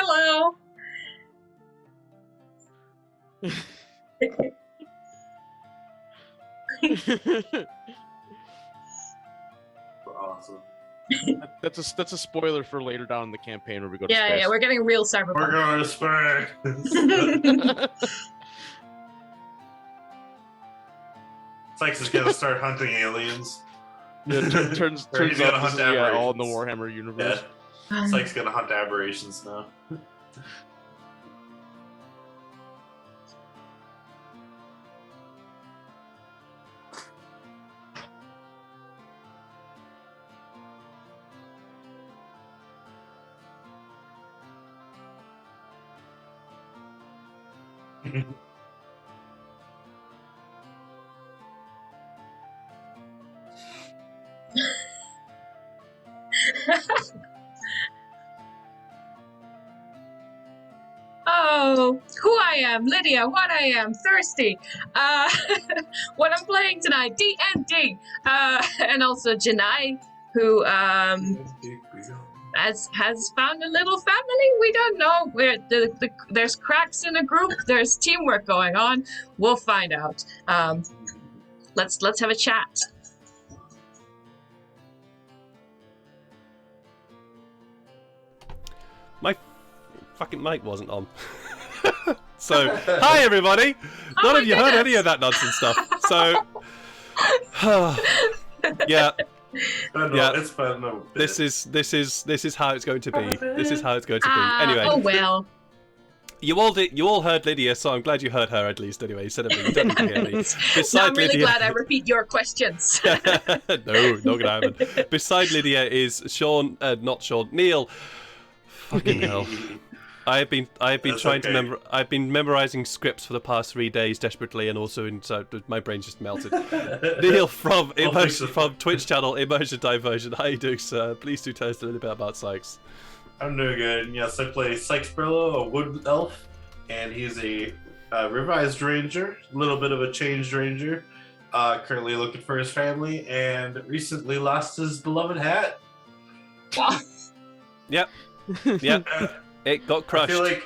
Hello. Awesome. That's a spoiler for later down in the campaign where we go to space. Yeah, we're getting real cyberpunk. We're going to space. Sykes is gonna start hunting aliens. Yeah, turns Or he's out gonna this hunt is, all in the aberrations. Warhammer universe. Yeah. Sykes gonna hunt aberrations now. Oh, who I am, Lydia, what I am, thirsty. What I'm playing tonight, DnD. And also Janai, who has found a little family. We don't know where there's cracks in the group. There's teamwork going on. We'll find out. Let's have a chat. My fucking mic wasn't on. So, hi everybody! None of you heard any of that nonsense stuff. So, yeah. Yeah. It's fun. No, This is how it's going to be. This is how it's going to be. Anyway. Oh well. You all heard Lydia, so I'm glad you heard her at least. Anyway, instead of me, you don't need to hear me. No, I'm really glad I repeat your questions. No, not gonna happen. Beside Lydia is Sean, not Sean, Neil. Fucking hell. I've been That's trying okay. to I've been memorizing scripts for the past 3 days desperately, and also so my brain just melted. Neil from Twitch channel Immersion Diversion. How you doing, sir? Please do tell us a little bit about Sykes. I'm doing good. Yes, I play Sykes Brillo, a wood elf, and he's a revised ranger, a little bit of a changed ranger. Currently looking for his family, and recently lost his beloved hat. Yep. Yep. It got crushed. I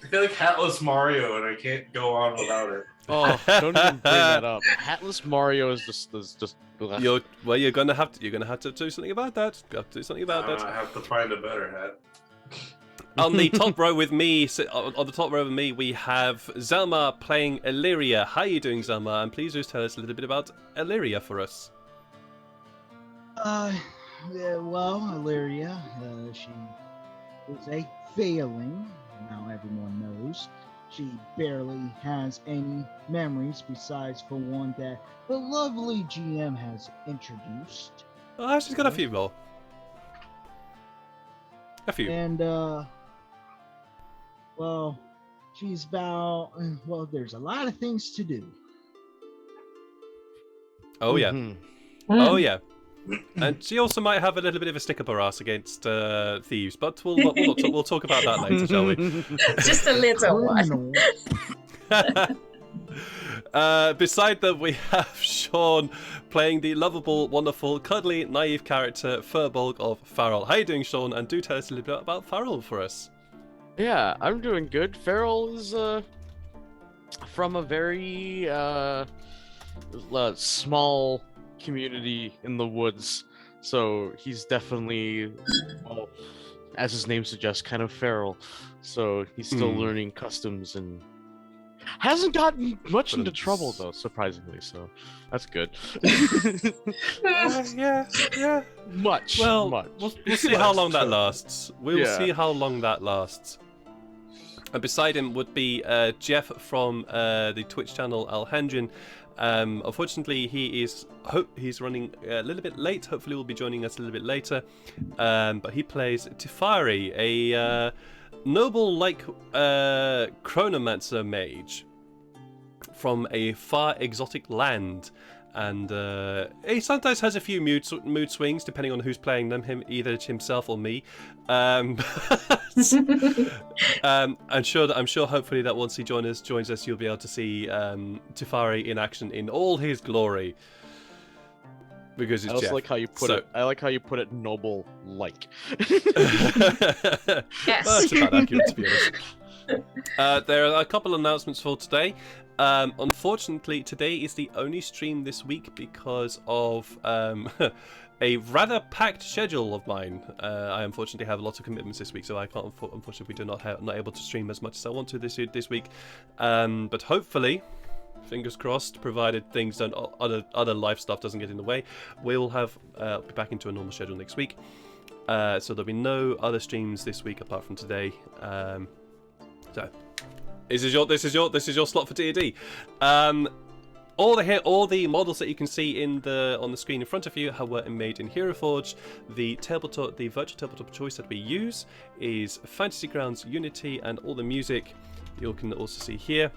feel like hatless Mario, and I can't go on without it. Oh, don't even bring that up. Hatless Mario is just. You're gonna have to do something about that. You have to do something about that. I have to find a better hat. On the top row with me, we have Zelma playing Illyria. How are you doing, Zelma? And please just tell us a little bit about Illyria for us. Well, Illyria, she is a failing. Now everyone knows. She barely has any memories besides for one that the lovely GM has introduced. Oh, she's got a few more. A few. And, well, she's about, well, there's a lot of things to do. Oh, yeah. Mm-hmm. Oh, yeah. And she also might have a little bit of a stick up her ass against thieves, but we'll talk about that later, shall we? Just a little one. Beside them, we have Sean playing the lovable, wonderful, cuddly, naive character Furbolg of Farrell. How you doing, Sean? And do tell us a little bit about Farrell for us. Yeah, I'm doing good. Farrell is from a very small community in the woods, so he's definitely, well, as his name suggests, kind of feral. So he's still learning customs and hasn't gotten much into trouble though, surprisingly. So that's good. Yeah. Much. We'll see how long that lasts. We'll see how long that lasts. And beside him would be Jeff from the Twitch channel Alhendrin. Unfortunately, he's running a little bit late. Hopefully, will be joining us a little bit later. But he plays Tifari, a noble-like chronomancer mage from a far exotic land, and he sometimes has a few mood swings depending on who's playing them, either himself or me. I'm sure hopefully that once he joins us, you'll be able to see Tifari in action in all his glory. Because I it's also Jeff. like how you put So- it. I like how you put it noble like. Yes. That's about accurate, to be honest. There are a couple of announcements for today. Unfortunately, today is the only stream this week because of a rather packed schedule of mine. I unfortunately have lots of commitments this week, so I can't. Unfortunately, we do not able to stream as much as I want to this week. But hopefully, fingers crossed, provided things don't other life stuff doesn't get in the way, we'll have be back into a normal schedule next week. So there'll be no other streams this week apart from today. So this is your slot for D&D. All the models that you can see on the screen in front of you were made in Heroforge. The virtual tabletop choice that we use is Fantasy Grounds Unity, and all the music you can also see here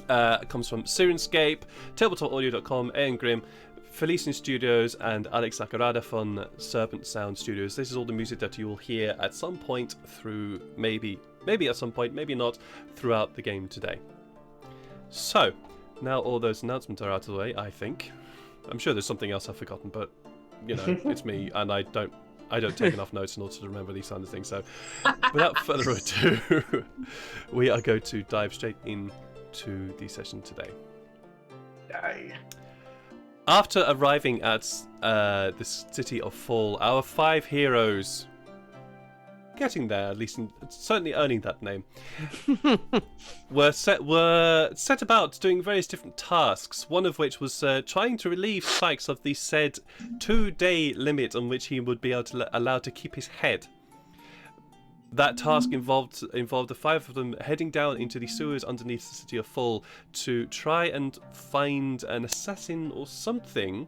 comes from Sirenscape, TabletopAudio.com, Ian Grimm, Felician Studios, and Alex Sakurada from Serpent Sound Studios. This is all the music that you will hear at some point through maybe at some point, maybe not, throughout the game today. So, now all those announcements are out of the way, I think. I'm sure there's something else I've forgotten, but, you know, it's me, and I don't take enough notes in order to remember these kinds of things. So, without further ado, we are going to dive straight into the session today. Aye. After arriving at the city of Fall, our 5 heroes, getting there at least, certainly earning that name, were set about doing various different tasks. One of which was trying to relieve Sykes of the said 2-day limit on which he would be allowed to keep his head. That task involved the 5 of them heading down into the sewers underneath the city of Fall to try and find an assassin or something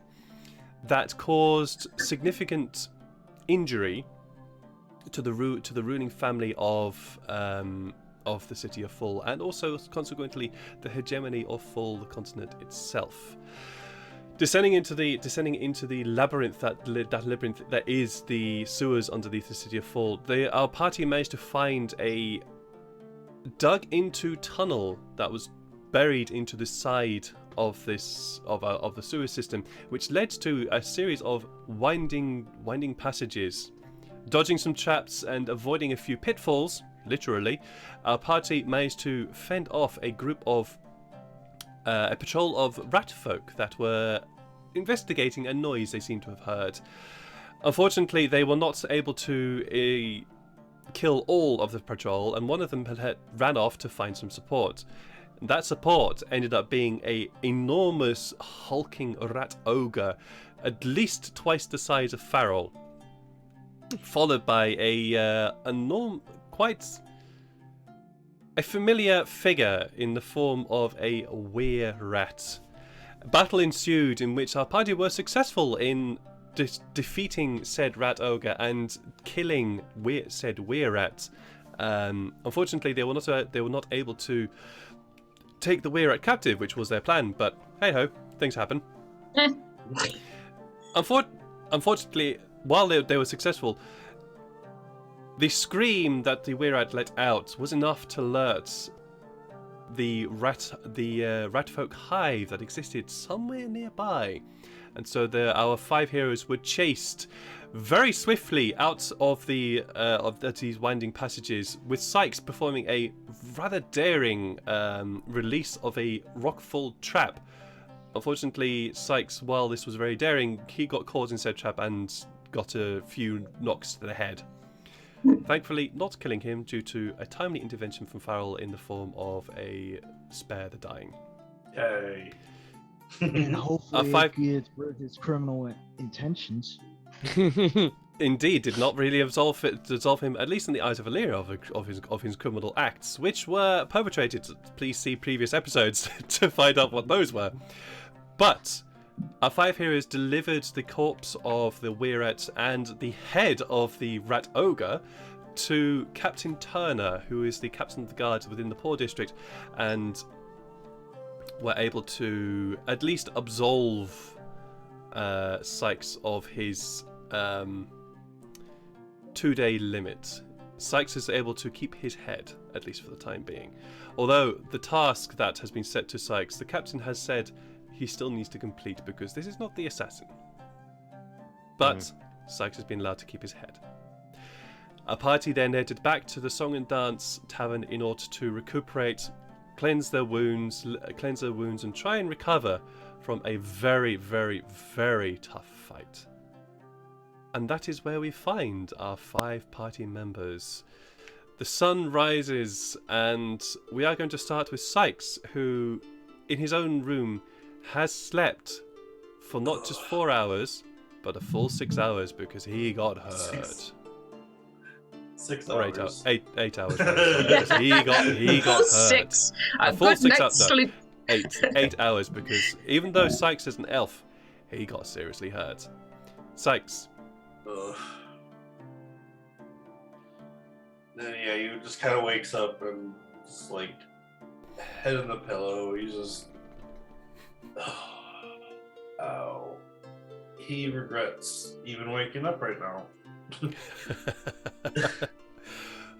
that caused significant injury to the ruling family of the city of Fall, and also consequently the hegemony of Fall, the continent itself. Descending into the labyrinth that is the sewers underneath the city of Fall, our party managed to find a dug-into tunnel that was buried into the side of the sewer system, which led to a series of winding passages. Dodging some traps and avoiding a few pitfalls, literally, our party managed to fend off a patrol of Ratfolk that were investigating a noise they seemed to have heard. Unfortunately, they were not able to kill all of the patrol, and one of them ran off to find some support. That support ended up being an enormous hulking rat ogre, at least twice the size of Farrell, followed by quite a familiar figure in the form of a Wererat. A battle ensued in which our party were successful in defeating said rat ogre and killing said Wererat. Unfortunately, they were not able to take the Wererat captive, which was their plan. But hey ho, things happen. Unfortunately, while they were successful, the scream that the Wererat let out was enough to alert the Ratfolk hive that existed somewhere nearby, and so our 5 heroes were chased very swiftly out of these winding passages, with Sykes performing a rather daring release of a rockfall trap. Unfortunately, Sykes, while this was very daring, he got caught in said trap and got a few knocks to the head. Thankfully, not killing him due to a timely intervention from Farrell in the form of a spare the dying. Yay. And hopefully five- it gets rid of his criminal intentions. Indeed, did not really absolve him, at least in the eyes of Illyria, of his criminal acts, which were perpetrated. Please see previous episodes to find out what those were. But our 5 heroes delivered the corpse of the Wererat and the head of the Rat Ogre to Captain Turner, who is the captain of the guards within the Poor District, and were able to at least absolve Sykes of his 2-day limit. Sykes is able to keep his head, at least for the time being. Although the task that has been set to Sykes, the captain has said he still needs to complete, because this is not the assassin. But Sykes has been allowed to keep his head. A party then headed back to the Song and Dance Tavern in order to recuperate, cleanse their wounds, and try and recover from a very, very, very tough fight. And that is where we find our 5 party members. The sun rises, and we are going to start with Sykes, who, in his own room, has slept for not just 4 hours, but a full 6 hours because he got hurt. 6 Or hours. 8 hours. Because he got Full hurt. 6. A full good 6 night's hours. No, sleep. 8 hours, because even though Sykes is an elf, he got seriously hurt. Sykes. Ugh. Then yeah, he just kind of wakes up and just like head in the pillow. He's just, ow. He regrets even waking up right now.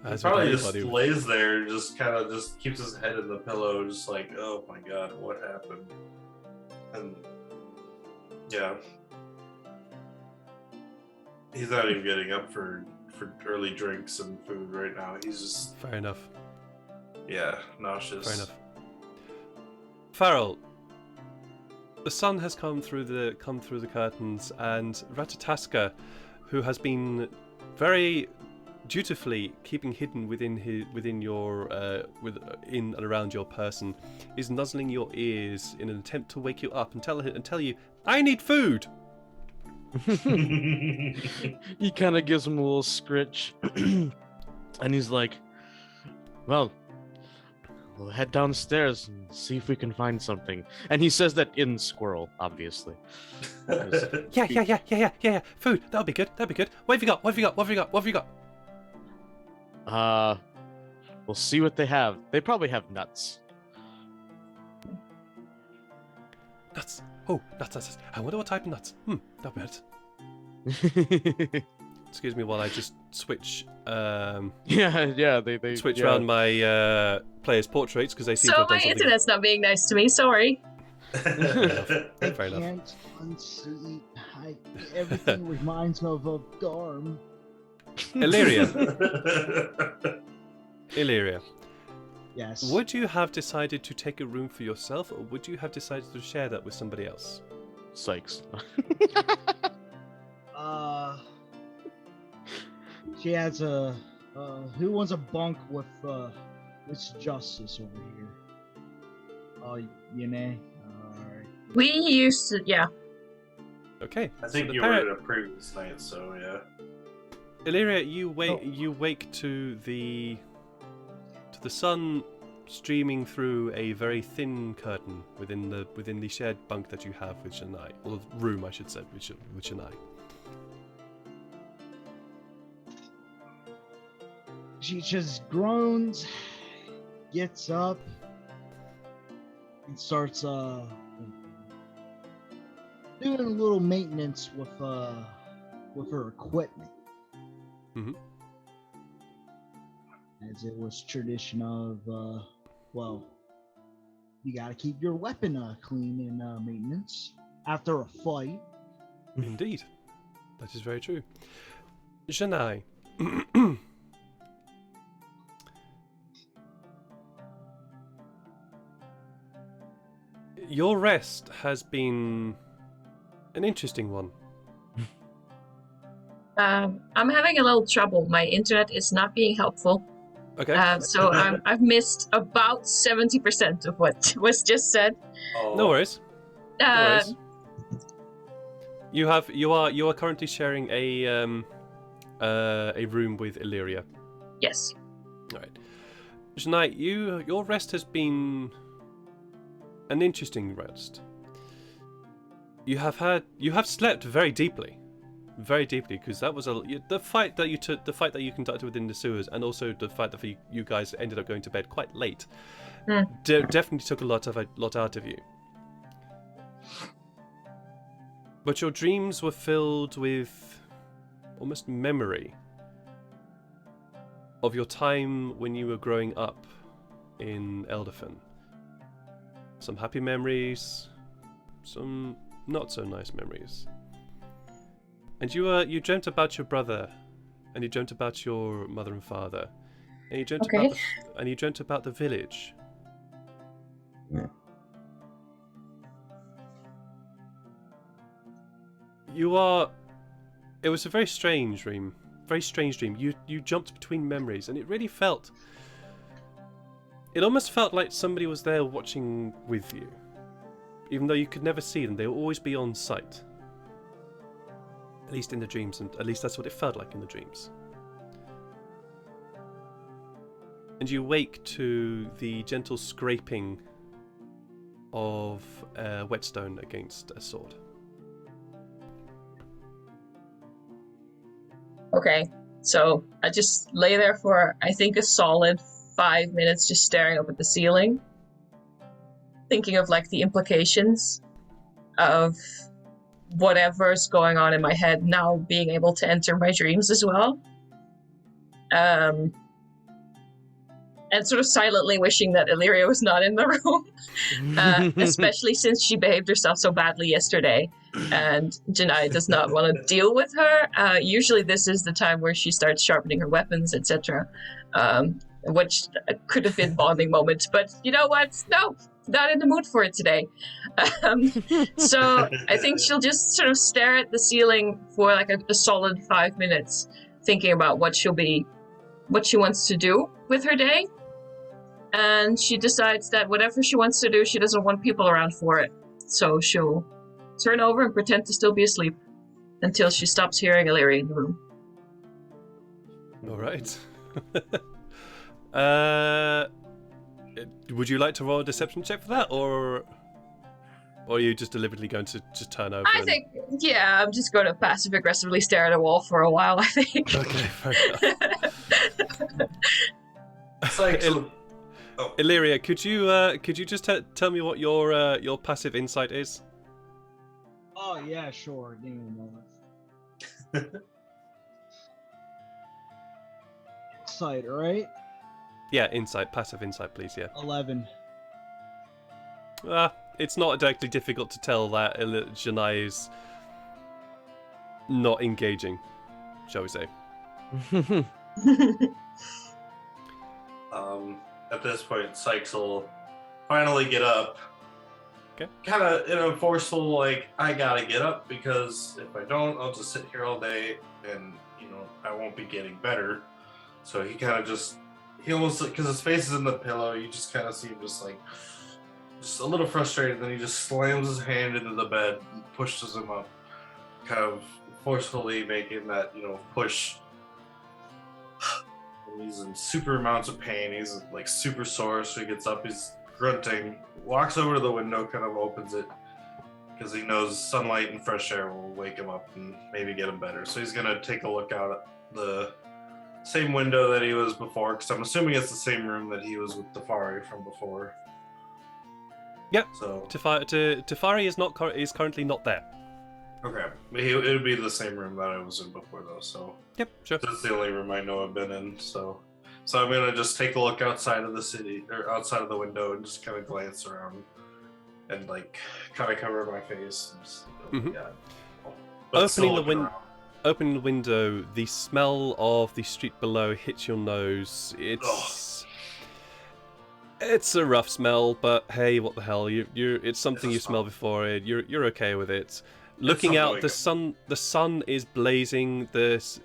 That's He probably what just everybody- lays there, just kind of just keeps his head in the pillow, just like, oh my god, what happened? And yeah, he's not even getting up for early drinks and food right now. He's just, Fair enough. yeah, nauseous. Fair enough. Farrell, the sun has come through the curtains, and Ratataska, who has been very dutifully keeping hidden within and around your person, is nuzzling your ears in an attempt to wake you up and tell you, I need food. He kind of gives him a little scritch, and he's like, "Well, we'll head downstairs and see if we can find something." And he says that in Squirrel, obviously. Yeah. Food. That'll be good. What have you got? We'll see what they have. They probably have nuts. Nuts. Oh, nuts. I wonder what type of nuts. That'll be it. Excuse me while I just switch. They Switch around my players' portraits because they seem to So have done my something. internet's not being nice to me. Sorry. Fair I enough. can't unsee. Everything reminds me of Garm. Illyria. Illyria. Yes. Would you have decided to take a room for yourself, or would you have decided to share that with somebody else? Sykes. She has a. Who wants a bunk with Miss Justice over here? Yene. Alright. We used to, yeah. Okay. I think so you were at a previous night, so yeah. Illyria, you wake to the sun streaming through a very thin curtain within the shared bunk that you have with Shania, or room, I should say, with Shania. She just groans, gets up, and starts doing a little maintenance with her equipment. Mhm. As it was tradition of well, you gotta keep your weapon clean and maintenance after a fight. Indeed, that is very true. Shania. Your rest has been an interesting one. I'm having a little trouble. My internet is not being helpful. Okay. So I've missed about 70% of what was just said. Oh, No worries. No Uh, worries. You are currently sharing a room with Illyria. yes. All right. Shania, your rest has been an interesting rest. You have slept very deeply, because that was the fight that you conducted within the sewers, and also the fight that you guys ended up going to bed quite late. Definitely took a lot out of you. But your dreams were filled with almost memory of your time when you were growing up in Elderfen. Some happy memories, some not so nice memories. And you dreamt about your brother, and you dreamt about your mother and father, and you dreamt Okay. about the village. Yeah. It was a very strange dream. Very strange dream. You jumped between memories, and it really felt. It almost felt like somebody was there watching with you, even though you could never see them. They will always be on sight. At least in the dreams, and at least that's what it felt like in the dreams. And you wake to the gentle scraping of a whetstone against a sword. Okay, so I just lay there for, I think, a solid 5 minutes just staring up at the ceiling, thinking of, like, the implications of whatever's going on in my head now being able to enter my dreams as well. And sort of silently wishing that Illyria was not in the room, especially since she behaved herself so badly yesterday, and Janai does not want to deal with her. Usually this is the time where she starts sharpening her weapons, etc., which could have been bonding moments, but you know what? No, not in the mood for it today. So I think she'll just sort of stare at the ceiling for like a solid 5 minutes, thinking about what she wants to do with her day. And she decides that whatever she wants to do, she doesn't want people around for it. So she'll turn over and pretend to still be asleep until she stops hearing Illyria in the room. All right. Would you like to roll a deception check for that, or are you just deliberately going to just turn over? I think, yeah, I'm just going to passive aggressively stare at a wall for a while, I think. Okay, fair enough. It's like Illyria, could you just tell me what your passive insight is? Oh yeah, sure. Give me a moment. Insight, right? Yeah, passive insight, please. Yeah. 11. It's not exactly difficult to tell that Janai is not engaging, shall we say? At this point, Sykes will finally get up. Okay. Kind of in a forceful, like, I gotta get up because if I don't, I'll just sit here all day and, I won't be getting better. So he kind of he almost, because his face is in the pillow, you just kind of see him just a little frustrated. Then he just slams his hand into the bed and pushes him up, kind of forcefully making that, push. And he's in super amounts of pain. He's like super sore, so he gets up, he's grunting, walks over to the window, kind of opens it, because he knows sunlight and fresh air will wake him up and maybe get him better. So he's gonna take a look out at the same window that he was before, because I'm assuming it's the same room that he was with Tefari from before. Yep. So Tefari is currently not there. okay, it would be the same room that I was in before, though. So Yep, sure. that's the only room I know I've been in. So I'm gonna just take a look outside of the city, or outside of the window, and just kind of glance around and kind of cover my face. And just, God. But Opening the window, the smell of the street below hits your nose. It's a rough smell, but hey, what the hell? It's something you smell before. You're okay with it. Looking out, the sun is blazing. There is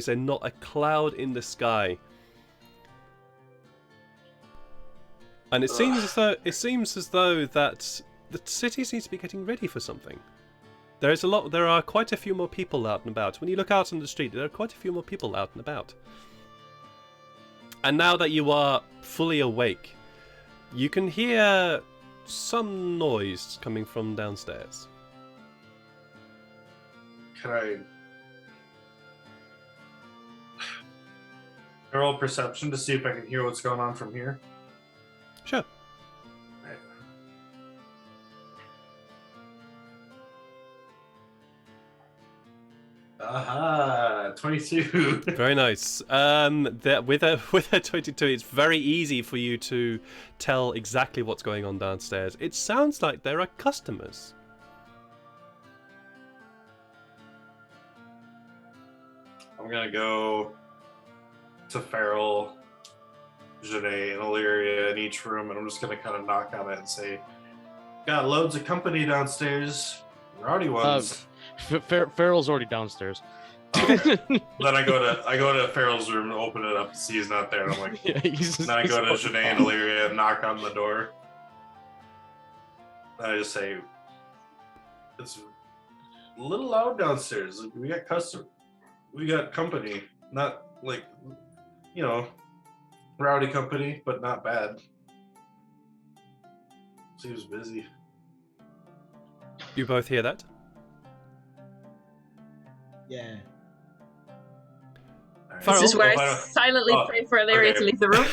not a cloud in the sky, and it seems as though that the city seems to be getting ready for something. There are quite a few more people out and about. When you look out on the street, there are quite a few more people out and about. And now that you are fully awake, you can hear some noise coming from downstairs. Can I roll perception to see if I can hear what's going on from here? Sure. Aha, 22. Very nice. With a 22, it's very easy for you to tell exactly what's going on downstairs. It sounds like there are customers. I'm gonna go to Farrell, Janae, and Illyria in each room, and I'm just gonna kind of knock on it and say, "Got loads of company downstairs, rowdy ones." Farrell's already downstairs. Then I go to Farrell's room and open it up to see he's not there. And I'm like, Yeah, then I go to Janae and Illyria and knock on the door. And I just say, "It's a little loud downstairs. Like, we got company, not like, you know, rowdy company, but not bad. Seems busy." You both hear that? Yeah. This is where I Well, silently pray for Illyria okay. to leave the room.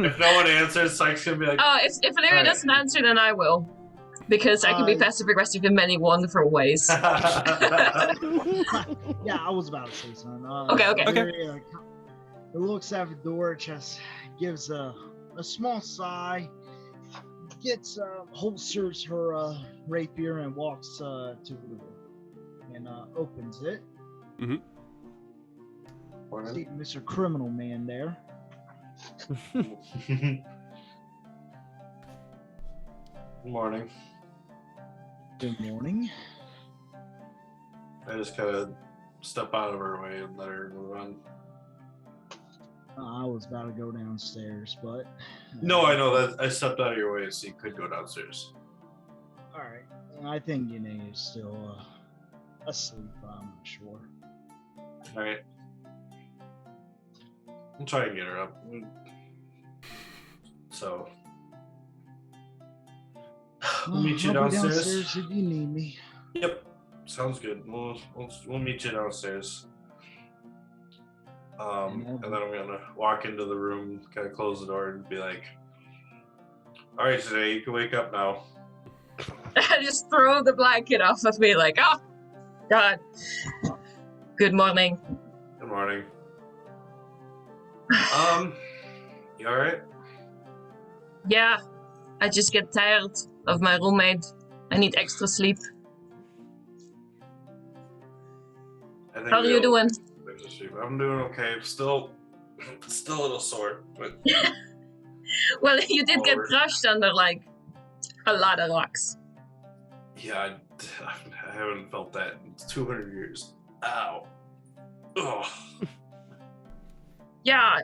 if no one answers, Sykes gonna be like, Oh, if Illyria Alright. doesn't answer, then I will. Because I can be passive aggressive in many wonderful ways. Yeah, I was about to say something. Okay. Illyria, it looks at the door, just gives a small sigh, holsters her rapier and walks to the door and opens it. Mm-hmm. See Mr. Criminal Man there. Morning. Good morning. I just kind of step out of her way and let her move on. I was about to go downstairs, but No, I know that I stepped out of your way so you could go downstairs. all right. I think Yanae is still asleep. I'm not sure. All right. I'll try and get her up. So, we'll meet you I'll be downstairs. if you need me. Yep, sounds good. We'll meet you downstairs. And then I'm gonna walk into the room, kind of close the door, and be like, "All right, today you can wake up now." I just throw the blanket off of me like, oh, God. Good morning. Good morning. You all right? Yeah, I just get tired of my roommate. I need extra sleep. I think How are we you all doing? need to sleep. I'm doing okay. Still a little sore, but Well, you did get Over. crushed under, like, a lot of rocks. yeah, I haven't felt that in 200 years. Ow. Ugh. Yeah.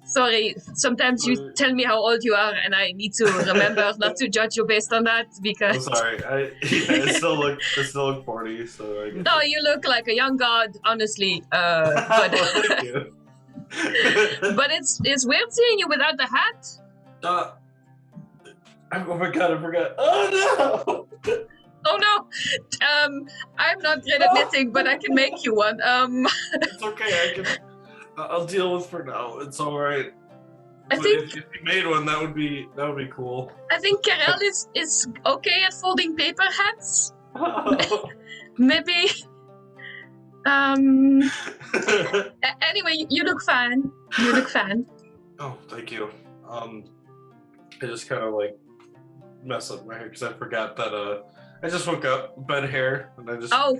Sorry, sometimes you tell me how old you are, and I need to remember not to judge you based on that, I'm because... sorry. I still look 40, so I guess. No, you look like a young god, honestly. Thank you. But it's weird seeing you without the hat. Oh my god, I forgot. Oh no! Oh no! I'm not great at knitting, but I can make you one. It's okay. I'll deal with for now. It's all right. I But think- if you made one, that would be cool. I think Karel is okay at folding paper hats. Maybe. Anyway, you look fine. You look fine. Oh, thank you. I just kind of like mess up my hair because I forgot that I just woke up, bed hair, and I just Oh.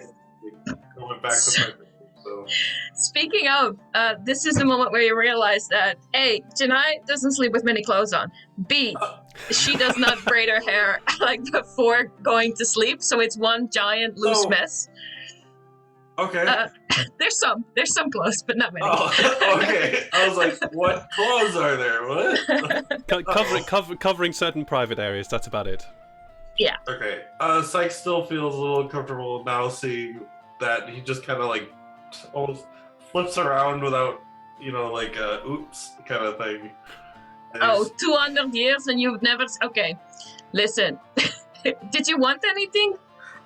went back with my picture, so. Speaking of, this is the moment where you realize that A, Janai doesn't sleep with many clothes on. B, she does not braid her hair like before going to sleep, so it's one giant loose Oh. mess. Okay. There's some clothes, but not many. Oh, okay. I was like, what clothes are there? What? Covering certain private areas. That's about it. Okay. Sykes still feels a little uncomfortable now seeing that he just kind of like almost flips around without, like oops kind of thing. And Oh, he's- 200 years and you've never... Okay, listen. Did you want anything?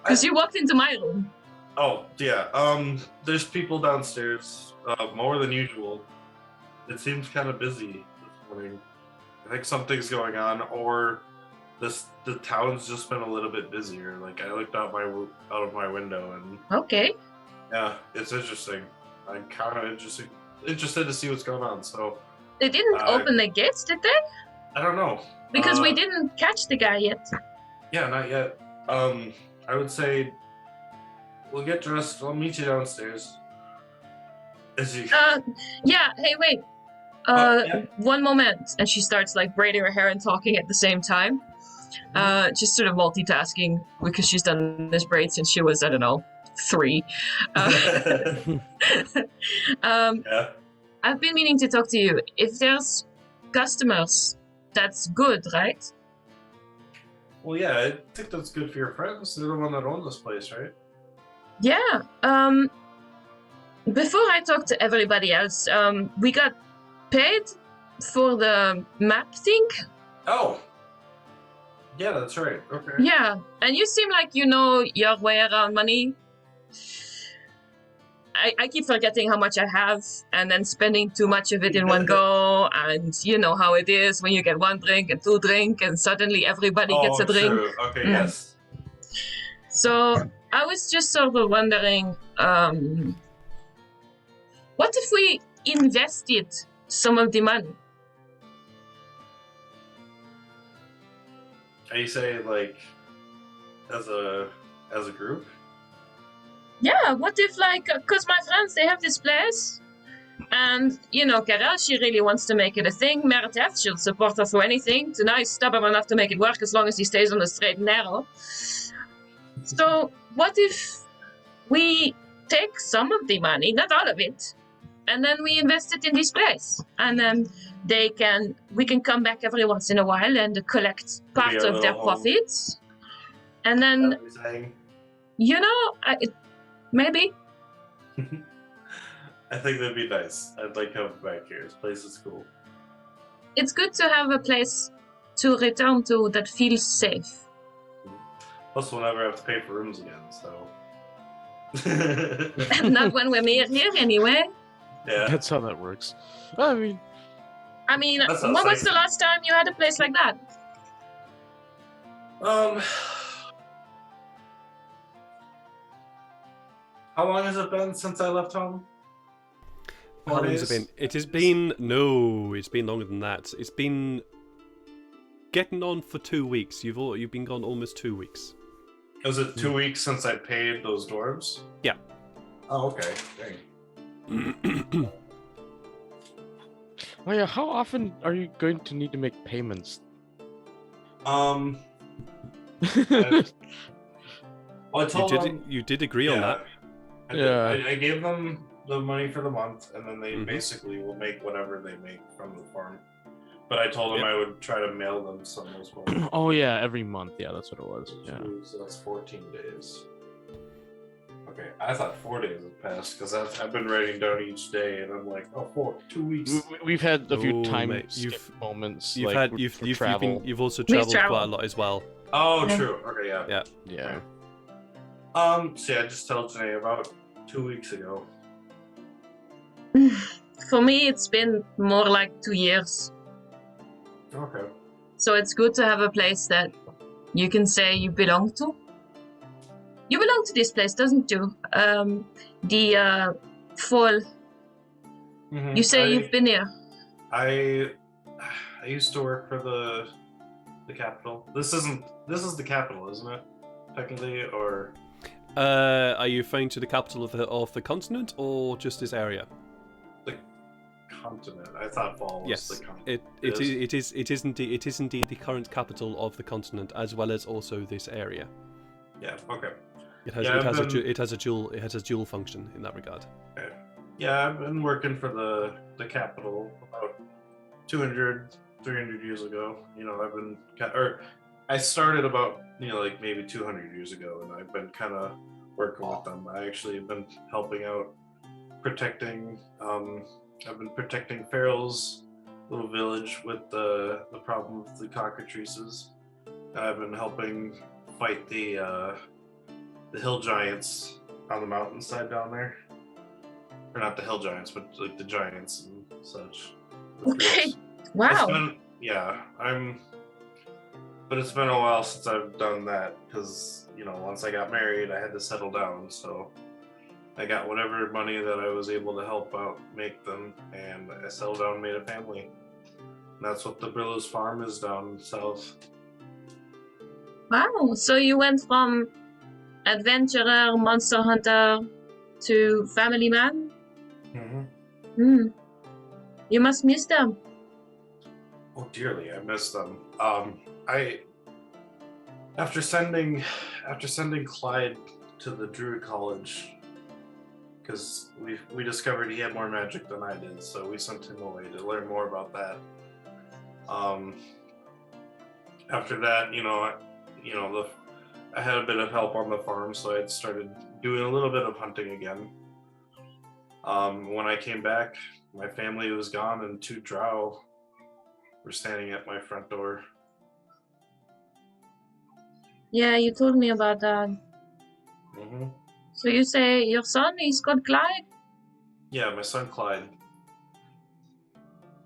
Because you walked into my room. Oh, yeah. There's people downstairs, more than usual. It seems kind of busy this morning. I think something's going on, or the town's just been a little bit busier. Like, I looked out of my window, and Okay. yeah, it's interesting. I'm kind of interested to see what's going on. So They didn't open the gates, did they? I don't know. Because we didn't catch the guy yet. Yeah, not yet. I would say we'll get dressed. I'll meet you downstairs. As you... Yeah, hey, wait. Yeah. One moment. And she starts like braiding her hair and talking at the same time. Just sort of multitasking because she's done this braid since she was, I don't know, 3. Yeah. I've been meaning to talk to you. If there's customers, that's good, right? Well, yeah, I think that's good for your friends. They're the one that own this place, right? Yeah. Before I talk to everybody else, we got paid for the map thing. Oh. Yeah, that's right. Okay. Yeah, and you seem like you know your way around money. I keep forgetting how much I have and then spending too much of it in one go, and you know how it is when you get 1 drink and 2 drink and suddenly everybody gets a drink. True. Okay, yes. So I was just sort of wondering, what if we invested some of the money? Are you saying like as a group? Yeah, what if like, because my friends, they have this place, and you know, Carol, she really wants to make it a thing. Meredith, she'll support her through anything. Tonight, stubborn enough to make it work as long as he stays on the straight and narrow. So what if we take some of the money, not all of it, and then we invest it in this place, and then we can come back every once in a while and collect part Maybe a of their little home. profits, and then That's what you're saying? you know, maybe. I think that'd be nice. I'd like coming back here. This place is cool. It's good to have a place to return to that feels safe. Plus, we'll never have to pay for rooms again, so. Not when we're near here, anyway. Yeah. That's how that works. I mean, That sounds when was nice. the last time you had a place like that? How long has it been since I left home? How long has it been? It has been... No, it's been longer than that. It's been... getting on for 2 weeks. You've been gone almost 2 weeks. Was it 2 weeks since I paid those dwarves? Yeah. Oh, okay. Dang. oh yeah, how often are you going to need to make payments? Well, I told them. You did agree on that. I gave them the money for the month, and then they basically will make whatever they make from the farm. But I told them I would try to mail them some as well. Oh yeah, every month. Yeah, that's what it was. Yeah. So that's 14 days. Okay, I thought 4 days had passed because I've been writing down each day, and I'm like, 2 weeks. We've had a few time mate, skip moments. You've like, had you've travel. you've also We've traveled quite a lot as well. Oh, true. Okay, yeah. Yeah. Yeah. So yeah, I just told Janae about 2 weeks ago. For me, it's been more like 2 years. Okay. So it's good to have a place that you can say you belong to. You belong to this place, doesn't you? The fall. You say you've been here. I used to work for the capital. This is the capital, isn't it? Technically, or Are you referring to the capital of the continent or just this area? the continent? I thought Fall was Yes, the continent. it is indeed the current capital of the continent as well as also this area. Yeah. Okay. It has a dual function in that regard. Okay. Yeah, I've been working for the capital about 200, 300 years ago. You know, I started about, like maybe 200 years ago, and I've been kind of working with them. I actually have been helping out, protecting. I've been protecting Farrell's little village with the problem with the cockatrices. I've been helping fight the hill giants on the mountainside down there. Or not the hill giants, but like the giants and such. Okay. Wow. But it's been a while since I've done that because, once I got married, I had to settle down. So I got whatever money that I was able to help out make them, and I settled down and made a family. And that's what the Brillows farm is down south. Wow. So you went from adventurer, monster hunter, to family man. Mm-hmm. You must miss them. Oh, dearly, I miss them. After sending Clyde to the Druid College, because we discovered he had more magic than I did, so we sent him away to learn more about that. After that, I had a bit of help on the farm, so I had started doing a little bit of hunting again. When I came back, my family was gone, and 2 drow were standing at my front door. Yeah, you told me about that. Mm-hmm. So you say your son is called Clyde? Yeah, my son Clyde.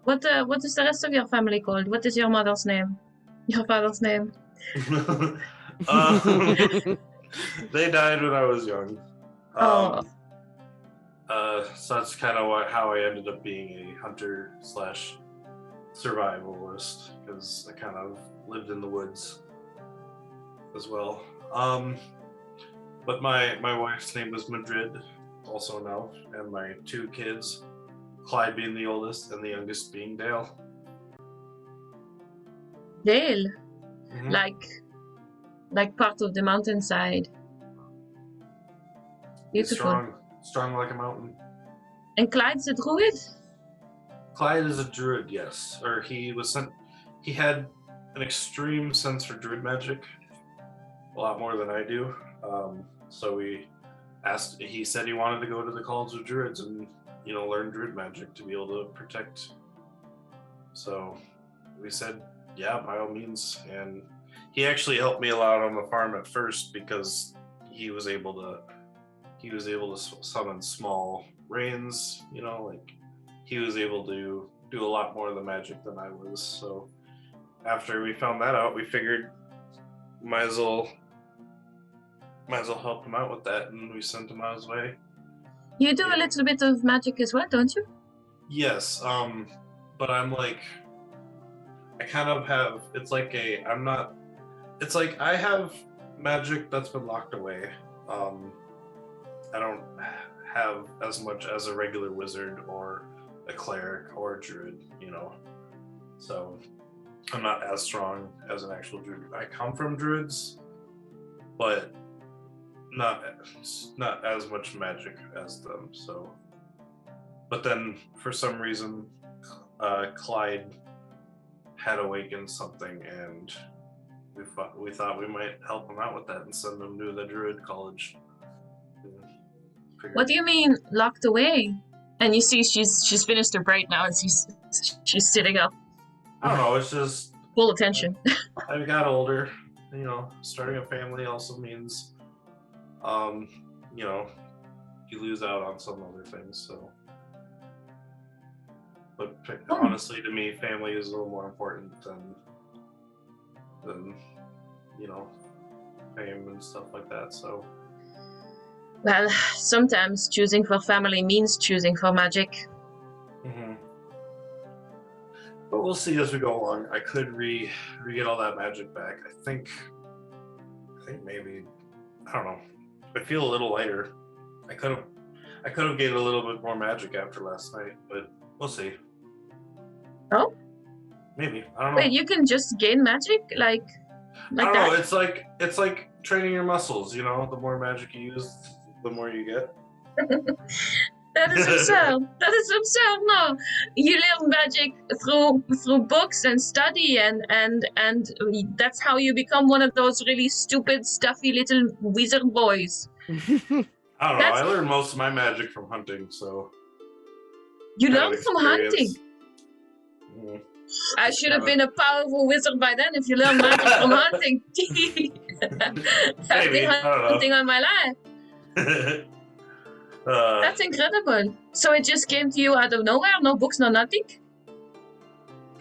What is the rest of your family called? What is your mother's name? Your father's name? They died when I was young. Oh. So that's kind of how I ended up being a hunter / survivalist, because I kind of lived in the woods as well. But my wife's name was Madrid, also an elf, and my 2 kids, Clyde being the oldest and the youngest being Dale. Dale? Mm-hmm. Like part of the mountainside. Beautiful. Strong like a mountain. And Clyde's a druid? Clyde is a druid, yes. Or he had an extreme sense for druid magic, a lot more than I do. So he said he wanted to go to the College of Druids and, learn druid magic to be able to protect. So we said, yeah, by all means. And he actually helped me a lot on the farm at first, because he was able to summon small rains, he was able to do a lot more of the magic than I was. So after we found that out, we figured might as well help him out with that, and we sent him on his way. You do a little bit of magic as well, don't you? Yes, but I'm like, I kind of have, it's like I have magic that's been locked away. I don't have as much as a regular wizard or a cleric or a druid, so I'm not as strong as an actual druid. I come from druids, but not as much magic as them. So, but then for some reason, Clyde had awakened something, and we thought we might help him out with that and send him to the Druid College. What do you mean locked away? And you see she's finished her braid now, and she's sitting up. I don't know. It's just full attention. I've got older. Starting a family also means, you lose out on some other things. So, but honestly, to me, family is a little more important than fame and stuff like that. So. Well, sometimes choosing for family means choosing for magic. Mm-hmm. But we'll see as we go along. I could re-get all that magic back. I think maybe, I don't know. I feel a little lighter. I could have gained a little bit more magic after last night, but we'll see. Oh? Maybe. I don't know. Wait, you can just gain magic like I don't that? know. It's like training your muscles. The more magic you use, the more you get. That is absurd. That is absurd. No, you learn magic through books and study, and that's how you become one of those really stupid, stuffy little wizard boys. I don't know. I learned most of my magic from hunting, so. You learned from hunting. Mm-hmm. I should have been a powerful wizard by then if you learned magic from hunting. I've been hunting all my life. That's incredible. So it just came to you out of nowhere? No books, no nothing?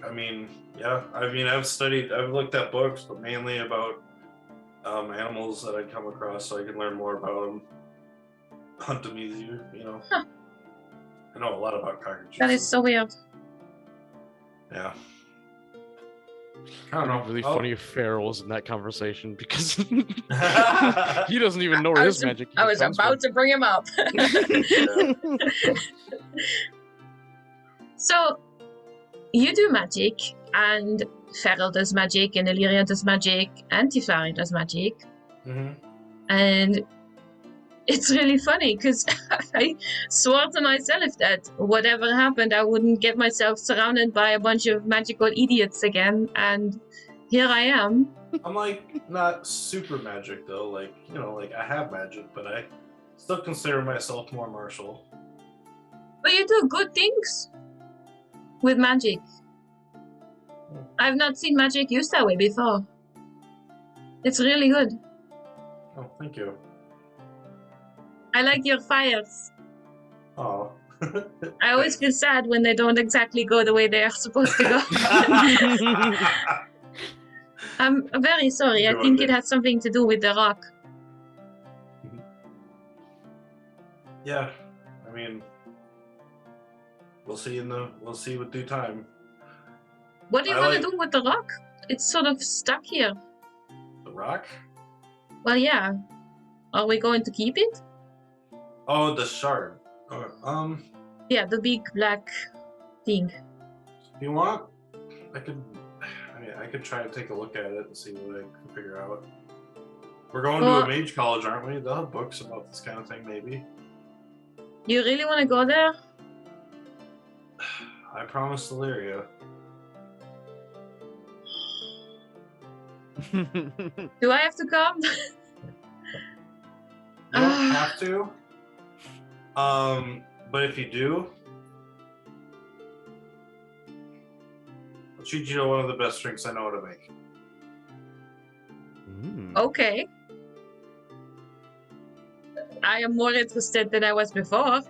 I mean, yeah. I've looked at books, but mainly about animals that I'd come across, so I can learn more about them. Hunt them easier, Huh. I know a lot about cockroaches. That is so weird. Yeah. I don't know. It'd be really Oh. funny if Farrell was in that conversation because he doesn't even know where his magic I was comes about to bring him up. Yeah. So, you do magic, and Farrell does magic, and Illyria does magic, and Tifari does magic. Mhm. And it's really funny because I swore to myself that whatever happened, I wouldn't get myself surrounded by a bunch of magical idiots again. And here I am. I'm like not super magic though. Like, you know, like I have magic, but I still consider myself more martial. But you do good things with magic. I've not seen magic used that way before. It's really good. Oh, thank you. I like your fires. Oh. I always feel sad when they don't exactly go the way they are supposed to go. I'm very sorry. I think it has something to do with the rock. Yeah, I mean, we'll see with due time. What do you I want like- to do with the rock? It's sort of stuck here. The rock? Well, yeah. Are we going to keep it? Oh, the shard. Yeah, the big black thing. If you want, I could try to take a look at it and see what I can figure out. We're going to Well- a mage college, aren't we? They'll have books about this kind of thing, maybe. You really want to go there? I promised Illyria. Do I have to come? You don't have to. But if you do, I'll treat you to one of the best drinks I know how to make. Okay. I am more interested than I was before.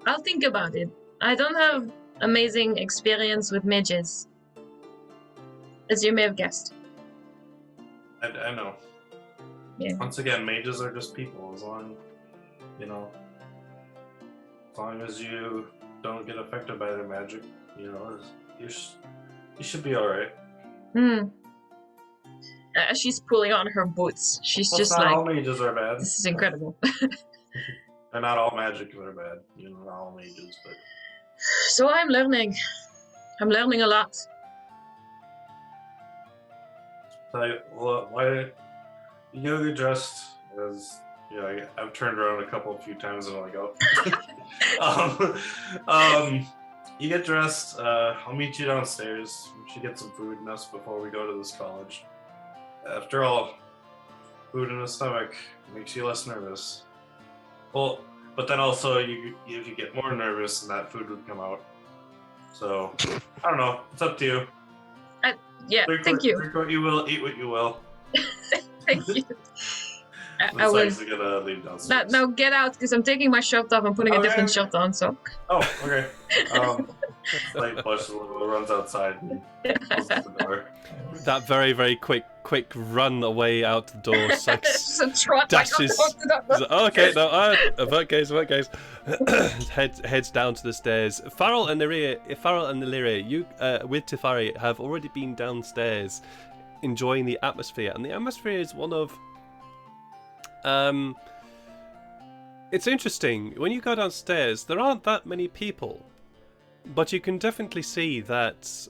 I'll think about it. I don't have amazing experience with mages, as you may have guessed. I know. Yeah. Once again, mages are just people. As long as you don't get affected by their magic, you should be all right. She's pulling on her boots. She's Plus, just not like, all mages are bad. this is incredible. And not all magic are bad. Not all mages, but So I'm learning. I'm learning a lot. why you gotta get dressed? As I've turned around a few times and I'm like, oh. You get dressed. I'll meet you downstairs. We should get some food in us before we go to this college. After all, food in the stomach makes you less nervous. Well, but then also, if you get more nervous, then that food would come out. So, I don't know. It's up to you. Yeah, thank you. Drink what you will, eat what you will. Thank you. I I'm will. actually gonna leave downstairs. Now get out, because I'm taking my shirt off and putting a different shirt on, so. Oh, okay. Slight push, runs outside and closes the door. That very, very quick run away out the door. It's a trot. Like, Dashes. Okay, no, avert gaze. Heads down to the stairs. Farrell and Illyria, you with Tifari have already been downstairs, enjoying the atmosphere, and the atmosphere is one of. It's interesting when you go downstairs. There aren't that many people, but you can definitely see that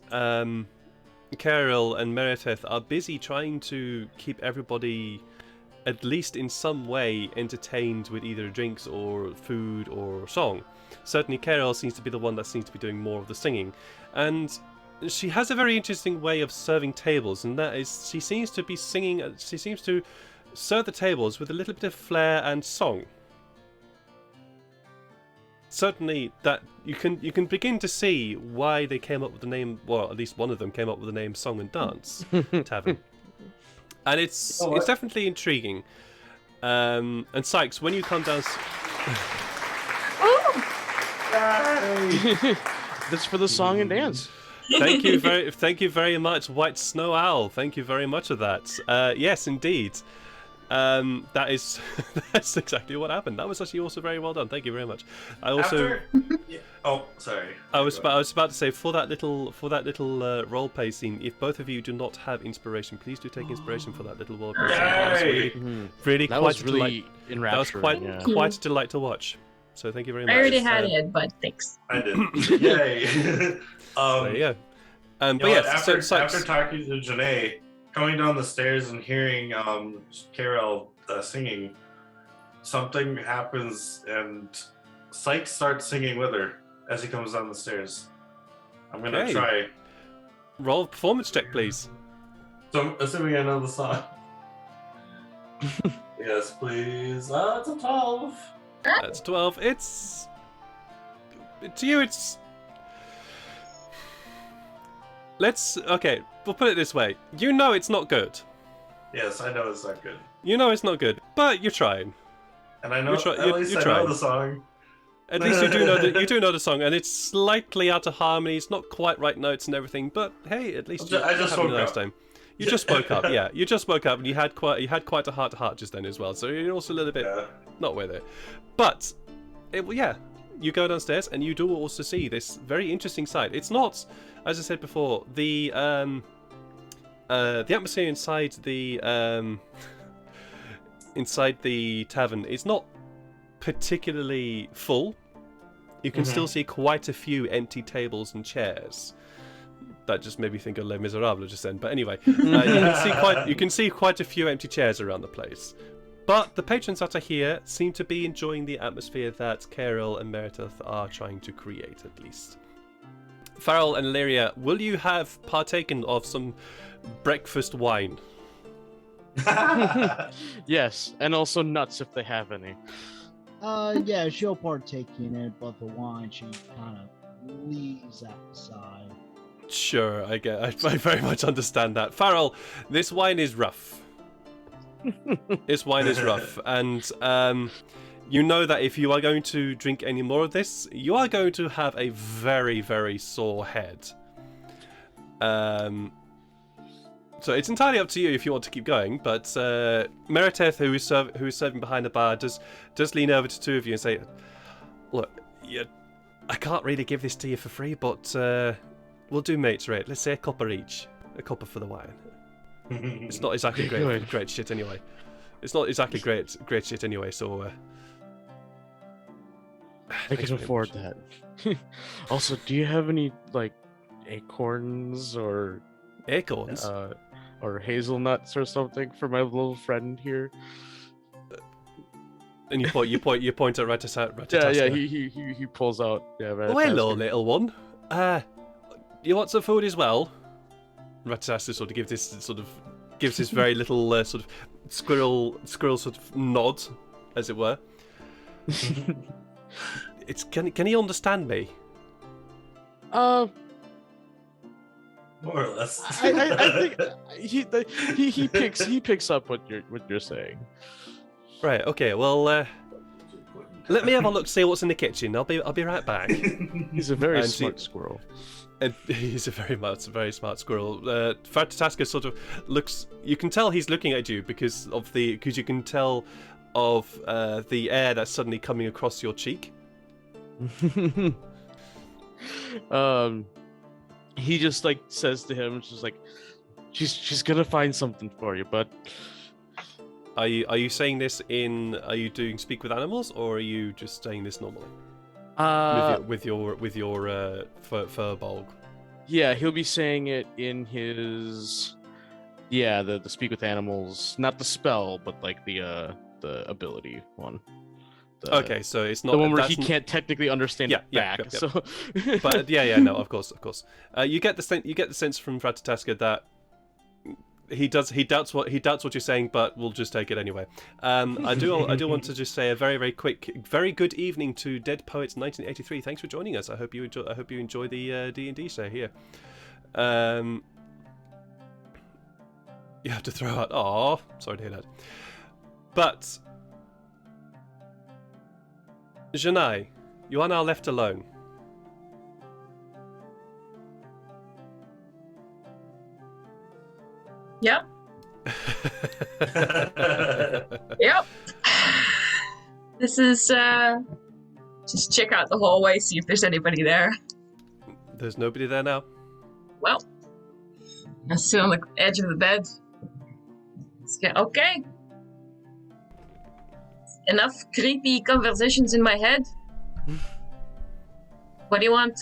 Carol and Meredith are busy trying to keep everybody, at least in some way, entertained with either drinks or food or song. Certainly Carol seems to be the one that seems to be doing more of the singing, and she has a very interesting way of serving tables, and that is she seems to be singing. She seems to serve the tables with a little bit of flair and song. Certainly, that you can begin to see why they came up with the name. Well, at least one of them came up with the name "Song and Dance Tavern," and it's definitely intriguing. And Sykes, when you come down, That's for the song and dance. thank you very much, White Snow Owl. Thank you very much for that. Yes, indeed. That is that's exactly what happened. That was actually also very well done. Thank you very much. I also Oh, sorry. I was about to say for that little role play scene. If both of you do not have inspiration, please do take inspiration for that little role play scene. That was really That quite was a really delight. That was enrapturing. quite a delight to watch. So thank you very much. I already had it, but thanks. I did. Yay. There you go. But You know yes, what, so after talking to Janae, coming down the stairs and hearing Carol singing, something happens and Sykes starts singing with her as he comes down the stairs. I'm gonna Okay. try. roll a performance check, please. So, assuming I know the song. Yes, please. It's a 12. That's 12. It's to you. It's okay. We'll put it this way. You know it's not good. Yes, I know it's not good. You know it's not good, but you're trying. And I know You're at least you're I trying. know the song. At least you do know the song, and it's slightly out of harmony. It's not quite right notes and everything, but hey, at least I just having a woke nice up. time. You just woke up, yeah. You just woke up, and you had quite a heart-to-heart just then as well. So you're also a little bit not with it, but you go downstairs and you do also see this very interesting sight. It's not, as I said before, the atmosphere inside the tavern is not particularly full. You can still see quite a few empty tables and chairs. That just made me think of Les Miserables just then. But anyway, you can see quite a few empty chairs around the place. But the patrons that are here seem to be enjoying the atmosphere that Carol and Meredith are trying to create, at least. Farrell and Lyria, will you have partaken of some breakfast wine? Yes, and also nuts if they have any. Yeah, she'll partake in it, but the wine she kind of leaves outside. Sure, I very much understand that. Farrell, this wine is rough. This wine is rough, and you know that if you are going to drink any more of this, you are going to have a very, very sore head. So it's entirely up to you if you want to keep going, but Meredith, who is serving behind the bar, does lean over to two of you and say, "Look, I can't really give this to you for free, but we'll do mates rate. Let's say a copper each, a copper for the wine. It's not exactly great shit anyway. It's not exactly great shit anyway. So I can afford that. Also, do you have any like acorns or acorns? Or hazelnuts or something for my little friend here? And you point at Ratataska. Yeah, he pulls out. Yeah, Oh, hello, little one. You want some food as well? Ratataska sort of gives this very little sort of squirrel sort of nod, as it were. Can he understand me? More or less. I think he picks up what you're saying. Right. Okay. Well, let me have a look. See what's in the kitchen. I'll be right back. He's a very smart squirrel. And he's a very smart squirrel. Ratataska sort of looks. You can tell he's looking at you because you can tell of the air that's suddenly coming across your cheek. He just like says to him, she's like, she's gonna find something for you, but are you saying this are you doing speak with animals, or are you just saying this normally? With your furbolg. Yeah, he'll be saying it in his the speak with animals, not the spell, but like the ability one. Okay, so it's not the one where he can't technically understand it back. Yep. So, but no, of course. You get the sense from Ratataska that he doubts what you're saying, but we'll just take it anyway. I do want to just say a very, very quick, very good evening to Dead Poets 1983. Thanks for joining us. I hope you enjoy the D&D show here. You have to throw out. Oh, sorry to hear that. But Janai, you are now left alone. Yep. This is, just check out the hallway, see if there's anybody there. There's nobody there now. Well, I sit on the edge of the bed. Okay. Enough creepy conversations in my head. What do you want?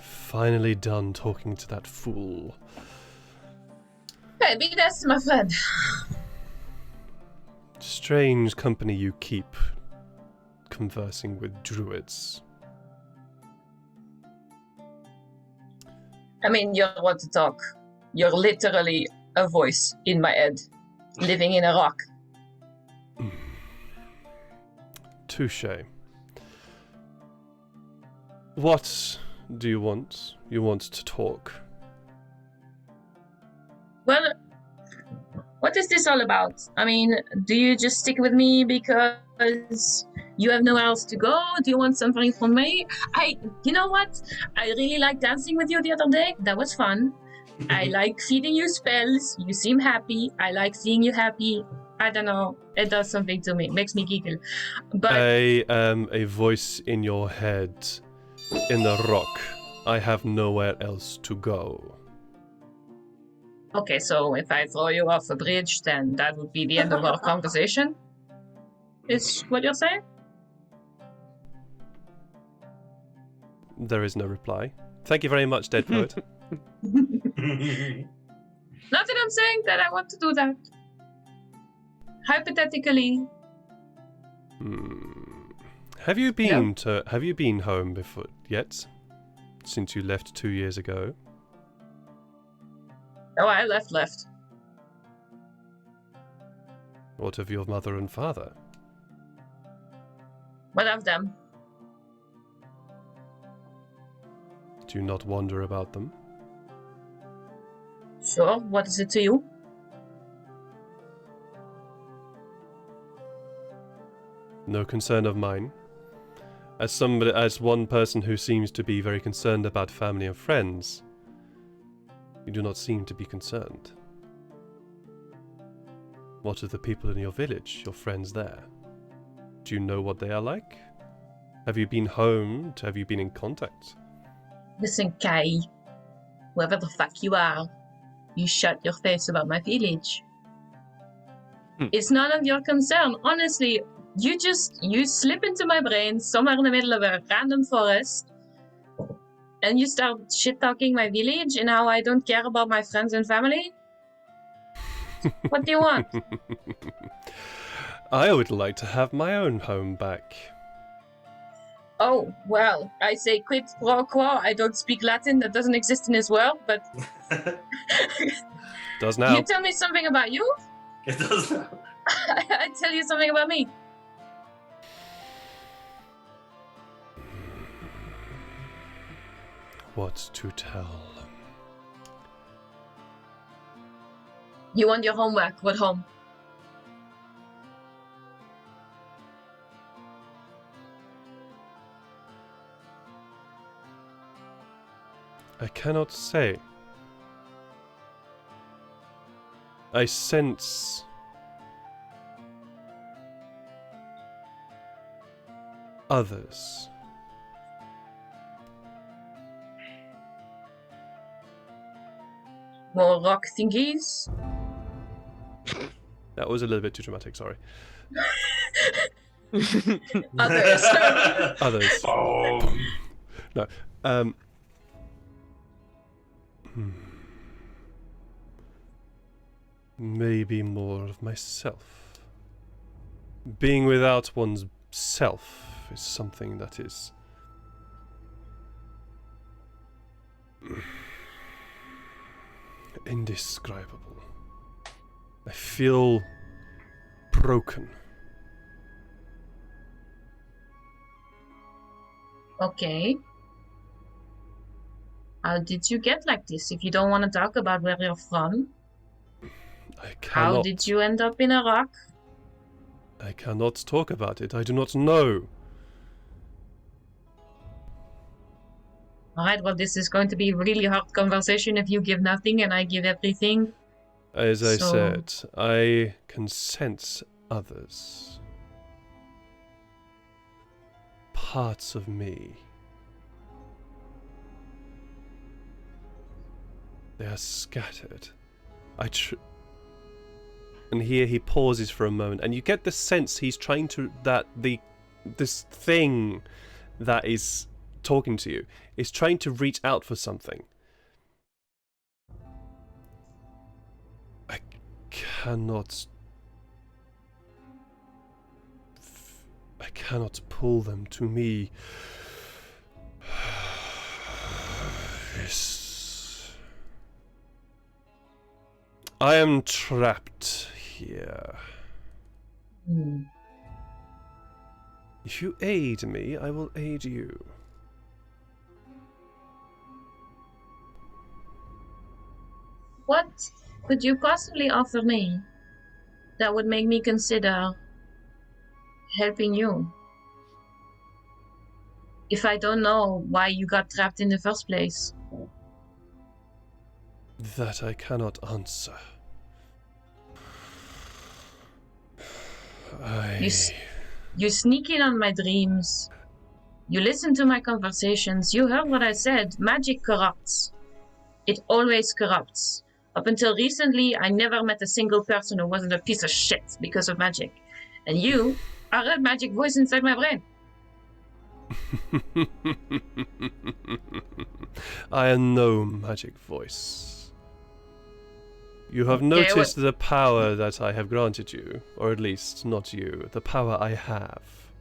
Finally done talking to that fool. Maybe that's my friend. Strange company you keep conversing with druids. I mean, you're what to talk. You're literally a voice in my head, living in a rock. Touche. What do you want? You want to talk? Well, what is this all about? I mean, do you just stick with me because you have nowhere else to go? Do you want something from me? You know what? I really liked dancing with you the other day. That was fun. I like feeding you spells. You seem happy. I like seeing you happy. I don't know. It does something to me. It makes me giggle. But I am a voice in your head, in the rock. I have nowhere else to go. okay, so if I throw you off a bridge, then that would be the end of our conversation? Is what you're saying? There is no reply. Thank you very much, Dead Poet. Not that I'm saying that I want to do that. Hypothetically. Have you been home before yet? Since you left 2 years ago? Oh, I left. What of your mother and father? What of them? Do you not wonder about them? Sure, what is it to you? No concern of mine. As one person who seems to be very concerned about family and friends, you do not seem to be concerned. What of the people in your village, your friends there? Do you know what they are like? Have you been home? Have you been in contact? Listen, Kai. Whoever the fuck you are, you shut your face about my village. It's none of your concern. Honestly, you slip into my brain somewhere in the middle of a random forest and you start shit-talking my village and how I don't care about my friends and family? What do you want? I would like to have my own home back. Oh, well, I say quid pro quo. I don't speak Latin. That doesn't exist in this world, but... Does now. You tell me something about you? It does now. I tell you something about me. What to tell? You want your homework. What home? I cannot say. I sense others. More rock thingies? That was a little bit too dramatic, sorry. Others. Others. Oh. No. Maybe more of myself. Being without one's self is something that is indescribable. I feel broken. Okay. How did you get like this? If you don't want to talk about where you're from, I how cannot. did you end up in a rock? I cannot talk about it. I do not know. Alright, well, this is going to be a really hard conversation if you give nothing and I give everything. As I So- said, I can sense others. Parts of me. They are scattered. And here he pauses for a moment, and you get the sense he's trying to this thing that is talking to you is trying to reach out for something. I cannot pull them to me. I am trapped here. Hmm. If you aid me, I will aid you. What could you possibly offer me that would make me consider helping you? If I don't know why you got trapped in the first place. That I cannot answer. You sneak in on my dreams. You listen to my conversations. You heard what I said. Magic corrupts. It always corrupts. Up until recently, I never met a single person who wasn't a piece of shit because of magic. And you are a magic voice inside my brain. I am no magic voice. You have Okay, noticed the power that I have granted you, or at least not you, the power I have.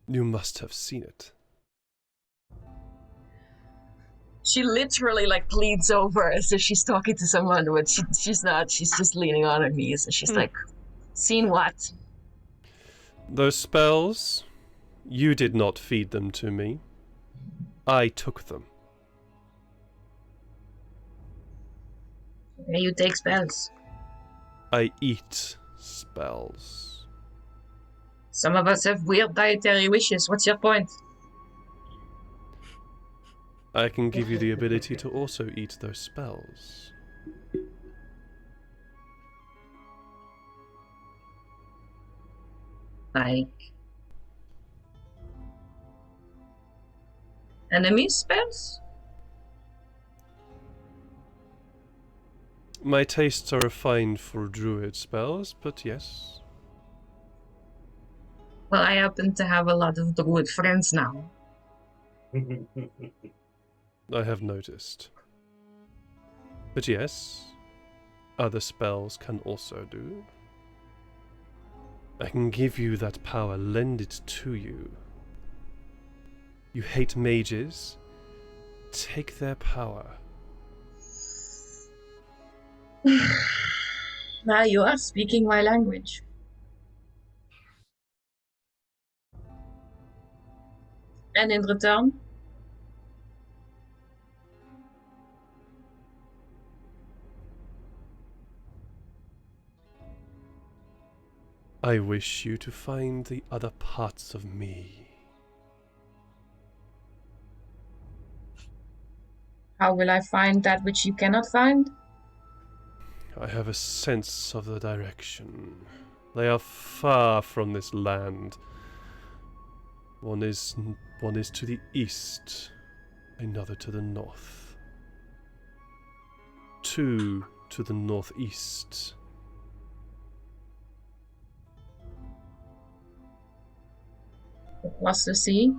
You must have seen it. She literally pleads over as if she's talking to someone, but she's not. She's just leaning on her knees and she's like, seen what? Those spells, you did not feed them to me. I took them. Okay, you take spells. I eat spells. Some of us have weird dietary wishes. What's your point? I can give you the ability to also eat those spells. Like enemy spells? My tastes are refined for druid spells, but yes. Well, I happen to have a lot of druid friends now. I have noticed. But yes, other spells can also do. I can give you that power, lend it to you. You hate mages? Take their power. Now you are speaking my language. And in return? I wish you to find the other parts of me. How will I find that which you cannot find? I have a sense of the direction. They are far from this land. One is to the east, another to the north. Two to the northeast. Across the sea?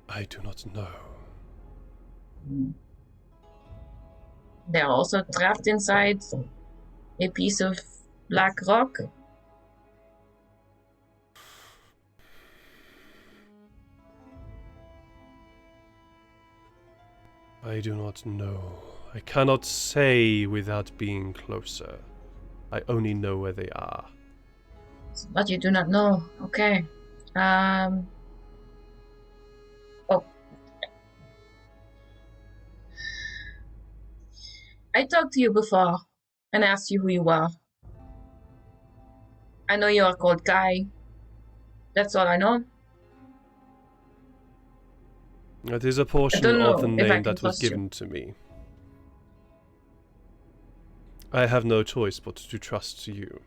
I do not know. They're also trapped inside a piece of black rock. I do not know. I cannot say without being closer. I only know where they are. But you do not know. Okay. Oh. I talked to you before and asked you who you are. I know you are called Kai. That's all I know. It is a portion don't of the know if I name can that was trust you. given to me. I have no choice but to trust you.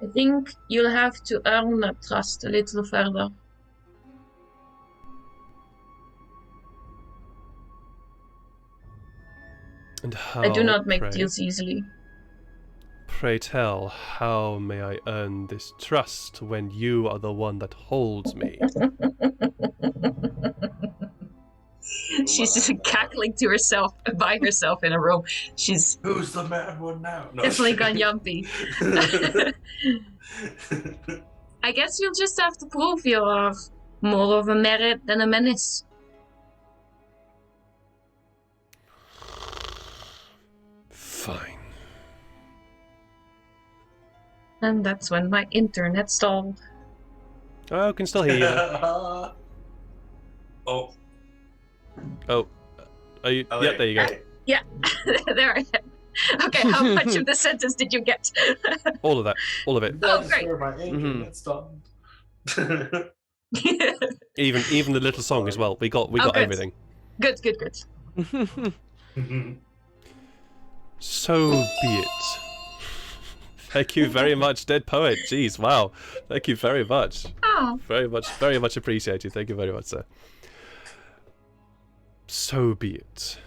I think you'll have to earn that trust a little further. And how, I do not make pray, deals easily. pray tell, how may I earn this trust when you are the one that holds me? She's just cackling to herself by herself in a room. She's Who's the mad one now? No, definitely gone yumpy. I guess you'll just have to prove you're more of a merit than a menace. Fine. And that's when my internet stalled. Oh, I can still hear you. Oh. Oh, are you? Oh, Yeah, there you go. Yeah, there I am. Okay, how much of the sentence did you get? All of that. All of it. That's great. where my internet stopped. Even the little song as well. We got good. everything. Good. So be it. Thank you very much, Dead Poet. Jeez, wow. Thank you very much. Oh, Very much appreciated. Thank you very much, sir. So be it.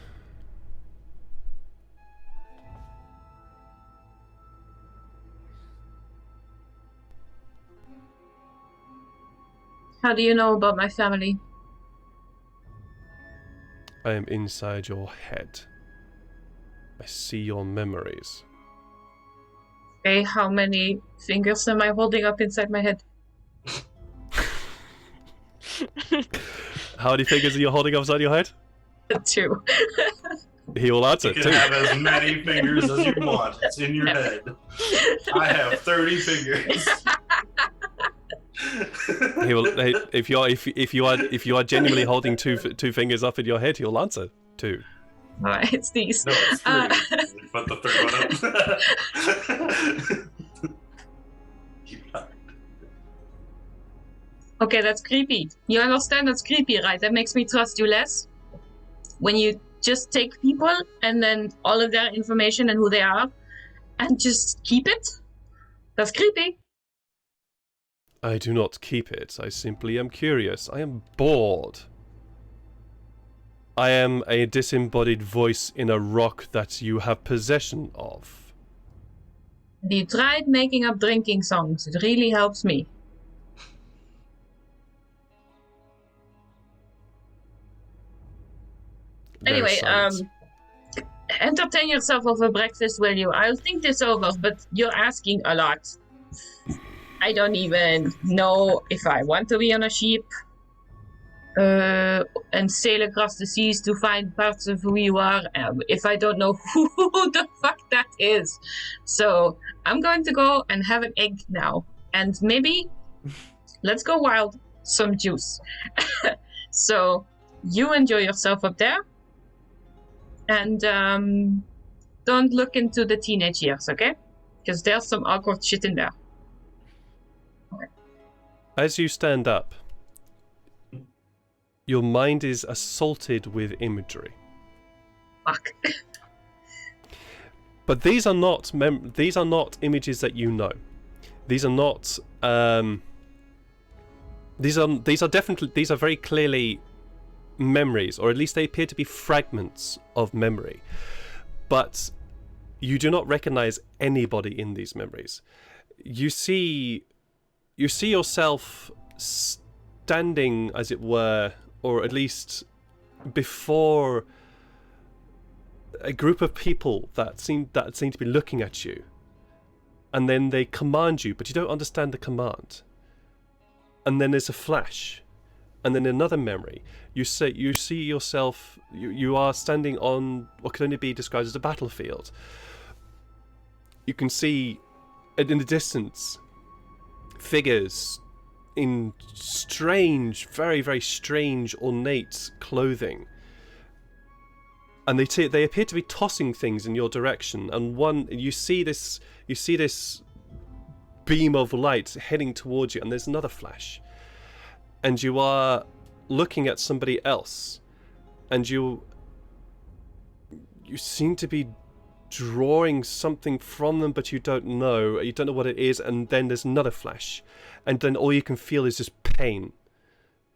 how do you know about my family? I am inside your head. I see your memories. Okay, how many fingers am I holding up inside my head? How many fingers are you holding upside your head? 2. He will answer, You can too. have as many fingers as you want. It's in your head. I have 30 fingers. He will. If you are genuinely holding two fingers up in your head, he'll answer 2. Alright, it's these. No, it's 3. Put the third one up. Keep that. Okay, that's creepy. You understand that's creepy, right? That makes me trust you less. When you just take people and then all of their information and who they are and just keep it, that's creepy. I do not keep it. I simply am curious. I am bored. I am a disembodied voice in a rock that you have possession of. Have you tried making up drinking songs? It really helps me. Anyway, entertain yourself over breakfast, will you? I'll think this over, but you're asking a lot. I don't even know if I want to be on a ship and sail across the seas to find parts of who you are if I don't know who the fuck that is. So I'm going to go and have an egg now. And maybe let's go wild some juice. So you enjoy yourself up there. And don't look into the teenage years, okay? Because there's some awkward shit in there. As you stand up, your mind is assaulted with imagery. Fuck. But these are not images that you know. These are not. These are very clearly memories, or at least they appear to be fragments of memory. But you do not recognize anybody in these memories. You see yourself standing, as it were, or at least before a group of people that seem to be looking at you, and then they command you, but you don't understand the command. And then there's a flash, and then another memory. You see yourself. You are standing on what can only be described as a battlefield. You can see in the distance figures in strange, very, very strange, ornate clothing, and they appear to be tossing things in your direction. And you see this beam of light heading towards you, and there's another flash. And you are looking at somebody else, and you seem to be drawing something from them, but you don't know what it is. And then there's another flash, and then all you can feel is just pain,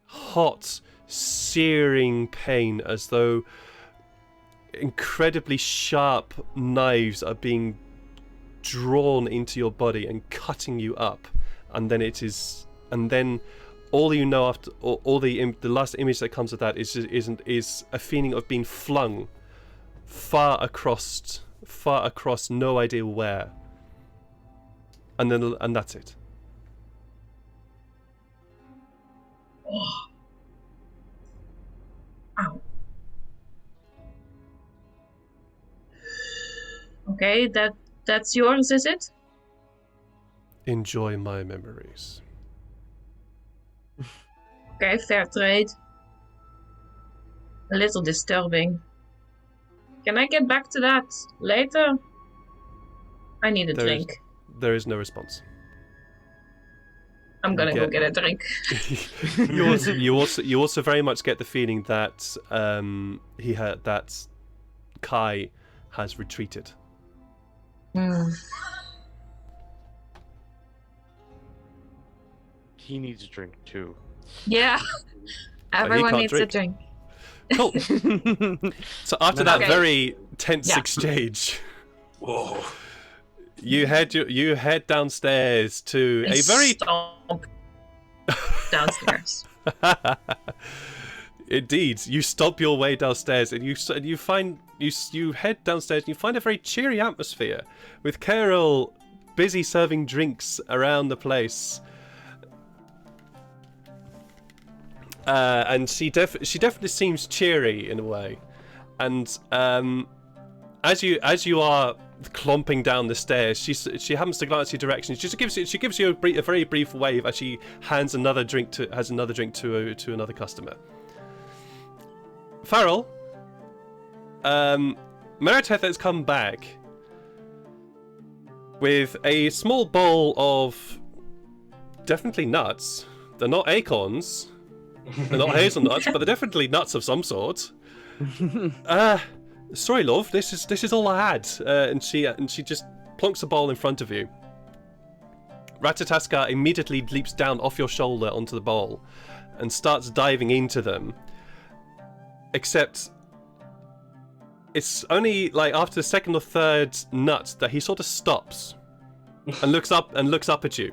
hot, searing pain, as though incredibly sharp knives are being drawn into your body and cutting you up. And then all you know after all the last image that comes of that is a feeling of being flung far across, no idea where. And that's it. Oh. Ow. Okay, that's yours, is it? Enjoy my memories. Okay, fair trade. A little disturbing. Can I get back to that later? I need a drink. There is no response. I'm gonna go get a drink. you also very much get the feeling that Kai has retreated. He needs a drink too. Yeah. Everyone needs a drink. Cool. So after that very tense exchange, Whoa. you head downstairs to a very stomp downstairs. Indeed, you stomp your way downstairs, and you head downstairs, and you find a very cheery atmosphere with Carol busy serving drinks around the place. And she definitely seems cheery in a way, and as you are clomping down the stairs, she happens to glance your direction. She gives you a very brief wave as she hands another drink to another customer. Farrell, Meriteth has come back with a small bowl of definitely nuts. They're not acorns. They're not hazelnuts, but they're definitely nuts of some sort. Sorry, love. This is all I had. And she just plonks the bowl in front of you. Ratataska immediately leaps down off your shoulder onto the bowl and starts diving into them. Except it's only like after the second or third nut that he sort of stops and looks up at you.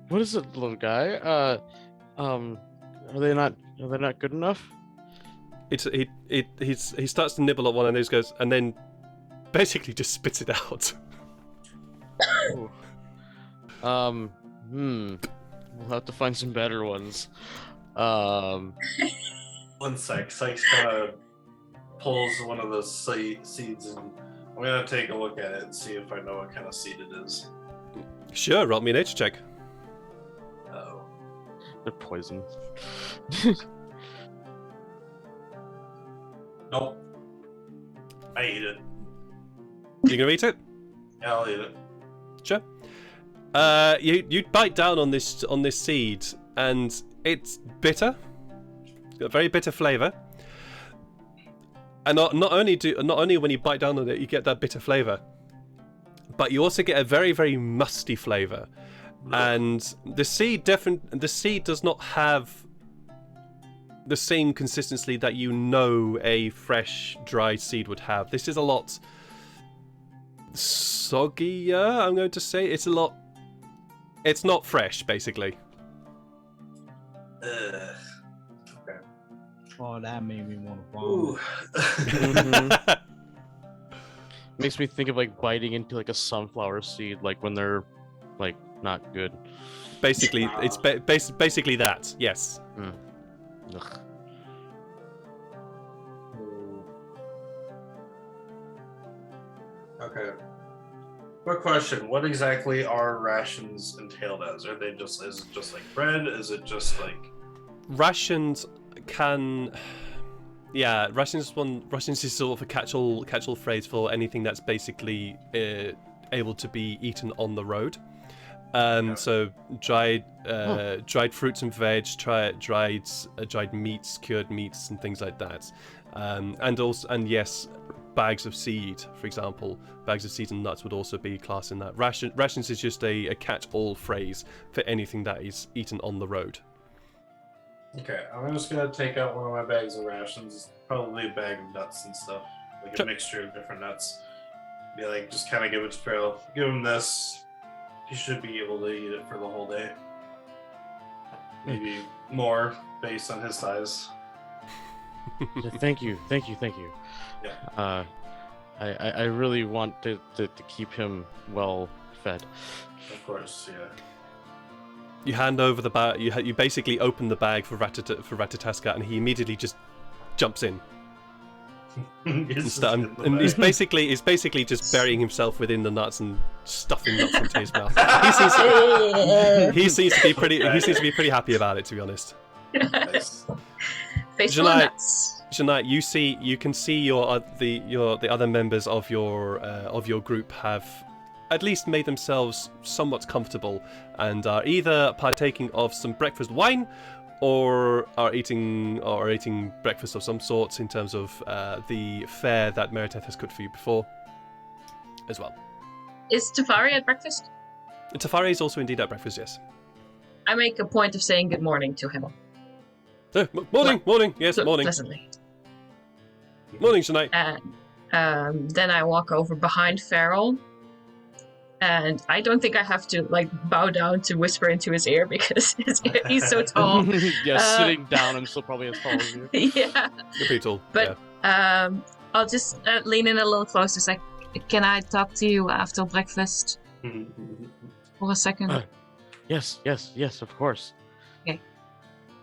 What is it, little guy? Are they not good enough? He starts to nibble at one and he goes, and then basically just spits it out. We'll have to find some better ones. 1 sec. Sykes kind of pulls one of the seeds, and I'm gonna take a look at it and see if I know what kind of seed it is. Sure, roll me a nature check. Oh. They're poison. Nope. I eat it. You gonna eat it? Yeah, I'll eat it. Sure. You bite down on this seed, and it's bitter. It's got a very bitter flavour. And not only when you bite down on it, you get that bitter flavour, but you also get a very, very musty flavour. And the seed does not have the same consistency that a fresh, dry seed would have. This is a lot soggier, I'm going to say. It's not fresh, basically. Okay. Oh, that made me want to vomit. Makes me think of like biting into like a sunflower seed, like when they're like not good. Basically, it's basically that. Yes. Ugh. Okay. Quick question: what exactly are rations entailed as? Is it just like bread? Is it just like Rations can Yeah, rations is sort of a catch-all phrase for anything that's basically able to be eaten on the road. So dried fruits and veg, dried meats, cured meats, and things like that. And yes, bags of seed, for example, bags of seeds and nuts would also be classed in that. Rations is just a catch-all phrase for anything that is eaten on the road. Okay, I'm just gonna take out one of my bags of rations. Probably a bag of nuts and stuff, like a mixture of different nuts. Be like, just kind of give it to Sparrow. Give him this. He should be able to eat it for the whole day. Maybe more, based on his size. Thank you. Yeah. I really want to keep him well fed. Of course, yeah. You hand over the bag. You basically open the bag for Ratataska, and he immediately just jumps in. And he's basically just burying himself within the nuts and stuffing nuts into his mouth. He seems to be pretty happy about it, to be honest. Nice. Face full of nuts. Janai, you can see the other members of your group have at least made themselves somewhat comfortable and are either partaking of some breakfast wine or are eating breakfast of some sort in terms of the fare that Meredith has cooked for you before as well. Is Tafari at breakfast? Tafari is also indeed at breakfast, yes. I make a point of saying good morning to him. Morning, yes, morning. Pleasantly. Morning, Janai. And then I walk over behind Farrell. And I don't think I have to bow down to whisper into his ear because he's so tall. Yeah, sitting down, I'm still probably as tall as you. Yeah. You're pretty tall. But I'll just lean in a little closer. It's like, can I talk to you after breakfast for a second? Yes, of course. Okay.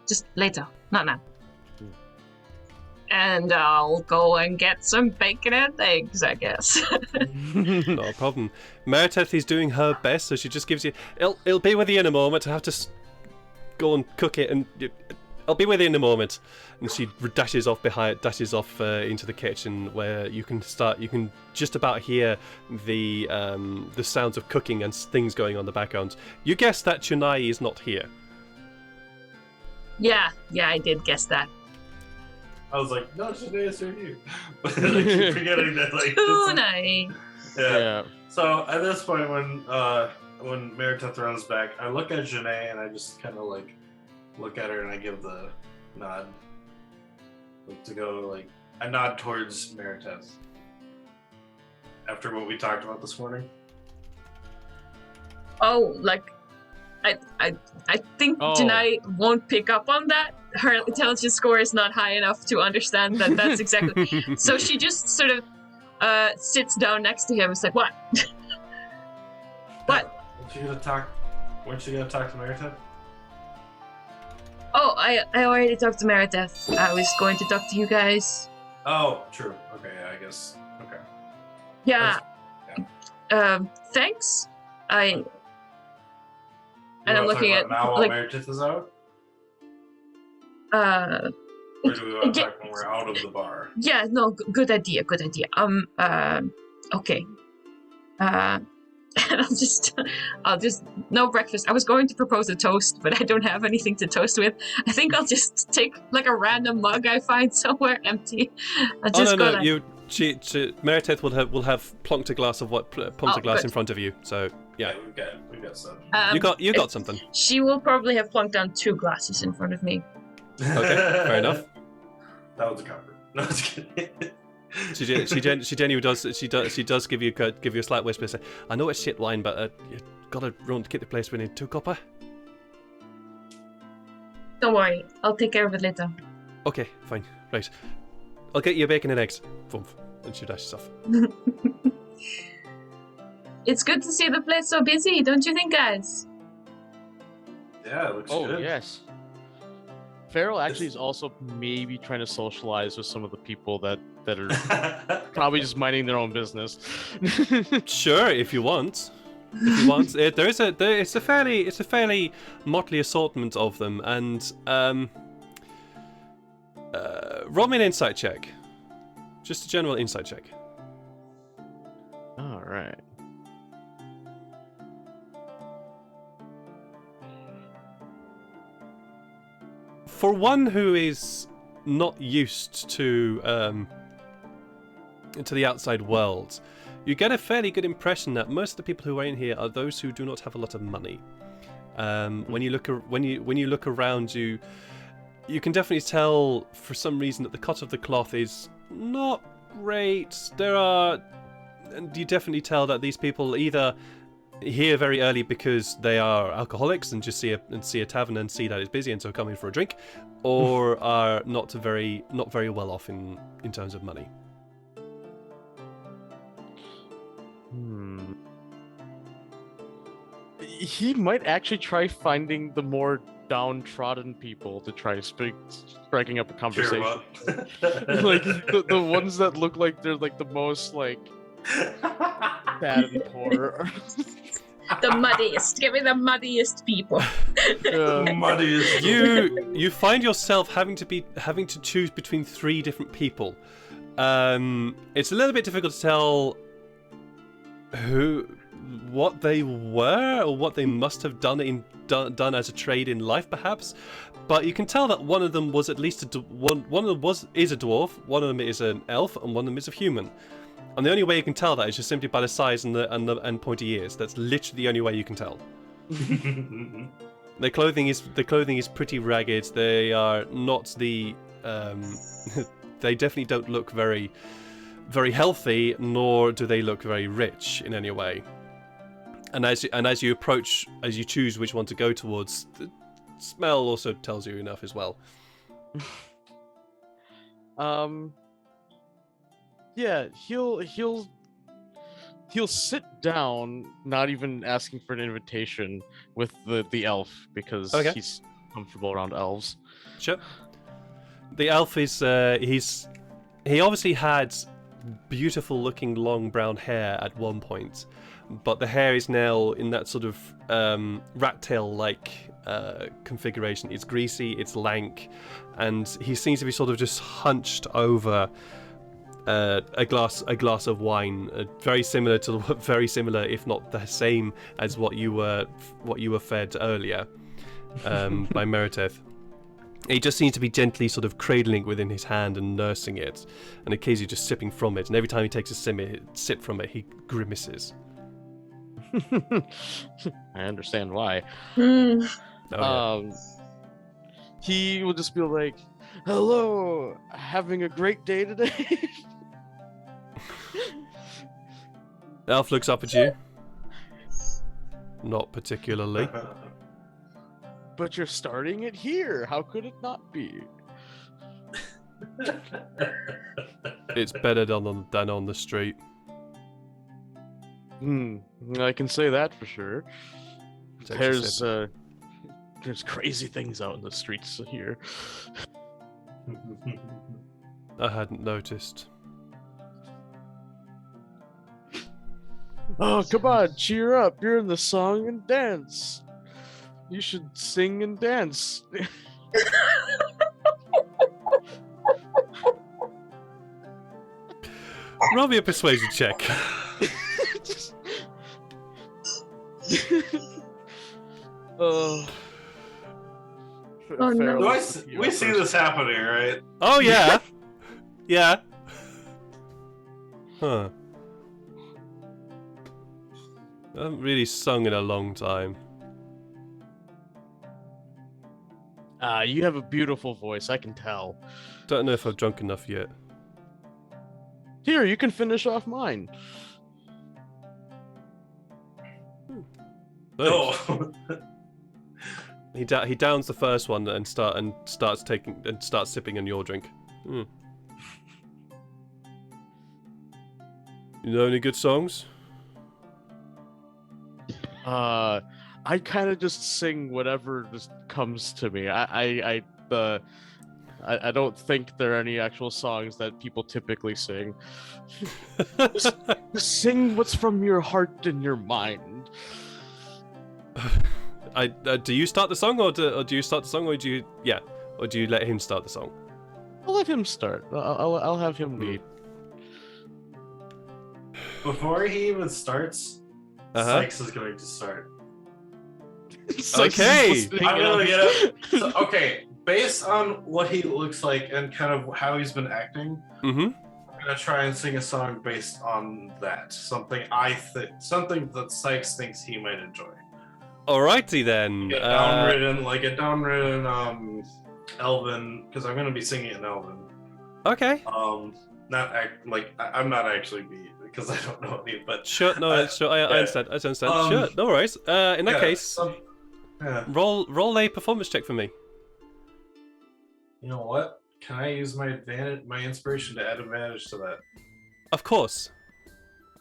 Just later, not now. And I'll go and get some bacon and eggs, I guess. Not a problem. Meredith is doing her best, so she just gives you... It'll be with you in a moment. I have to go and cook it, and I'll be with you in a moment. And she dashes off into the kitchen, where you can just about hear the sounds of cooking and things going on in the background. You guess that Chunai is not here. Yeah, I did guess that. I was like, no, should I answer you? But keep forgetting that, Chunai. Yeah. So at this point, when Meredith runs back, I look at Janae and I just kind of look at her and I give the nod, I nod towards Meredith. After what we talked about this morning. Oh, I think Janai won't pick up on that. Her intelligence score is not high enough to understand that that's exactly... So she just sort of sits down next to him. It's like, what? What? Weren't you gonna talk to Meredith? Oh, I already talked to Meredith. I was going to talk to you guys. Oh, true. Okay, I guess. Okay. Yeah. Thanks. And I'm looking at now while Meredith is out? Or do we want to talk when we're out of the bar? Yeah, no, good idea. Okay. And I'll just no breakfast. I was going to propose a toast, but I don't have anything to toast with. I think I'll just take a random mug I find somewhere empty. I'll just Meredith will have plonked a glass in front of you. So yeah, we've got some. You got something. She will probably have plunked down 2 glasses in front of me. Okay, fair enough. That was a comfort. No, I was kidding. She genuinely does. She does give you a slight whisper. Say, I know it's shit wine, but you gotta run to keep the place winning 2 copper. Don't worry, I'll take care of it later. Okay, fine, right. I'll get you bacon and eggs. Boom, and she dashes off. It's good to see the place so busy, don't you think, guys? Yeah, it looks good. Oh yes. Farrell actually is also maybe trying to socialize with some of the people that are probably just minding their own business. Sure, if you want. It's a fairly motley assortment of them, and Roll me an insight check. Just a general insight check. All right. For one who is not used to the outside world, you get a fairly good impression that most of the people who are in here are those who do not have a lot of money. When you look around you, you can definitely tell for some reason that the cut of the cloth is not great. And you definitely tell that these people either here very early because they are alcoholics and just see a tavern and see that it's busy and so come in for a drink, or are not very well off in terms of money. He might actually try finding the more downtrodden people to try striking up a conversation. Like the ones that look like they're like the most like sad and poor. The muddiest. Give me the muddiest people. Muddiest. You find yourself having to choose between 3 different people. It's a little bit difficult to tell what they were or what they must have done as a trade in life, perhaps. But you can tell that one of them was at least one of them is a dwarf, one of them is an elf, and one of them is a human. And the only way you can tell that is just simply by the size and pointy ears. That's literally the only way you can tell. Their clothing is pretty ragged. They are not the they definitely don't look very healthy, nor do they look very rich in any way. And as you approach, as you choose which one to go towards, the smell also tells you enough as well. Yeah, he'll sit down, not even asking for an invitation, with the elf because he's comfortable around elves. Sure. The elf is he obviously had beautiful looking long brown hair at one point, but the hair is now in that sort of rat tail like configuration. It's greasy, it's lank, and he seems to be sort of just hunched over a glass of wine, very similar, if not the same as what you were fed earlier by Meredith. He just seems to be gently sort of cradling it within his hand and nursing it, and occasionally just sipping from it. And every time he takes a sip from it, he grimaces. I understand why. Mm. He will just be like, "Hello, having a great day today." Elf looks up at you. Not particularly. But you're starting it here. How could it not be? It's better than on the street. I can say that for sure. Takes a sip. There's crazy things out in the streets here. I hadn't noticed. Oh, come on, cheer up. You're in the song and dance. You should sing and dance. Roll me a persuasion check. Oh no. We see this happening, right? Oh yeah. Yeah. Huh. I haven't really sung in a long time. You have a beautiful voice, I can tell. Don't know if I've drunk enough yet. Here, you can finish off mine. Oh. He downs the first one and starts sipping on your drink. You know any good songs? I kind of just sing whatever just comes to me. I don't think there are any actual songs that people typically sing. Just sing what's from your heart and your mind. Do you start the song, or do you start the song, or do you let him start the song? I'll let him start. I'll have him lead. Before he even starts, Sykes is going to start. Okay. I'm gonna get up. So, okay, based on what he looks like and kind of how he's been acting, Mm-hmm. I'm gonna try and sing a song based on that. Something that Sykes thinks he might enjoy. Alrighty then. Like a downridden, Elven, because I'm gonna be singing it in Elven. Okay. I'm not actually beat because I don't know any, but Sure. No. Sure. I understand. I understand. Sure. No worries. In that case, roll a performance check for me. You know what? Can I use my inspiration to add advantage to that? Of course.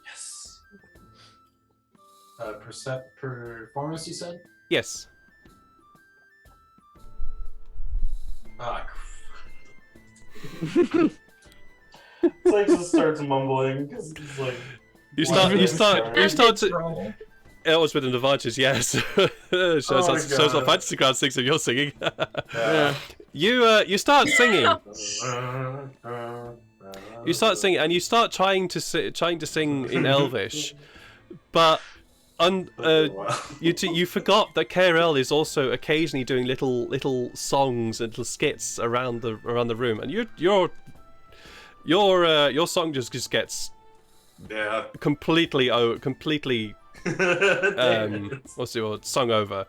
Yes. Performance, you said? Yes. Ah. Sykes just starts mumbling because he's like. You start to. It was with an advantage, yes. shows what fantasy ground sings if you're singing. Yeah. You start singing. You start singing, and you start trying to sing in Elvish, but you forgot that KRL is also occasionally doing little songs and little skits around the room, and your song just gets completely what's the word, sung over.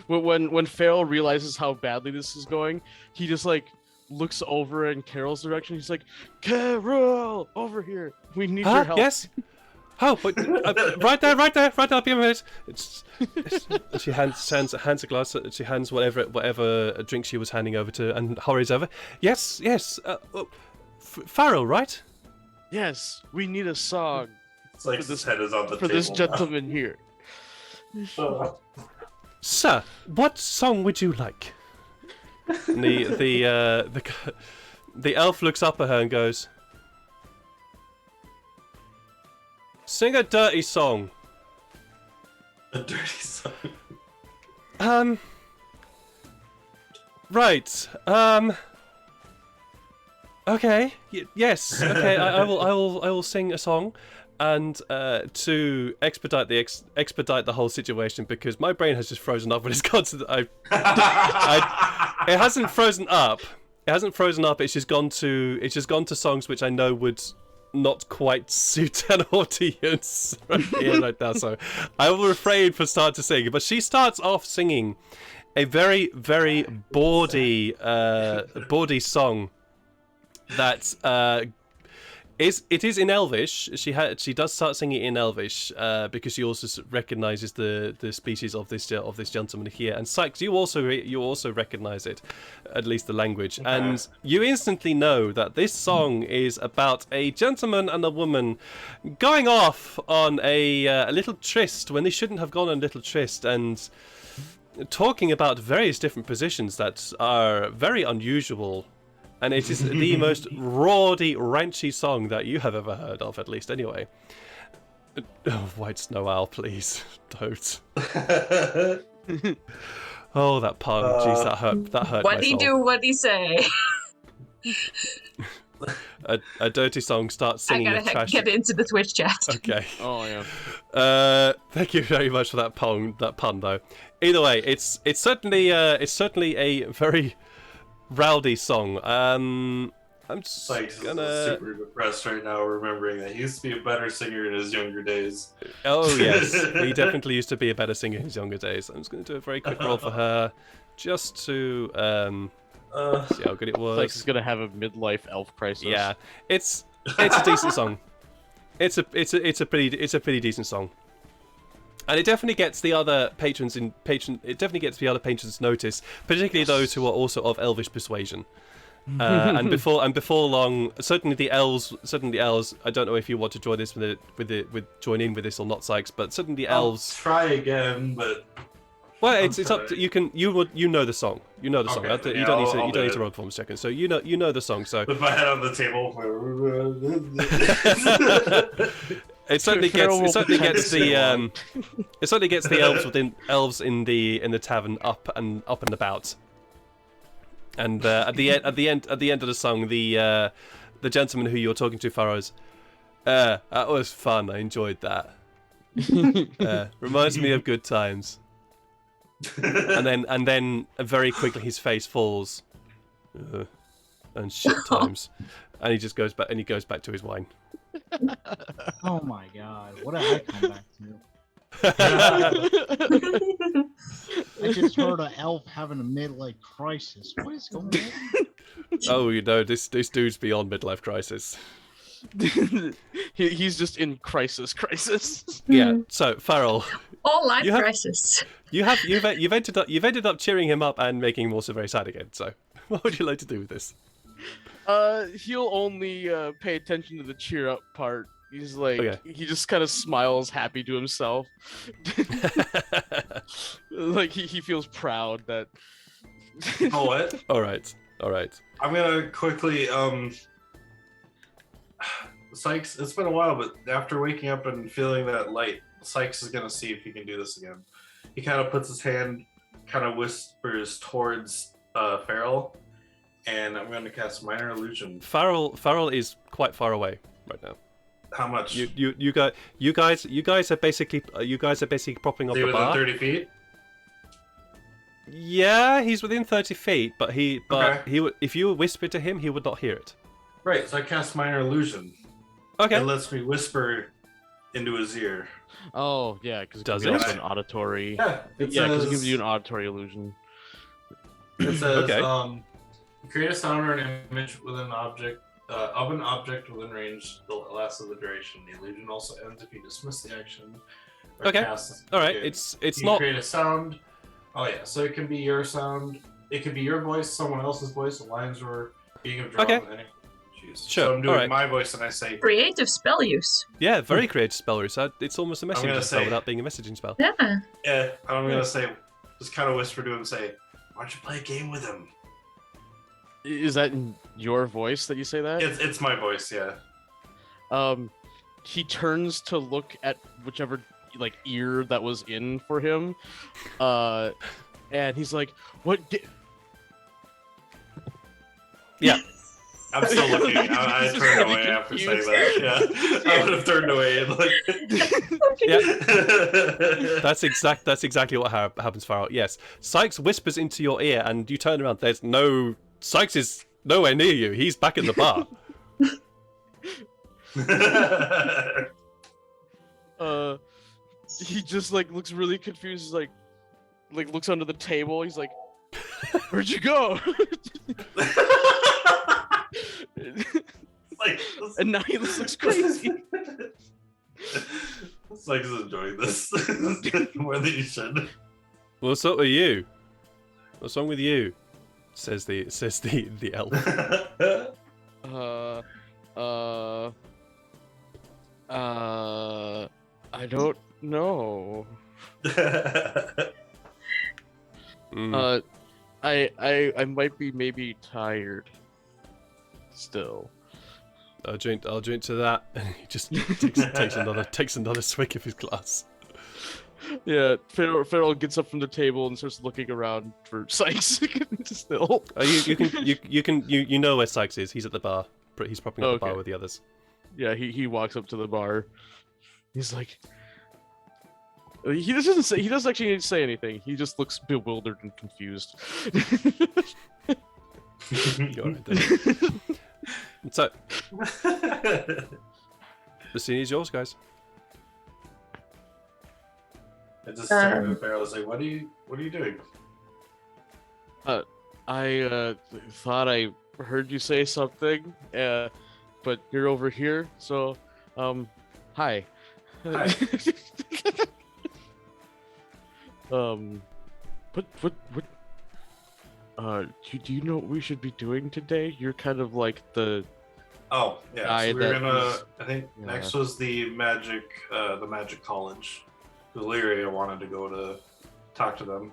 When Farrell realizes how badly this is going, he just like looks over in Carol's direction. He's like, "Carol, over here. We need your help." Yes. Oh, but, right there. Be a minute. She hands a glass. She hands whatever drink she was handing over to, and hurries over. Yes. Farrell, right? Yes, we need a song. It's like his head is on the for table this gentleman here. Sir, what song would you like? And the elf looks up at her and goes, "Sing a dirty song." A dirty song. Right. Okay. Yes. Okay. I will sing a song, and to expedite the whole situation, because my brain has just frozen up when it's gone to it hasn't frozen up. It's just gone to songs which I know would not quite suit an audience right now. So I will refrain from start to sing. But she starts off singing a very, very bawdy song that it is in Elvish. She does start singing in Elvish because she also recognizes the species of this gentleman here. And Sykes, you also recognize it, at least the language, okay. And you instantly know that this song is about a gentleman and a woman going off on a little tryst when they shouldn't have gone on a little tryst, and talking about various different positions that are very unusual. And it is the most raudy, ranchy song that you have ever heard of, at least anyway. Oh, White Snow Owl, please. Don't. Oh, that pun. Jeez, that hurt What'd my he soul. do? What'd he say? A dirty song starts singing I a gotta trash... get into the Twitch chat. Okay. Oh, yeah. Thank you very much for that pun, though. Either way, it's certainly a very rowdy song. I'm just gonna... super depressed right now, remembering that he used to be a better singer in his younger days. Oh yes, he definitely used to be a better singer in his younger days. I'm just gonna do a very quick roll for her, just to see how good it was. Like he's gonna have a midlife elf crisis. Yeah, it's a decent song. It's a pretty decent song. And it definitely gets the other patrons notice, particularly those who are also of elvish persuasion. And before long, certainly the elves. I don't know if you want to join this join in with this or not, Sykes. But certainly the elves. I'll try again, but well, it's up to you. You know the song. You know the song. Okay, You don't need to roll performance check. So you know the song. So with my head on the table. It certainly gets the elves in the tavern up and about. And at the end of the song, the gentleman who you're talking to, Pharaoh's, that was fun. I enjoyed that. Reminds me of good times. And then very quickly his face falls. And shit times. And he just goes back to his wine. Oh my god, what did I come back to? I just heard an elf having a midlife crisis. What is going on? Oh, this dude's beyond midlife crisis. He's just in crisis. Yeah. So Farrell, All life crisis. you've ended up cheering him up and making him also very sad again. So what would you like to do with this? He'll only pay attention to the cheer up part. He's like, Okay. he just kind of smiles happy to himself. Like he feels proud that. Oh, what? All right. I'm gonna quickly Sykes, it's been a while, but after waking up and feeling that light, Sykes is gonna see if he can do this again. He kind of puts his hand, kind of whispers towards Farrell, and I'm going to cast Minor Illusion. Farrell is quite far away right now. How much? You guys are basically propping up Is he the within bar. 30 feet? Yeah, he's within 30 feet, but Okay. he would, if you whisper to him, he would not hear it. Right, so I cast Minor Illusion. Okay. It lets me whisper into his ear. Oh yeah, because Does it gives it? you an auditory. Yeah, Because it gives you an auditory illusion. It says, Okay. Create a sound or an image within an object, of an object within range the last of the duration. The illusion also ends if you dismiss the action. Or Okay. cast All right. it. It's You not. create a sound. Oh yeah, so it can be your sound. It could be your voice, someone else's voice. The lines were being drawn. Okay. Jeez. Sure, So I'm doing alright. my voice and I say, Creative spell use. Yeah, very creative spell use. It's almost a messaging gonna spell say- without being a messaging spell. Yeah. yeah. I'm gonna say, just kind of whisper to him, say, why don't you play a game with him? Is that in your voice that you say that? It's my voice, yeah. He turns to look at whichever like ear that was in for him, and he's like, "What?" Yeah. I'm still looking. I He's just turned really away after saying confused. that. Yeah, I would have turned away and like. Yeah. That's exactly what happens, Farrell. Yes, Sykes whispers into your ear, and you turn around. Sykes is nowhere near you. He's back at the bar. He just like looks really confused. He's like looks under the table. He's like, "Where'd you go?" like, And now he looks crazy. Sykes is enjoying this more than you should. What's up with you? What's wrong with you? Says the elf. I don't know. Mm. I might be maybe tired. Still. I'll drink to that. And he just takes another swig of his glass. Yeah, Farrell gets up from the table and starts looking around for Sykes. Still. You know where Sykes is. He's at the bar. He's propping up the bar Okay. with the others. Yeah, he walks up to the bar. He's like, he doesn't actually say anything. He just looks bewildered and confused. You're right then. So, the scene is yours, guys. I just stared at Farrell. I was like, "What are you doing?" I thought I heard you say something, but you're over here, so hi. Hi. Do you know what we should be doing today? You're kind of like the Oh yeah, guy so we were that gonna. was- I think yeah. next was the magic college. Illyria wanted to go to talk to them.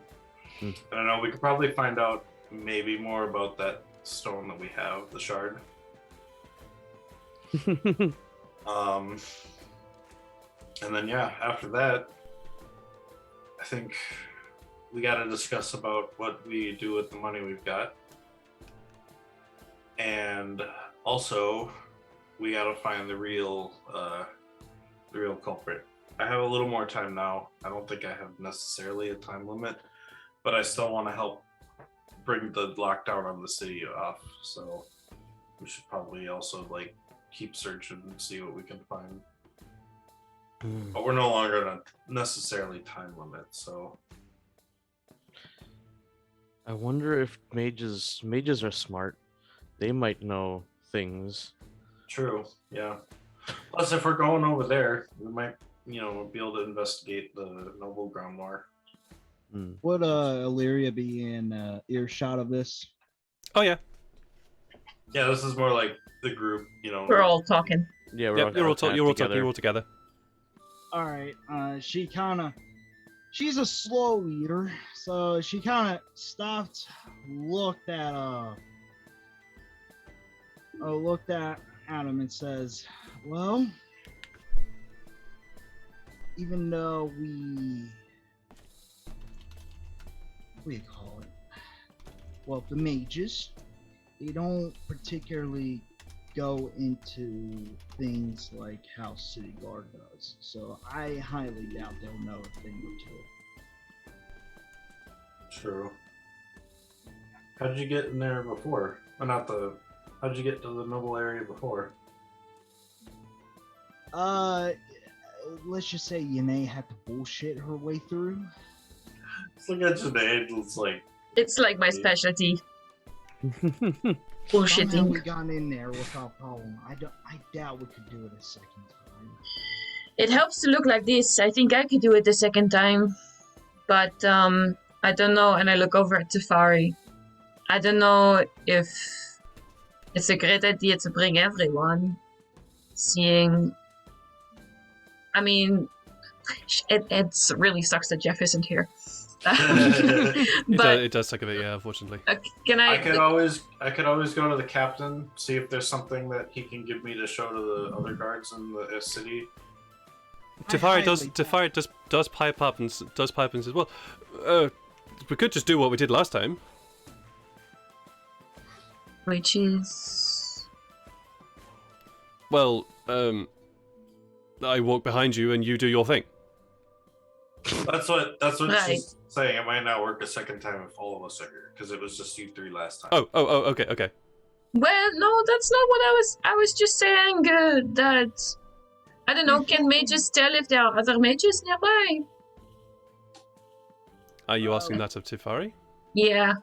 Hmm. I don't know. We could probably find out maybe more about that stone that we have, the shard. And then yeah, after that, I think we got to discuss about what we do with the money we've got. And also, we gotta find the real culprit. I have a little more time now. I don't think I have necessarily a time limit, but I still want to help bring the lockdown on the city off. So we should probably also like keep searching and see what we can find. But we're no longer on a necessarily time limit, so. I wonder if mages are smart. They might know things. True, yeah. Plus, if we're going over there, we might, be able to investigate the noble ground more. Would Illyria be in earshot of this? Oh yeah. Yeah, this is more like the group, We're all talking. Yeah, Yep, you're all talking. You're all together. All right. She's a slow eater, so she kind of stopped, looked at Adam and says, "Well, even though what do you call it? Well, the mages, they don't particularly go into things like how City Guard does. So I highly doubt they'll know a thing or two." True. How'd you get in there before? How'd you get to the noble area before? Let's just say Yanae had to bullshit her way through. It's like at Janaid, It's like my specialty. Somehow Bullshitting. we got in there without problem. I doubt we could do it a second time. It helps to look like this. I think I could do it the second time. But I don't know. And I look over at Tefari. I don't know if it's a great idea to bring everyone. Seeing... I mean, it really sucks that Jeff isn't here. It does suck a bit, yeah, unfortunately. Can I could always go to the captain, see if there's something that he can give me to show to the other guards in the city. Tefari does pipe up and says, "Well, we could just do what we did last time." Which is... Well, I walk behind you and you do your thing. That's what Right. she's saying. It might not work a second time if all of us are here, because it was just you three last time. Oh, okay. Well, no, that's not what I was just saying that... I don't know, can mages tell if there are other mages nearby? Are you asking that of Tefari? Yeah.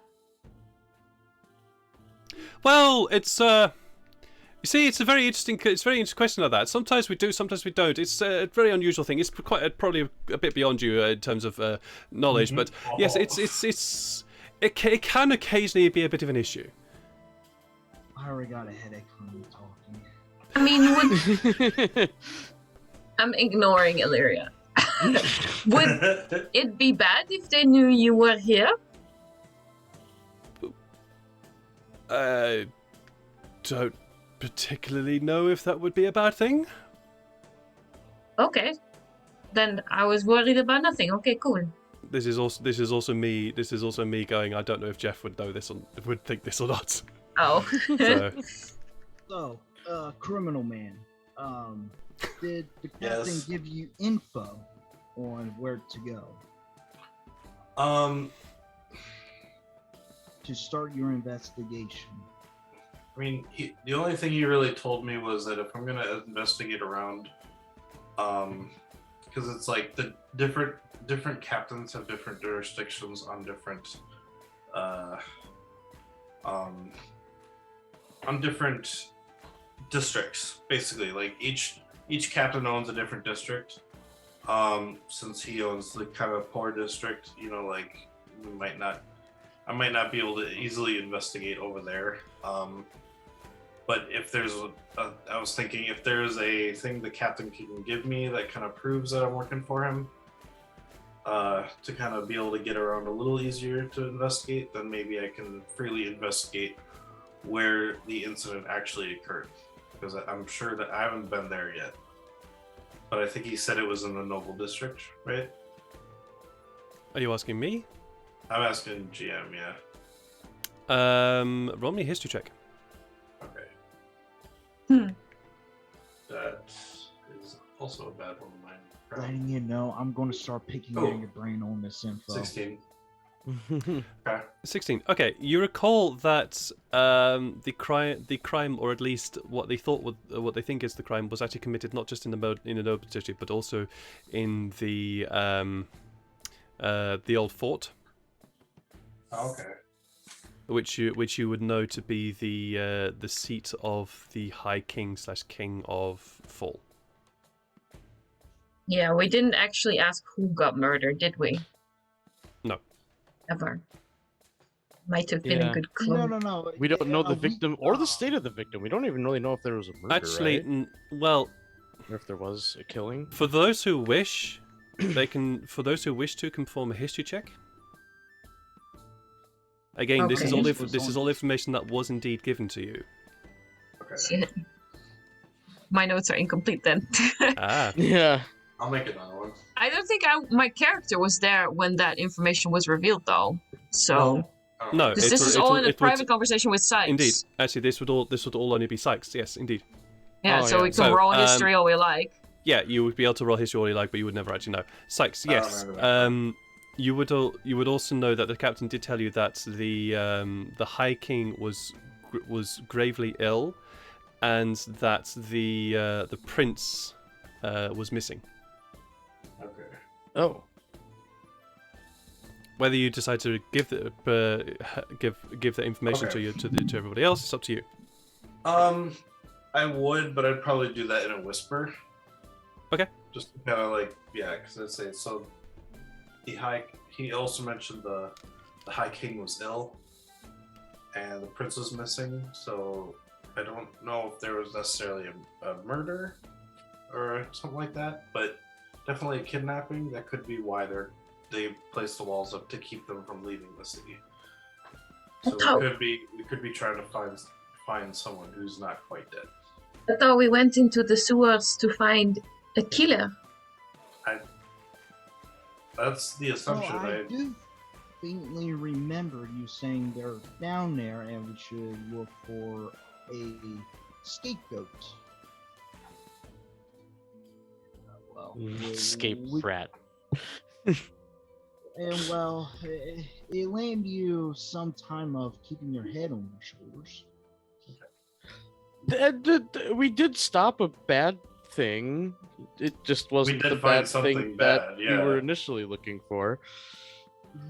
Well, it's you see, it's a very interesting question of that. Sometimes we do, sometimes we don't. It's a very unusual thing. It's quite probably a bit beyond you in terms of knowledge, but yes, it can occasionally be a bit of an issue. I already got a headache from you talking. I mean, I'm ignoring Illyria. Would it be bad if they knew you were here? Don't particularly know if that would be a bad thing. Okay. Then I was worried about nothing. Okay, cool. This is also me going, I don't know if Jeff would know this or would think this or not. Oh. So, criminal man, did the captain Yes. give you info on where to go to start your investigation? I mean, the only thing he really told me was that if I'm gonna investigate around, because it's like the different captains have different jurisdictions on different, on different districts. Basically, like each captain owns a different district. Since he owns the kind of poor district, like I might not be able to easily investigate over there. But if there's I was thinking if there's a thing the captain can give me that kind of proves that I'm working for him, to kind of be able to get around a little easier to investigate, then maybe I can freely investigate where the incident actually occurred. Because I'm sure that I haven't been there yet. But I think he said it was in the Noble District, right? Are you asking me? I'm asking GM, yeah. Roll me a history check. That is also a bad one of mine. Letting you know, I'm going to start picking Oh. at your brain on this info. 16. Okay. 16. Okay, you recall that the crime, or at least what they think is the crime, was actually committed not just in the Noble district, but also in the old fort, Okay. which you would know to be the seat of the High King / King of Fall. Yeah, we didn't actually ask who got murdered, did we? No. Ever. Might have been a Yeah. good clue. No. We don't know the we- victim or the state of the victim. We don't even really know if there was a murder, Actually, right? well, Or if there was a killing. for those who wish, they can. For those who wish to, can perform a history check. Again, this is Okay. all information that was indeed given to you. Okay. Shit. My notes are incomplete then. Ah, Yeah. I'll make another one. I don't think my character was there when that information was revealed, though. So, no. because this is all in a private conversation with Sykes. Indeed, actually, this would all only be Sykes. Yes, indeed. Yeah, Oh, so yeah. we can So, roll history all we like. Yeah, you would be able to roll history all you like, but you would never actually know. Sykes, I don't yes. remember that. You would also know that the captain did tell you that the High King was gravely ill, and that the prince was missing. Okay. Oh. Whether you decide to give that information Okay. to everybody else, it's up to you. I would, but I'd probably do that in a whisper. Okay. Just kind of like, yeah, because I'd say so. He also mentioned the High King was ill, and the prince was missing. So I don't know if there was necessarily a murder or something like that, but definitely a kidnapping. That could be why they placed the walls up to keep them from leaving the city. So we could be trying to find someone who's not quite dead. I thought we went into the sewers to find a killer. That's the assumption. I do faintly remember you saying they're down there and we should look for a scapegoat. Well, Escape we- rat. And well, it landed you some time of keeping your head on your shoulders. We did stop a bad thing. It just wasn't did the find bad something thing bad, that yeah. we were initially looking for.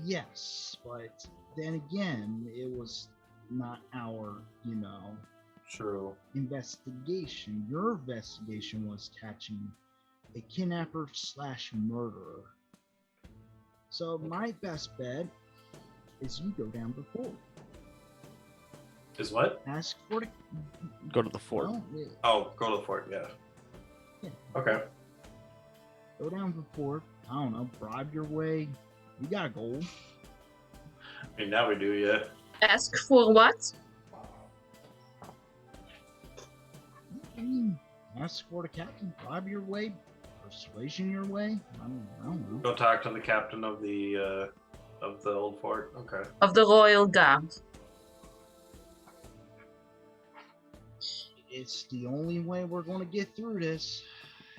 Yes, but then again, it was not our, True. investigation. Your investigation was catching a kidnapper / murderer. So my best bet is you go down before. Is what? Ask for the Go to the fort. well, Oh, go to the fort. Yeah. yeah, Okay. go down before. I don't know, bribe your way. You got gold. I mean, now we do, yeah. Ask for what? Ask for the captain. Bribe your way. Persuasion your way. I don't know. Go talk to the captain of the old fort. Okay. Of the Royal Guard. It's the only way we're going to get through this.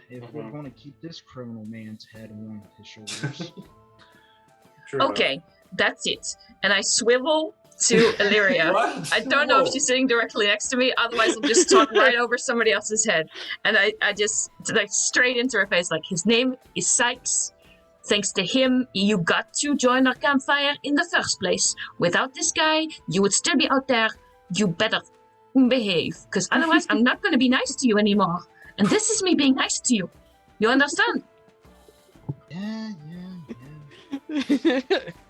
If we're going to keep this criminal man's head on his shoulders. True enough. Okay, that's it. And I swivel to Illyria. What? I don't know if Whoa. she's sitting directly next to me, otherwise I'll just talk right over somebody else's head. And I just, like, straight into her face, like, his name is Sykes. Thanks to him, you got to join our campfire in the first place. Without this guy, you would still be out there. You better behave, because otherwise I'm not going to be nice to you anymore. And this is me being nice to you. You understand? Yeah.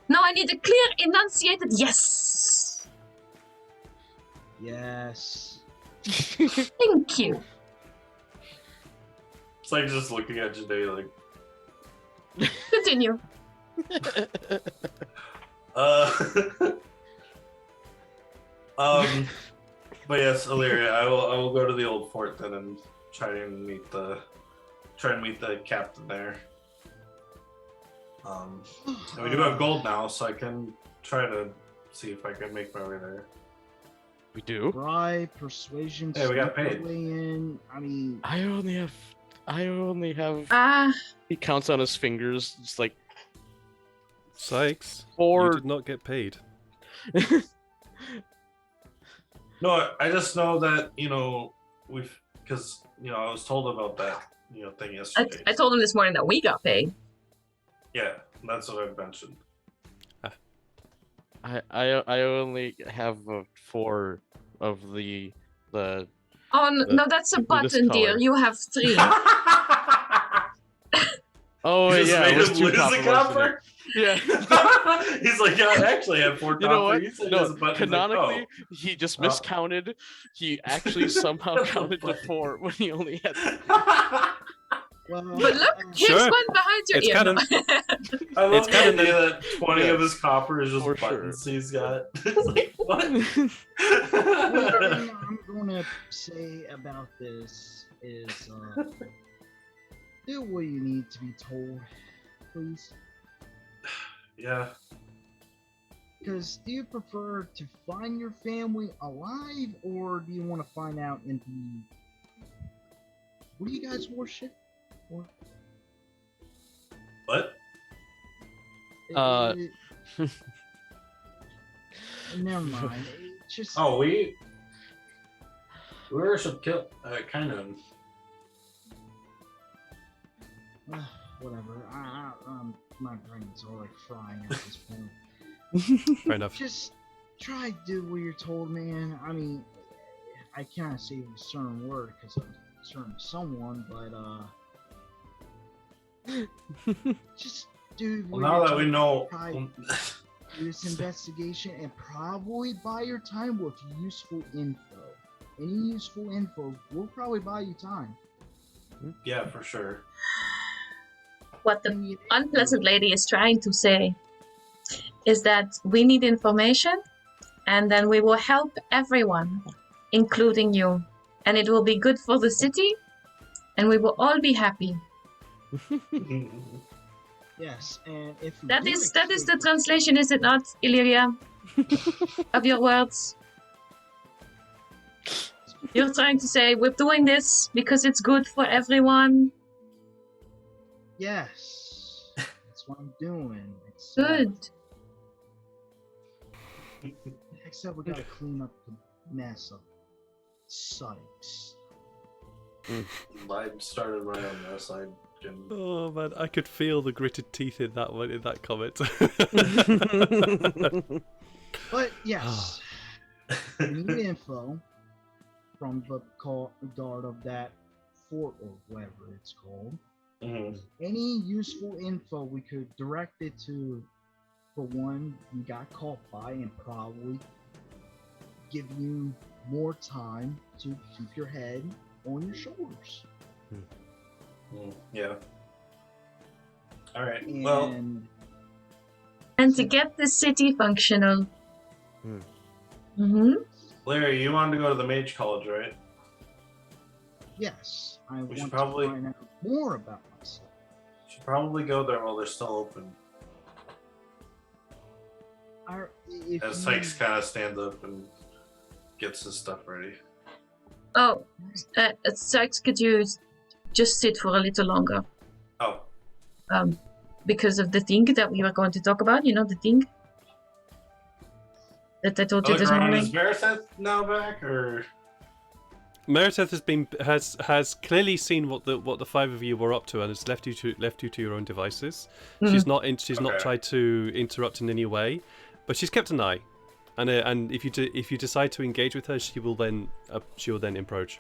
No, I need a clear, enunciated yes. Yes. Thank you. It's like just looking at Janae like, Continue. But yes, Illyria, I will go to the old fort then and try and meet the captain there. And we do have gold now, so I can try to see if I can make my way there. We do. Bribe, persuasion, Hey, we got sneak paid. your way in. I mean, I only have. Ah, He counts on his fingers, just like Sykes, you 4. did not get paid. No, I just know that because I was told about that thing yesterday. I told him this morning that we got paid. Yeah, that's what I mentioned. I only have 4 of the. Oh no, that's a this button, dear. color. You have 3. Oh You just yeah, made it was him 2 lose a copper, wasn't copper? it? Yeah. He's like, yeah, I actually had 4 You know copper. what? You said No, there's a button. He's like, canonically, he just miscounted. He actually somehow counted to 4 when he only had. well, But look, Sure. here's one behind your It's ear. canon. I love It's the kind of idea that 20 of his copper is just For buttons he's got. It's like, what? one thing I'm gonna say about this is do what you need to be told, please. Yeah. Because do you prefer to find your family alive, or do you want to find out in the... What do you guys worship? Or... What? Never mind. It just... Oh, we worship kind of. Whatever. My brain's all like frying at this point. Fair enough. Just try to do what you're told, man. I mean, I can't say a certain word because I'm certain someone, but just do what Well, now you're that we told. know. Try do this investigation and probably buy your time with useful info. Any useful info will probably buy you time. Yeah, for sure. What the unpleasant lady is trying to say is that we need information, and then we will help everyone, including you. And it will be good for the city, and we will all be happy. Yes, and if we That do is the escape- translation, is it not, Illyria? Of your words? You're trying to say we're doing this because it's good for everyone. Yes, that's what I'm doing. Good. Except we gotta clean up the mess of Sykes. I started my own mess. I can. Oh man, I could feel the gritted teeth in that one, in that comment. But yes, we need info from the guard of that fort or whatever it's called. Mhm. Any useful info we could direct it to, for one, you got caught by, and probably give you more time to keep your head on your shoulders. Yeah. All right. Well, And And to get the city functional. Mm-hmm. Larry, you wanted to go to the Mage College, right? yes, I We should want probably- to find out more about myself. You should probably go there while they're still open. If As you- Sykes kind of stands up and gets his stuff ready. Oh, Sykes, could you just sit for a little longer? Oh, Because of the thing that we were going to talk about, you know, the thing that I told you this morning. Is Veriseth now back, or? Meredith has clearly seen what the 5 of you were up to, and has left you to your own devices. Mhm. She's not Okay. tried to interrupt in any way, but she's kept an eye, and if you decide to engage with her, she will then approach.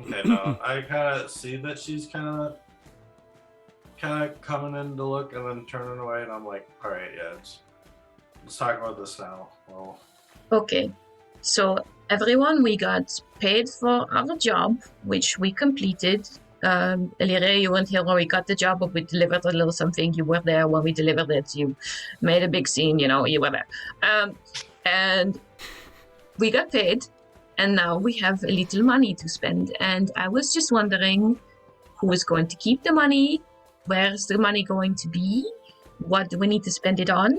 Okay, no, I kind of see that she's kind of coming in to look and then turning away, and I'm like, all right, yeah, let's talk about this now. Well, Okay, so everyone, we got paid for our job, which we completed. Elire, you weren't here when we got the job, but we delivered a little something. You were there when we delivered it. You made a big scene, you know, you were there. And we got paid, and now we have a little money to spend. And I was just wondering who is going to keep the money, where's the money going to be, what do we need to spend it on,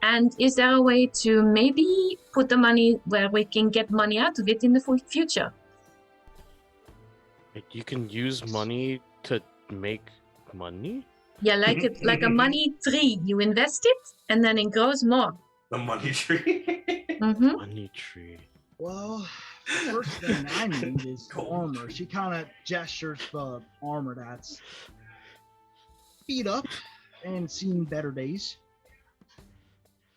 And is there a way to maybe put the money where we can get money out of it in the future? Like, you can use money to make money? Yeah, like a money tree. You invest it, and then it grows more. The money tree. Mm-hmm. Money tree. Well, the first thing I need is Gold armor. tree. She kind of gestures the armor that's beat up and seen better days.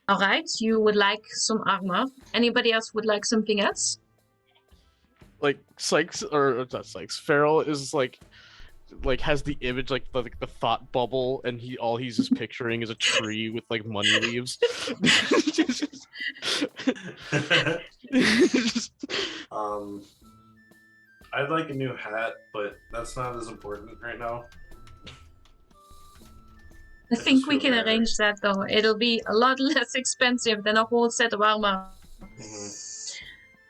All right, you would like some armor. Anybody else would like something else? Like Sykes, or not Sykes, Farrell is like has the image like the thought bubble, and all he's just picturing is a tree with like money leaves. I'd like a new hat, but that's not as important right now. I I think just we feel can better. arrange that though. It'll be a lot less expensive than a whole set of armor.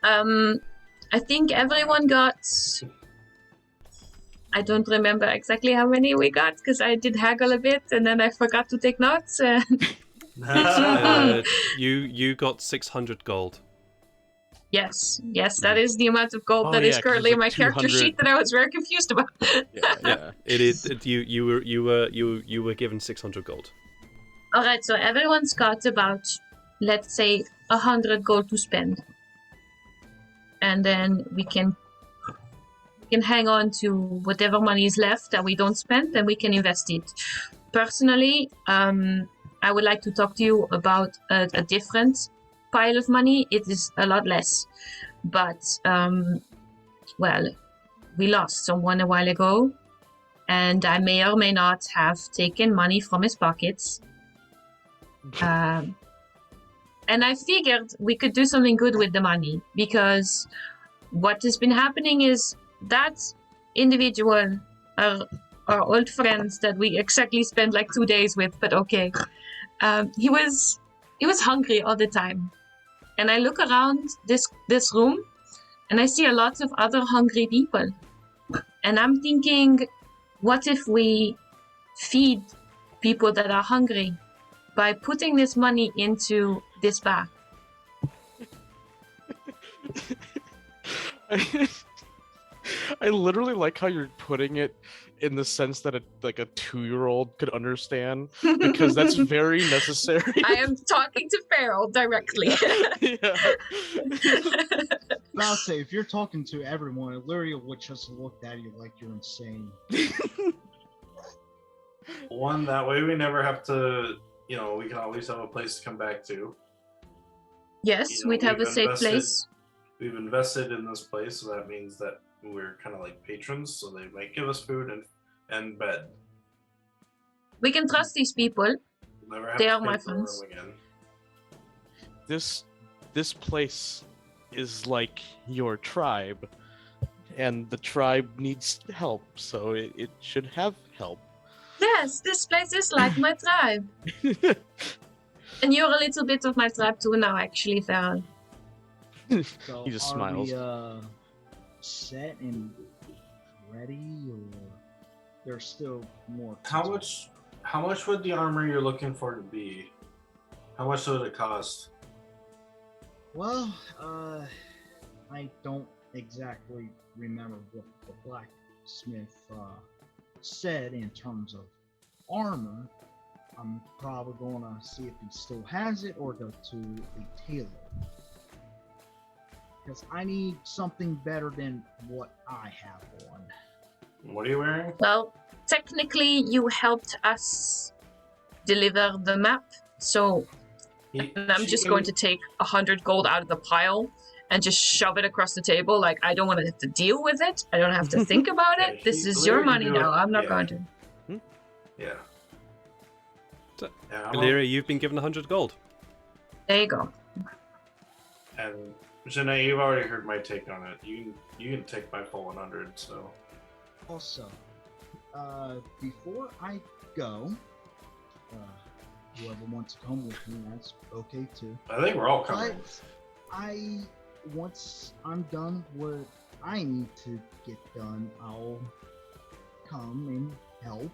I think everyone got. I don't remember exactly how many we got because I did haggle a bit and then I forgot to take notes. You got 600 gold. Yes, that is the amount of gold Oh, that is yeah, 'cause currently it's in my like character 200. sheet that I was very confused about. Yeah, it is. You were given 600 gold. All right, so everyone's got about, let's say, 100 gold to spend, and then we can hang on to whatever money is left that we don't spend, and we can invest it. Personally, I would like to talk to you about a different pile of money. It is a lot less, but well, we lost someone a while ago, and I may or may not have taken money from his pockets. And I figured we could do something good with the money, because what has been happening is that individual, our old friends that we exactly spent like 2 days with, but okay, he was hungry all the time. And I look around this room and I see a lot of other hungry people. And I'm thinking, what if we feed people that are hungry by putting this money into this bar? I literally like how you're putting it in the sense that a 2-year-old could understand, because that's very necessary. I am talking to Farrell directly. Yeah. I'll say, if you're talking to everyone, Illyria would just look at you like you're insane. One, that way we never have to, we can always have a place to come back to. Yes, we'd have a we've safe invested- place. We've invested in this place, so that means that we're kind of like patrons, so they might give us food and bed. We can trust these people. We'll never have They to are pay my for a friends. room again. This place is like your tribe, and the tribe needs help, so it should have help. Yes, this place is like my tribe. And you're a little bit of my tribe too now, actually, Farrell. So He just are smiles. we set and ready, or there's still more? to How do? much would the armor you're looking for to be? How much would it cost? Well, I don't exactly remember what the blacksmith said in terms of armor. I'm probably gonna see if he still has it or go to a tailor. Because I need something better than what I have on. What are you wearing? Well, technically, you helped us deliver the map, so and I'm just going to take 100 gold out of the pile and just shove it across the table. Like, I don't want to have to deal with it. I don't have to think about Yeah, it. This she is your clearly money do now. it. I'm not Yeah. going to. Yeah. So, And I'm Illyria, you've been given 100 gold. There you go. And Janae, you've already heard my take on it. You can take my full 100. So Also, before I go, whoever wants to come with me, that's okay too. I think we're all coming. But once I'm done what I need to get done, I'll come and help.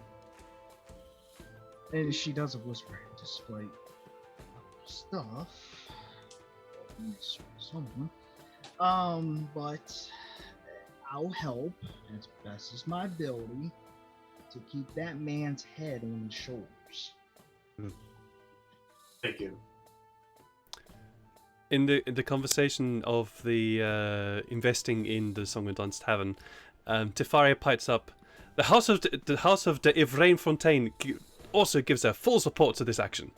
And she does a whisper, just like, stuff. Somewhere. But I'll help as best as my ability to keep that man's head on his shoulders. Thank you. In the conversation of the investing in the Song and Dance Tavern, Tefaria pipes up, the House of the Ivrain Fontaine also gives their full support to this action.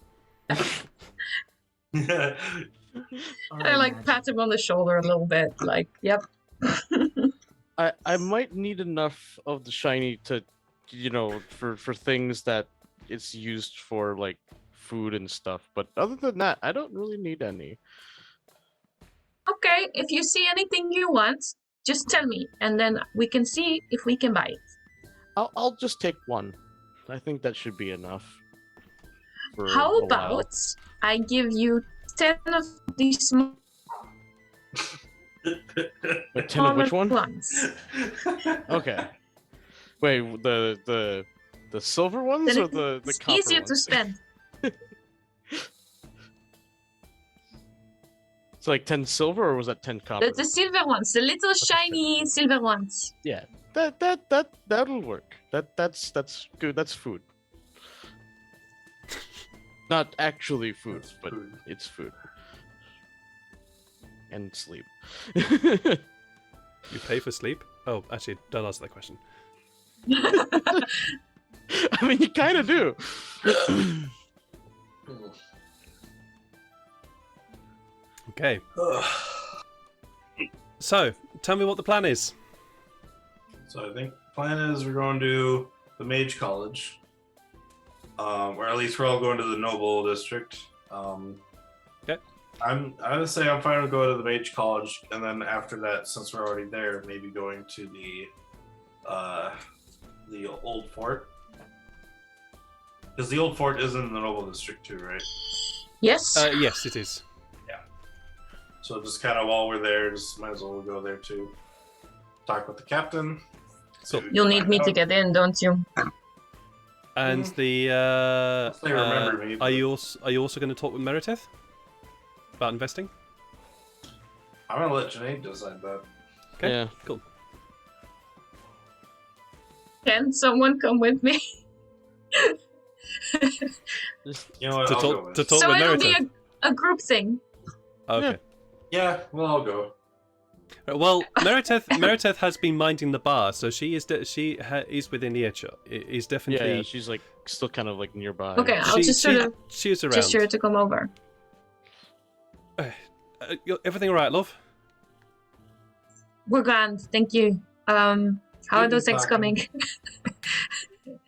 I like pat him on the shoulder a little bit, like, yep. I might need enough of the shiny to, for things that it's used for, like food and stuff. But other than that, I don't really need any. Okay, if you see anything you want, just tell me, and then we can see if we can buy it. I'll just take one. I think that should be enough. For How a while. about I give you 10 of these Wait, 10 of which one? ones? Okay. Wait, the silver ones Then or the it's copper easier ones? to spend. It's like 10 silver, or was that 10 copper? The silver ones, the little shiny silver ones. Yeah, that'll work. That's good. That's food. Not actually food, That's but food. it's food. And sleep. You pay for sleep? Oh, actually, don't answer that question. I mean, you kind of do. Okay. So, tell me what the plan is. So I think the plan is we're going to the Mage College, or at least we're all going to the Noble District. Okay. I would say I'm fine with going to the Mage College, and then after that, since we're already there, maybe going to the old fort, because the old fort is in the Noble District too, right? Yes. Yes, it is. So just kind of while we're there, just might as well go there too. Talk with the captain. Cool. You'll need me to get in, don't you? And the Unless they remember me, are but- you also going to talk with Meredith about investing? I'm gonna let Janae decide that. Okay. Yeah. Cool. Can someone come with me? You know what? To I'll go talk with to it. talk So with it'll Meredith. be a group thing. Okay. Yeah, well, I'll go. Well, Meredith has been minding the bar, so she is within earshot. Is definitely. Yeah, she's like still kind of like nearby. Okay, I'll just sort of she is around. gesture to come over. Everything all right, love? We're grand, thank you. How are Good those eggs talking. coming?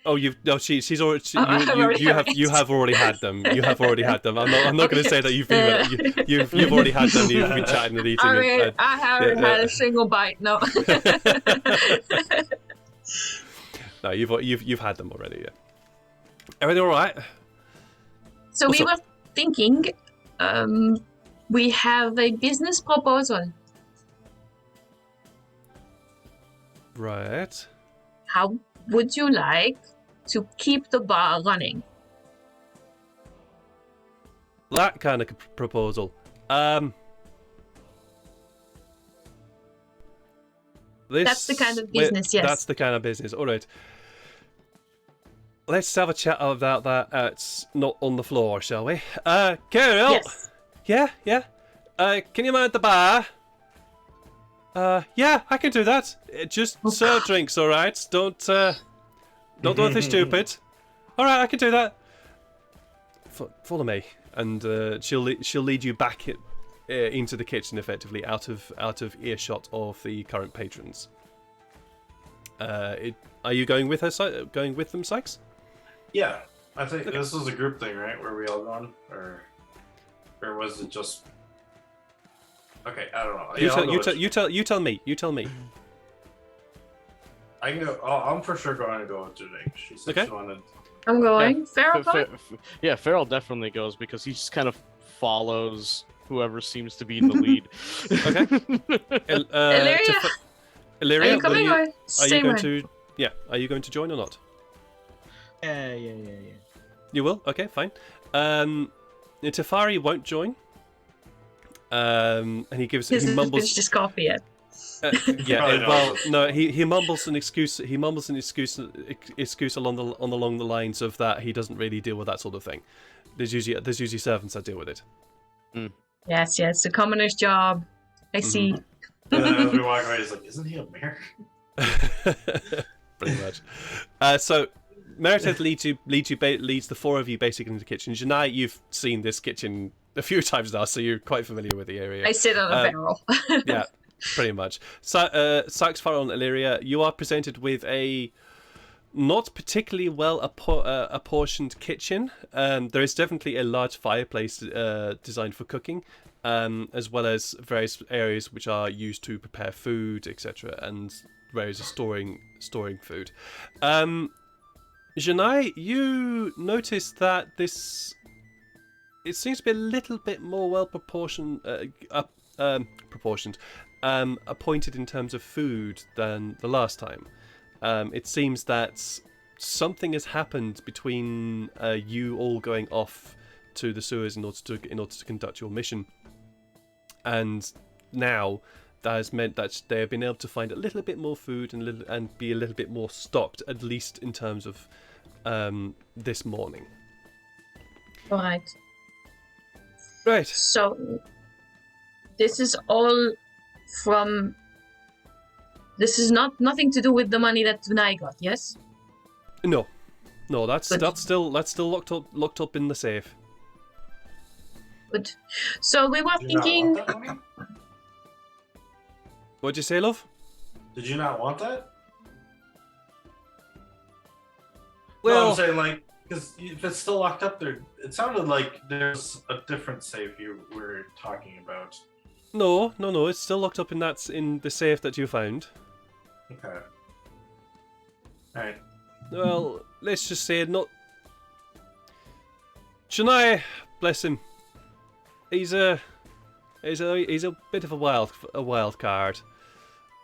Oh, she's already. I've already had You have already had them. You have already had them. I'm not going to say that you've already had them. You've been chatting and eating. I haven't had a single bite. No. No, you've had them already. Yeah. Everything all right? So What's we up? were thinking, we have a business proposal. Right. How would you like to keep the bar running? That kind of proposal. That's the kind of business, yes. That's the kind of business. All right. Let's have a chat about that. It's not on the floor, shall we? Carol. Yes. Yeah. Can you mind the bar? Yeah, I can do that. Just serve drinks, all right? Don't do anything stupid. All right, I can do that. Follow me, and she'll lead you back into the kitchen, effectively out of earshot of the current patrons. Are you going with her? Going with them, Sykes? Yeah, I think this was a group thing, right? Where we all gone, or was it just? Okay, I don't know. You tell me. You tell me. I can go. I'm for sure going to go with Janae. She said Okay. she wanted. I'm going. Farrell, Yeah, Farrell definitely goes because he just kind of follows whoever seems to be in the lead. Okay. Illyria, Illyria, are you coming or are you staying going with? to? Yeah. Are you going to join or not? Yeah. You will? Okay, fine. Tafari won't join. And he His he mumbles. finished his coffee yet. Yeah, Probably well, not. no, he mumbles an excuse. He mumbles an excuse along the lines of that he doesn't really deal with that sort of thing. There's usually servants that deal with it. Yes, the commoner's job. I see. And then as we walk away, he's like, "Isn't he American?" Pretty much. So Meredith leads the four of you basically into the kitchen. Janai, you've seen this kitchen a few times now, so you're quite familiar with the area. I sit on a barrel. Yeah, pretty much. Sykes, Farrell, and Illyria, you are presented with a not particularly well apportioned kitchen. There is definitely a large fireplace designed for cooking, as well as various areas which are used to prepare food, etc., and areas of storing food. Janai, you notice that it seems to be a little bit more well proportioned, appointed in terms of food than the last time. It seems that something has happened between you all going off to the sewers in order to conduct your mission, and now that has meant that they have been able to find a little bit more food and be a little bit more stocked, at least in terms of this morning. Right. Right. So this is all from. This is nothing to do with the money that Tunai got. Yes. No, that's still locked up in the safe. Good. So we were Did you not thinking. want that money? What'd you say, love? Did you not want that? Well, No, I'm saying like, because if it's still locked up there, it sounded like there's a different safe you were talking about. no, it's still locked up in the safe that you found. Okay. Alright. Well, let's just say not. Shania, bless him. He's a bit of a wild card.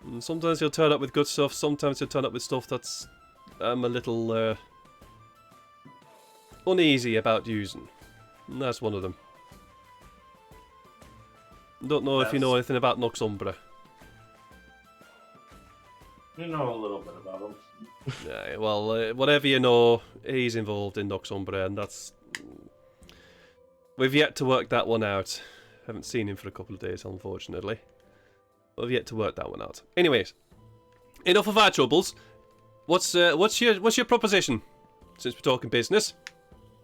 And sometimes he'll turn up with good stuff. Sometimes he'll turn up with stuff that's a little uneasy about using. And that's one of them. Don't know if you know anything about Nox Umbra. You know a little bit about him. Yeah, well, whatever you know, he's involved in Nox Umbra, and that's. We've yet to work that one out. Haven't seen him for a couple of days, unfortunately. We've yet to work that one out. Anyways, enough of our troubles. What's your proposition? Since we're talking business.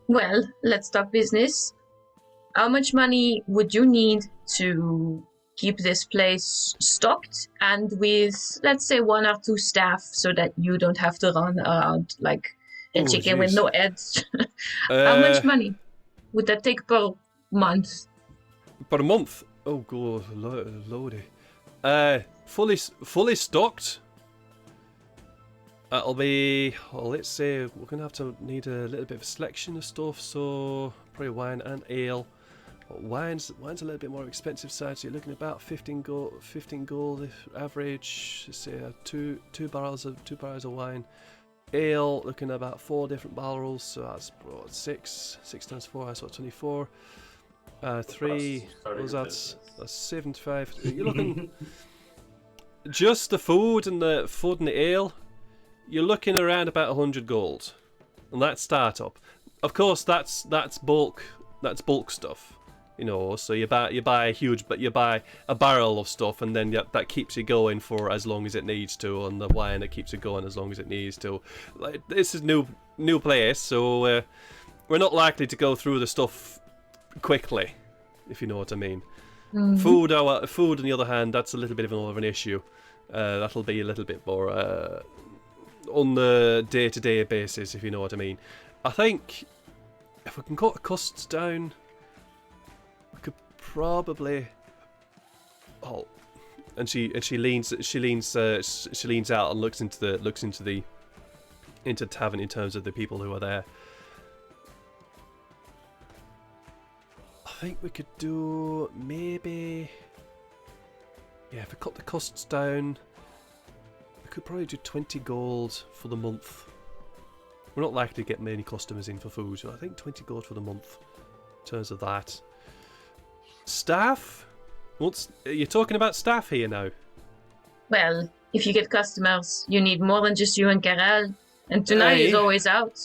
Well, let's talk business. How much money would you need to keep this place stocked and with, let's say, 1 or 2 staff so that you don't have to run around like a chicken with no heads? How much money would that take per month? Per month? Oh god, lordy. Fully stocked. That'll be, well, let's say we're gonna have to need a little bit of a selection of stuff, so probably wine and ale. Wine's a little bit more expensive side, so you're looking at about 15 gold average. Let's say two barrels of wine. Ale, looking at about 4 different barrels, so that's 6 times 4, that's what, 24. 3, that's 75. You're looking just the food and the ale. You're looking around about 100 gold, and that's startup. Of course, that's bulk stuff. You know, so you buy a barrel of stuff, and then that keeps you going for as long as it needs to, and the wine that keeps it going as long as it needs to. Like, this is new place, so we're not likely to go through the stuff quickly, if you know what I mean. Mm-hmm. Food, on the other hand, that's a little bit more of an issue. That'll be a little bit more on the day-to-day basis, if you know what I mean. I think if we can cut the costs down, we could probably. Oh, and she leans out and looks into the tavern in terms of the people who are there. I think we could do maybe. Yeah, if we cut the costs down, we could probably do 20 gold for the month. We're not likely to get many customers in for food, so I think 20 gold for the month in terms of that. Staff? You're talking about staff here now? Well, if you get customers, you need more than just you and Karel. And tonight is Aye. always out.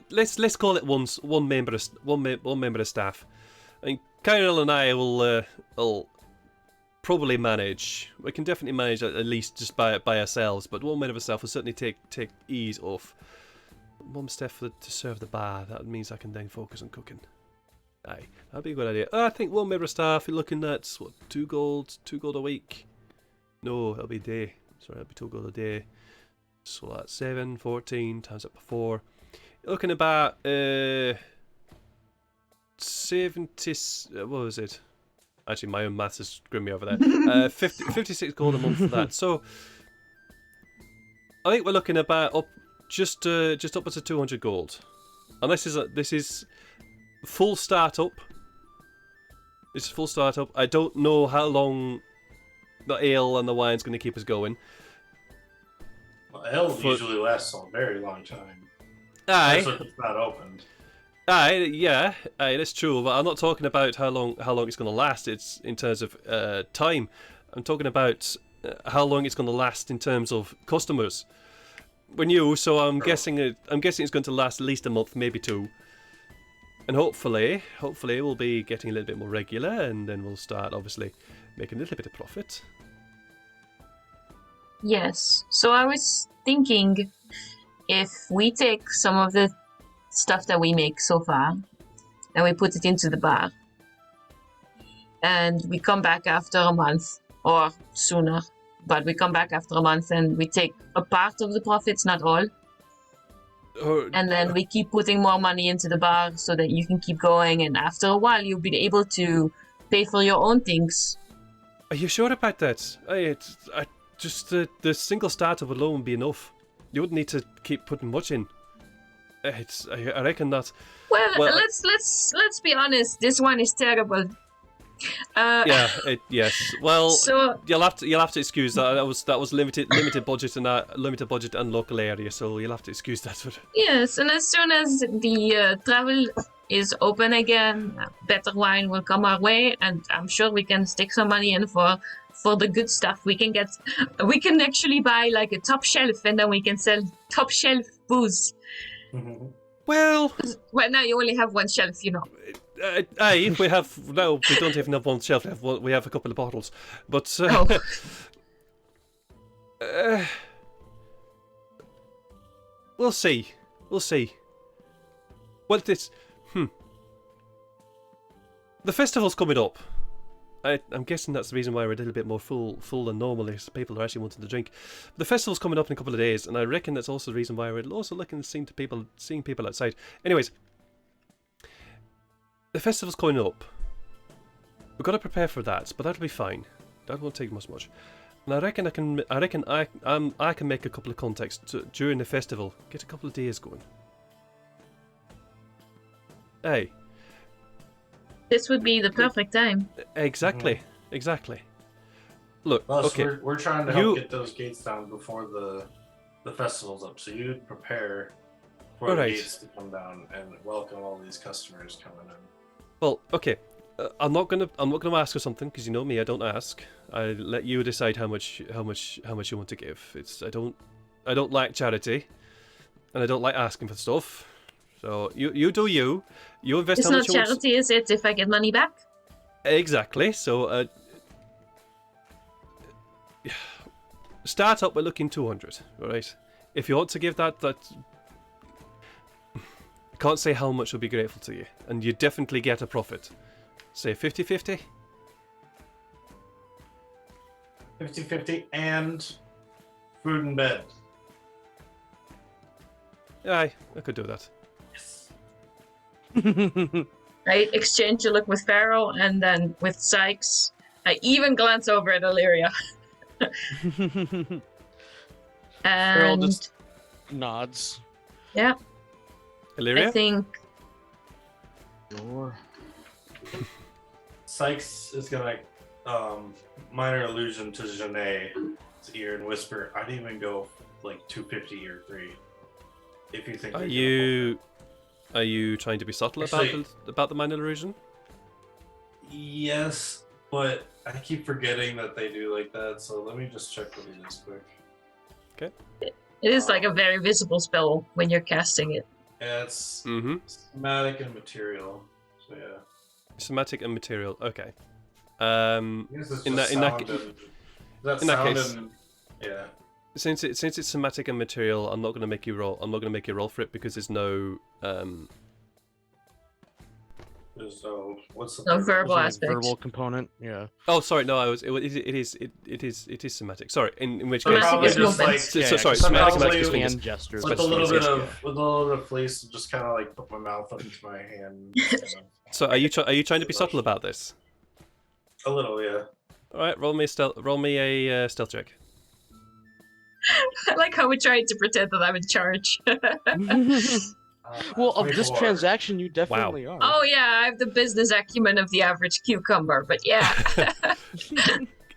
Let's call it one member of staff. I mean, Kyril and I will probably manage. We can definitely manage at least just by ourselves. But one member of staff will certainly take ease off. One staff to serve the bar. That means I can then focus on cooking. Aye, that'd be a good idea. I think one member of staff. You're looking at what, 2 gold a week. No, it'll be a day. Sorry, it'll be 2 gold a day. So that's 7, 14 times up by 4. You're looking about 70. What was it? Actually, my own maths is screwing me over there. 56 gold a month for that. So I think we're looking about just upwards of 200 gold. And this is full startup. This is full startup. I don't know how long the ale and the wine's going to keep us going. Well, ale usually lasts a very long time. Aye. That's if it's not opened. Aye, yeah, aye, that's true. But I'm not talking about how long it's going to last. It's in terms of time. I'm talking about how long it's going to last in terms of customers. We're new, so I'm guessing it's going to last at least a month, maybe 2. And hopefully we'll be getting a little bit more regular, and then we'll start obviously making a little bit of profit. Yes. So I was thinking if we take some of the stuff that we make so far and we put it into the bar and we come back after a month or sooner, but we come back after a month and we take a part of the profits, not all. And then we keep putting more money into the bar so that you can keep going, and after a while you'll be able to pay for your own things. Are you sure about that? The single startup alone would be enough. You wouldn't need to keep putting much in. I reckon that. Well, let's be honest. This one is terrible. Yes. Well, so you'll have to excuse that. That was limited budget and local area, so you'll have to excuse that. yes, and as soon as the travel is open again, better wine will come our way, and I'm sure we can stick some money in for the good stuff. We can actually buy like a top shelf, and then we can sell top shelf booze. Mm-hmm. Well, now you only have one shelf, you know. We don't even have one shelf. We have a couple of bottles, but we'll see. Well, the festival's coming up. I'm guessing that's the reason why we're a little bit more full than normal, is people are actually wanting to drink. The festival's coming up in a couple of days, and I reckon that's also the reason why we're also looking to seeing people outside. Anyways, the festival's coming up. We've got to prepare for that, but that'll be fine. That won't take much. And I reckon I can make a couple of contacts during the festival, get a couple of days going. Hey. This would be the perfect time. Exactly. Look, Plus, okay. we're trying to help get those gates down before the festival's up, so you prepare for the gates to come down and welcome all these customers coming in. Well, okay. I'm not gonna ask for something, because you know me. I don't ask. I let you decide how much you want to give. I don't like charity, and I don't like asking for stuff. So you do you. You invest it's how much not charity, is it, if I get money back? Exactly. So start up by looking 200, alright? If you want to give that I can't say how much will be grateful to you, and you definitely get a profit. Say 50-50? 50-50 and food and bed. Aye, I could do that. Yes. I exchange a look with Pharaoh and then with Sykes. I even glance over at Illyria. Pharaoh And just nods. yeah, Illyria? I think Sure. Sykes is gonna minor allusion to Janae's ear and whisper, I'd even go like 250 or 3. If you think Are Are you trying to be subtle about the minor illusion? Yes, but I keep forgetting that they do like that, so let me just check what it is quick. Okay. It is like a very visible spell when you're casting it. Yeah, it's Mm-hmm. somatic and material. So yeah. Somatic and material. Okay. I guess it's just In that sound ca- and that in that sound case- and yeah. Since it's somatic and material, I'm not going to make you roll. I'm not going to make you roll for it because there's no There's what's the No third verbal one? Like aspect. verbal component. Yeah. Oh, sorry. No, it is somatic. Sorry. In which So case, Somatic probably is just movement. like sorry. so Somatic probably is fingers. Hand gestures. with a Special little bit fingers, of with a little bit of fleece, just kind of like put my mouth up into my hand. So are you trying to be subtle about this? A little, yeah. All right. Roll me a stealth check. I like how we tried to pretend that I'm in charge. Well, of this 24. transaction, you definitely are. Oh yeah, I have the business acumen of the average cucumber, but yeah.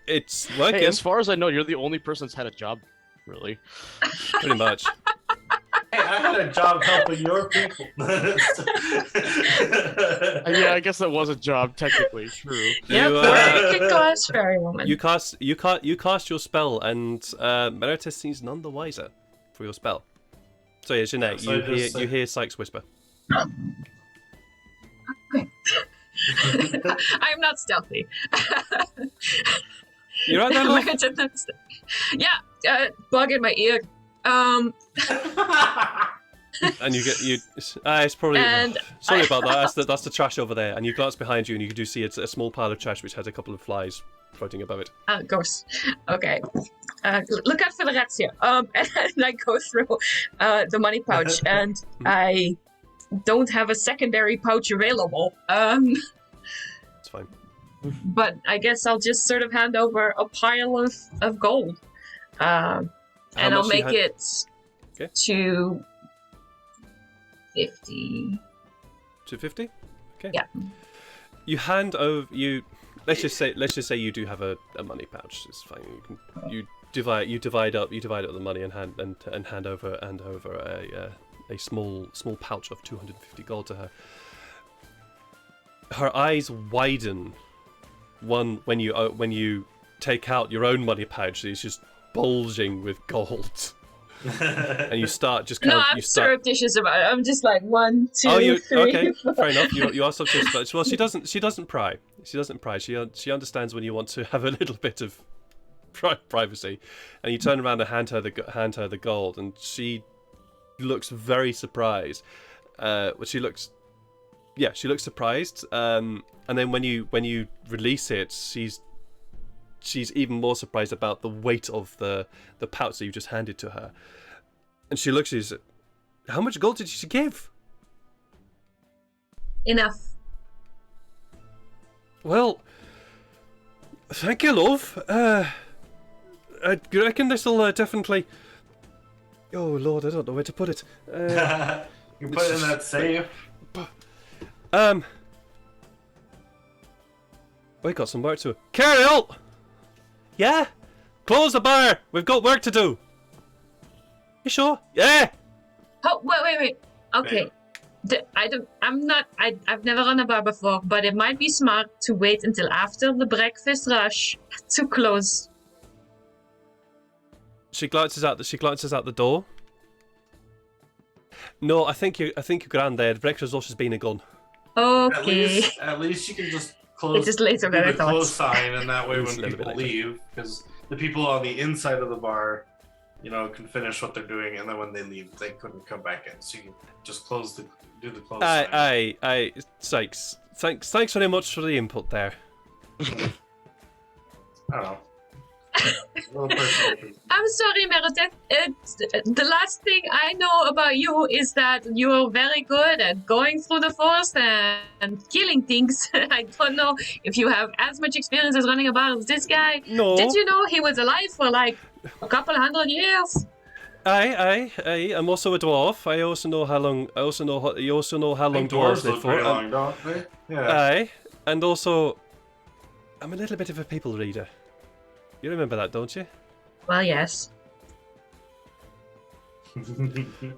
It's working Hey, as far as I know, you're the only person that's had a job, really. pretty much. Hey, I had a job helping your people. Yeah, I guess that was a job, technically. True. Yep, You, working class fairy woman. You cast your spell, and Meritus seems none the wiser for your spell. So yeah, Jeanette, So I just you hear Sykes whisper. I'm not stealthy. You're right there, love? Yeah, bug in my ear. And you get it's probably And sorry about that. That's the trash over there. And you glance behind you, and you do see it's a small pile of trash which has a couple of flies floating above it. Ghost. Okay. Look out for the rats here. And I go through the money pouch, and I don't have a secondary pouch available. It's fine. But I guess I'll just sort of hand over a pile of gold. And I'll much do you make it Okay. to 50. 250. Okay. Yeah. You hand over you. Let's just say you do have a money pouch. It's fine. You divide up the money and hand over a small pouch of 250 gold to her. Her eyes widen. When you take out your own money pouch, it's just bulging with gold. And you start just kind No, of I'm surreptitious about it. I'm just like 1, 2, Oh, you 3. okay? Fair enough. You are surreptitious. Well, she doesn't pry. She understands when you want to have a little bit of privacy, and you turn around and hand her the gold, and she looks very surprised. She looks surprised. And then when you release it, she's even more surprised about the weight of the pouch that you just handed to her. And she looks at you. How much gold did she give? Enough. Well, thank you, love. I reckon this will definitely. Oh Lord, I don't know where to put it. You put it in that safe. We got some work to. Carol! Yeah? Close the bar! We've got work to do! You sure? Yeah! Oh, wait. Okay. I've never run a bar before, but it might be smart to wait until after the breakfast rush to close. She glances out the door. No, I think you're grand there. The breakfast rush has been a gun. Okay. At least you can just close. It's just later than do I the thought. close sign, and that way It's when a little people bit later. leave, because the people on the inside of the bar, can finish what they're doing, and then when they leave, they couldn't come back in. So you can just do the close sign. Aye, Sykes. Thanks very much for the input there. I don't know. A little personal. I'm sorry, Meredith. The last thing I know about you is that you are very good at going through the forest and killing things. I don't know if you have as much experience as running a bar as this guy. No. Did you know he was alive for like a couple 100 years? Aye. I'm also a dwarf. You also know how long dwarves live look for. pretty long, don't they? Yeah. Aye, and also, I'm a little bit of a people reader. You remember that, don't you? Well, yes.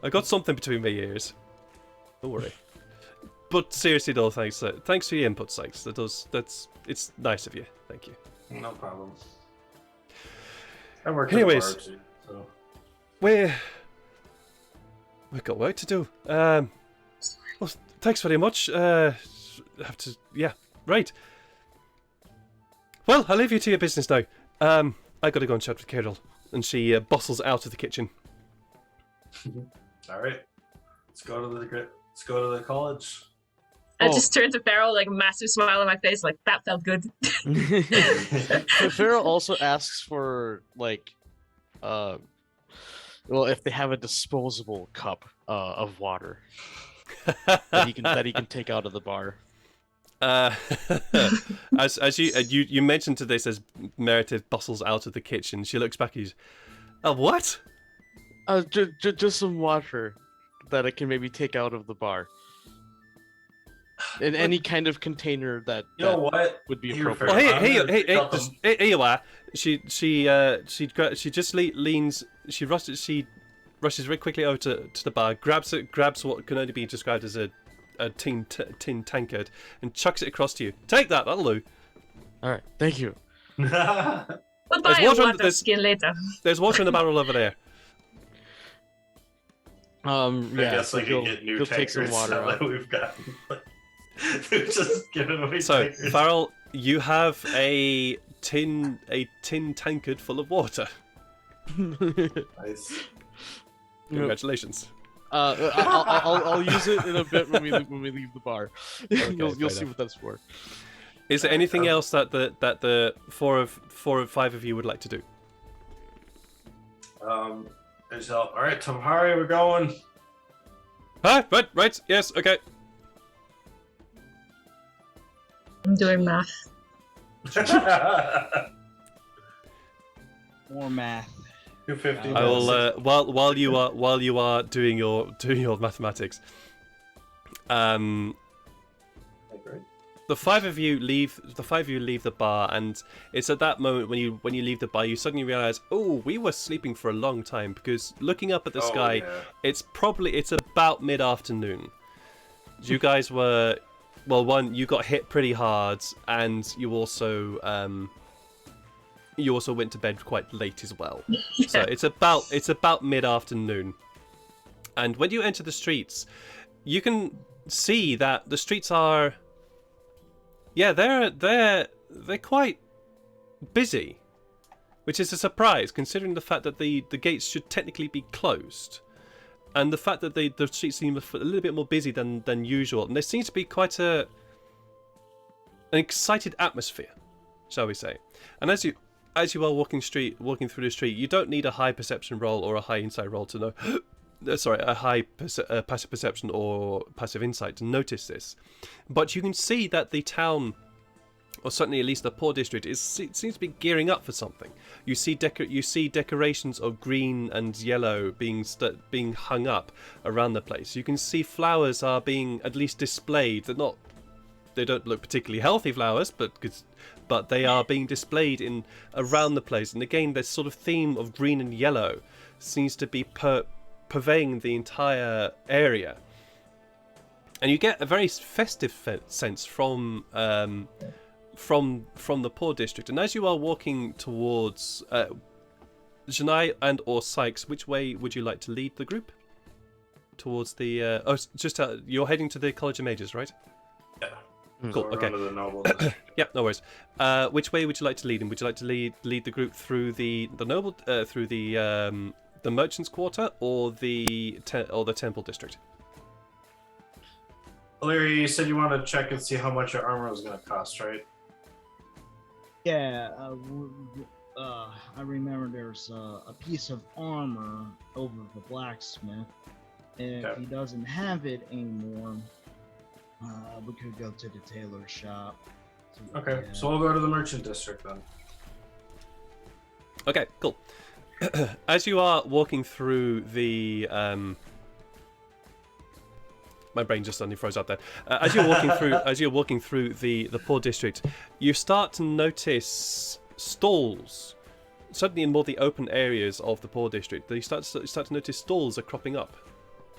I got something between my ears. Don't worry. but seriously though, thanks. Thanks for your input, Sykes. It's nice of you. Thank you. No problem. I work Anyways. at a bar too, so. We've got work to do. Well, thanks very much. Right. Well, I'll leave you to your business now. I gotta go and chat with Carol, and she bustles out of the kitchen. All right, let's go to the college. I just turned to Farrell, like a massive smile on my face, like that felt good. Pharaoh also asks for like, well, if they have a disposable cup of water that he can take out of the bar. As you mentioned to this as Meredith bustles out of the kitchen, she looks back at you. What? Just some water that I can maybe take out of the bar. In any kind of container that You know what? would be Here, appropriate. Farrell. Hey, here you are. She just leans. She rushes very quickly over to the bar, grabs what can only be described as a tin tankard, and chucks it across to you. Take that. That'll do. All right, thank you. We'll There's buy a water water there's- skin later. There's water in the barrel over there. I Yeah, guess so I can get new he'll take some tankers water now out. that we've got. They're just giving away So, tankers. Farrell, you have a tin tankard full of water. Nice. Congratulations. I'll use it in a bit when we leave the bar. You'll fair see enough. what that's for. Is there anything else that the four or five of you would like to do? All right, Tamhari, we're going. Huh? Right. Yes. Okay. I'm doing math. More math. 250. I will. While you are doing your mathematics, the five of you leave the bar, and it's at that moment when you leave the bar, you suddenly realize, oh, we were sleeping for a long time, because looking up at the sky, it's about mid-afternoon. You guys were, well, one, you got hit pretty hard, and you also went to bed quite late as well. Yeah. So it's about mid-afternoon, and when you enter the streets, you can see that the streets are, yeah, they're quite busy, which is a surprise considering the fact that the gates should technically be closed, and the fact that the streets seem a little bit more busy than usual, and there seems to be quite an excited atmosphere, shall we say. And as you are walking through the street, you don't need a high perception roll or a high insight roll to know. A high passive perception or passive insight to notice this, but you can see that the town, or certainly at least the poor district, seems to be gearing up for something. You see decorations of green and yellow being hung up around the place. You can see flowers are being at least displayed. They don't look particularly healthy flowers, but they are being displayed around the place. And again, this sort of theme of green and yellow seems to be purveying the entire area, and you get a very festive sense from the poor district. And as you are walking towards Janai and or Sykes, which way would you like to lead the group? Towards the you're heading to the College of Mages, right? Yeah. Cool. So we're Okay. going to the noble district. Yeah, no worries. Which way would you like to lead? And would you like to lead the group through the noble through the merchants' quarter or the temple district? Larry, you said you want to check and see how much your armor was going to cost, right? Yeah, I remember there's a piece of armor over the blacksmith. And if Okay. he doesn't have it anymore, we could go to the tailor shop. Okay, so we'll go to the merchant district then. Okay, cool. As you are walking through the my brain just suddenly froze up there. As you're walking through the poor district, you start to notice stalls. Certainly in more the open areas of the poor district, you start to notice stalls are cropping up.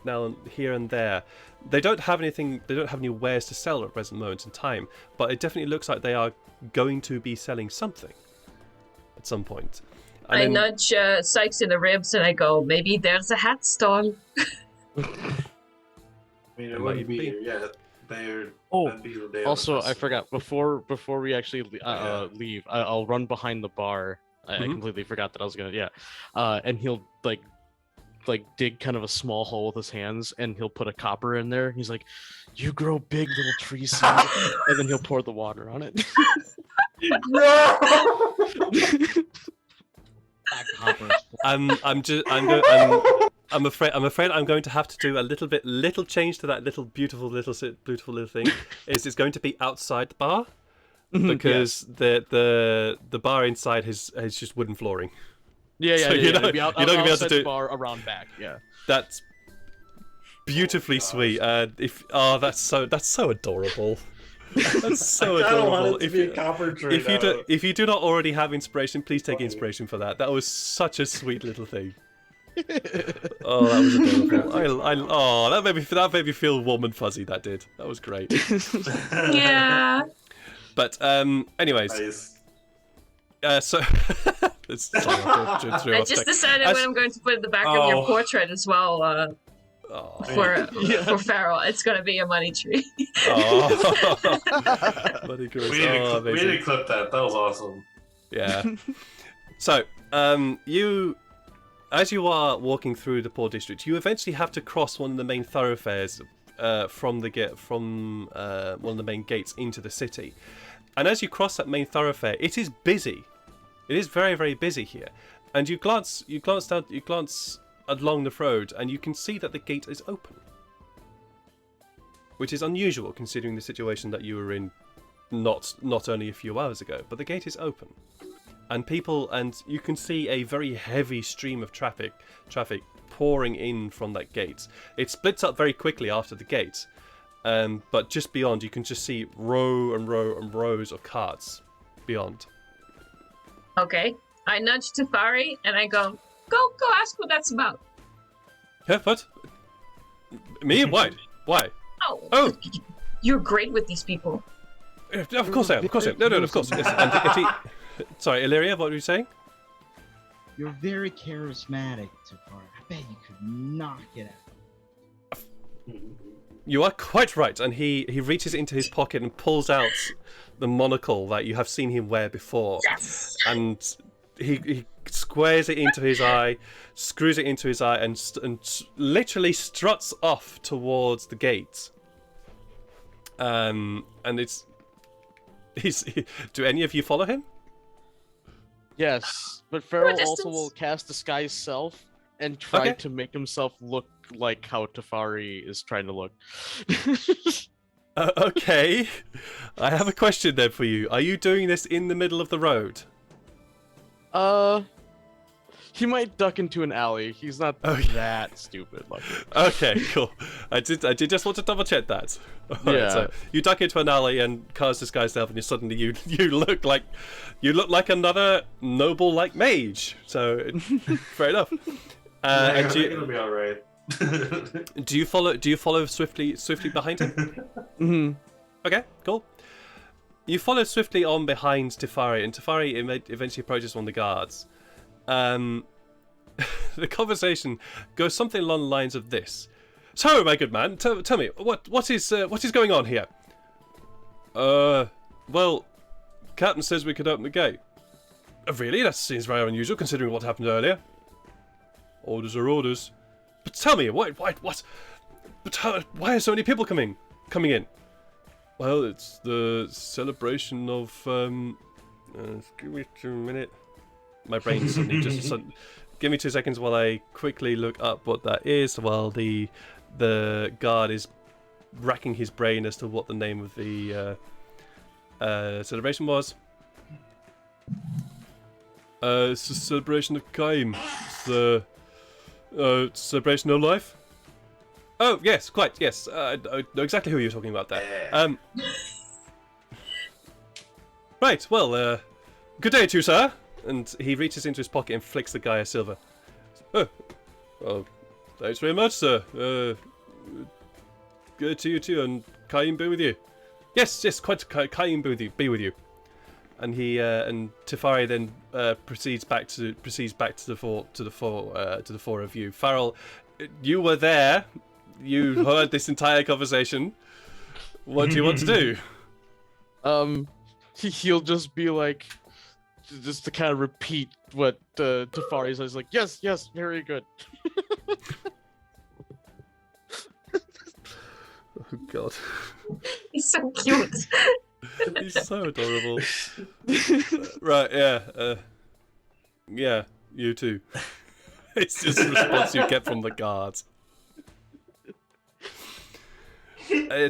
now and here and there. They don't have anything. They don't have any wares to sell at the present moment in time. But it definitely looks like they are going to be selling something at some point. And I then- nudge Sykes in the ribs and I go, maybe there's a hat stall. I mean, it wouldn't be here yet. They're Oh, that'd be the day of Also, the I forgot festival. before we actually leave, I'll run behind the bar. I Mhm. completely forgot that I was gonna and he'll like dig kind of a small hole with his hands, and he'll put a copper in there. He's like, "You grow big, little tree seed," and then he'll pour the water on it. That copper is I'm afraid I'm going to have to do a little change to that beautiful little thing. It's going to be outside the bar because the bar inside has just wooden flooring. Yeah, So yeah. you're not It'd be gonna be able to outside do- the bar around back. Yeah. That's beautifully sweet. That's so adorable. That's so I don't want adorable. it to be a copper tree. If you do not already have inspiration, please take inspiration for that. That was such a sweet little thing. Oh, that was adorable. That made me feel warm and fuzzy. That did. That was great. Yeah. But anyways, Nice. so I just decided what I'm going to put in the back of your portrait as well for Farrell. It's going to be a money tree. Bloody gross. We need to Amazing. clip that. That was awesome. Yeah. So, as you are walking through the poor district, you eventually have to cross one of the main thoroughfares from one of the main gates into the city. And as you cross that main thoroughfare, it is busy. It is very, very busy here. And you glance along the road, and you can see that the gate is open, which is unusual considering the situation that you were in not only a few hours ago. But the gate is open. And you can see a very heavy stream of traffic pouring in from that gate. It splits up very quickly after the gate, but just beyond, you can just see row and row and rows of carts beyond. Okay. I nudge Tafari and I go ask what that's about. Yeah, what? Me? Why? Why? Oh. You're great with these people. Of course I am. Of course I am. No, of course. Yes. And if he... Sorry, Illyria, what were you saying? You're very charismatic, Tafari. I bet you could knock it out. You are quite right. And he reaches into his pocket and pulls out the monocle that you have seen him wear before. Yes. And he squares it into his eye, screws it into his eye, and literally struts off towards the gate. And it's... Do any of you follow him? Yes, but Farrell also distance? will cast Disguise Self and try Okay. to make himself look like how Tafari is trying to look. Okay. I have a question then for you. Are you doing this in the middle of the road? He might duck into an alley. He's not Okay. that stupid. Like Okay, cool. I did just want to double check that. Alright, Yeah. so you duck into an alley and cast Disguise Self, and you look like another noble like mage. So fair enough. And It'll be all right. do you follow swiftly behind him? Mhm. Okay, cool. You follow swiftly on behind Tefari, and Tefari eventually approaches one of the guards. The conversation goes something along the lines of this: "So, my good man, tell me what is going on here?" Well, Captain says we could open the gate. Really? That seems very unusual considering what happened earlier. Orders are orders. But tell me, what? But why are so many people coming in? Well, it's the celebration of give me 2 minutes. My brain suddenly just give me 2 seconds while I quickly look up what that is. While the guard is racking his brain as to what the name of the celebration was. It's a celebration of Kaim. It's the celebration of life. Oh yes, quite yes. I know exactly who you're talking about there. Right. Well, good day to you, sir. And he reaches into his pocket and flicks the guy a silver. Oh, well, Thanks very much, sir. Good to you too, and Kaim be with you. Yes, quite Kaim be with you. And he and Tefari then proceeds back to the four of you. Farrell, you were there. You heard this entire conversation. What do you want to do? He'll just be like, just to kind of repeat what Tefari says, like, yes, very good. Oh God. He's so cute. He's so adorable. Right, yeah. Yeah, you too. It's just the response you get from the guards. Tefari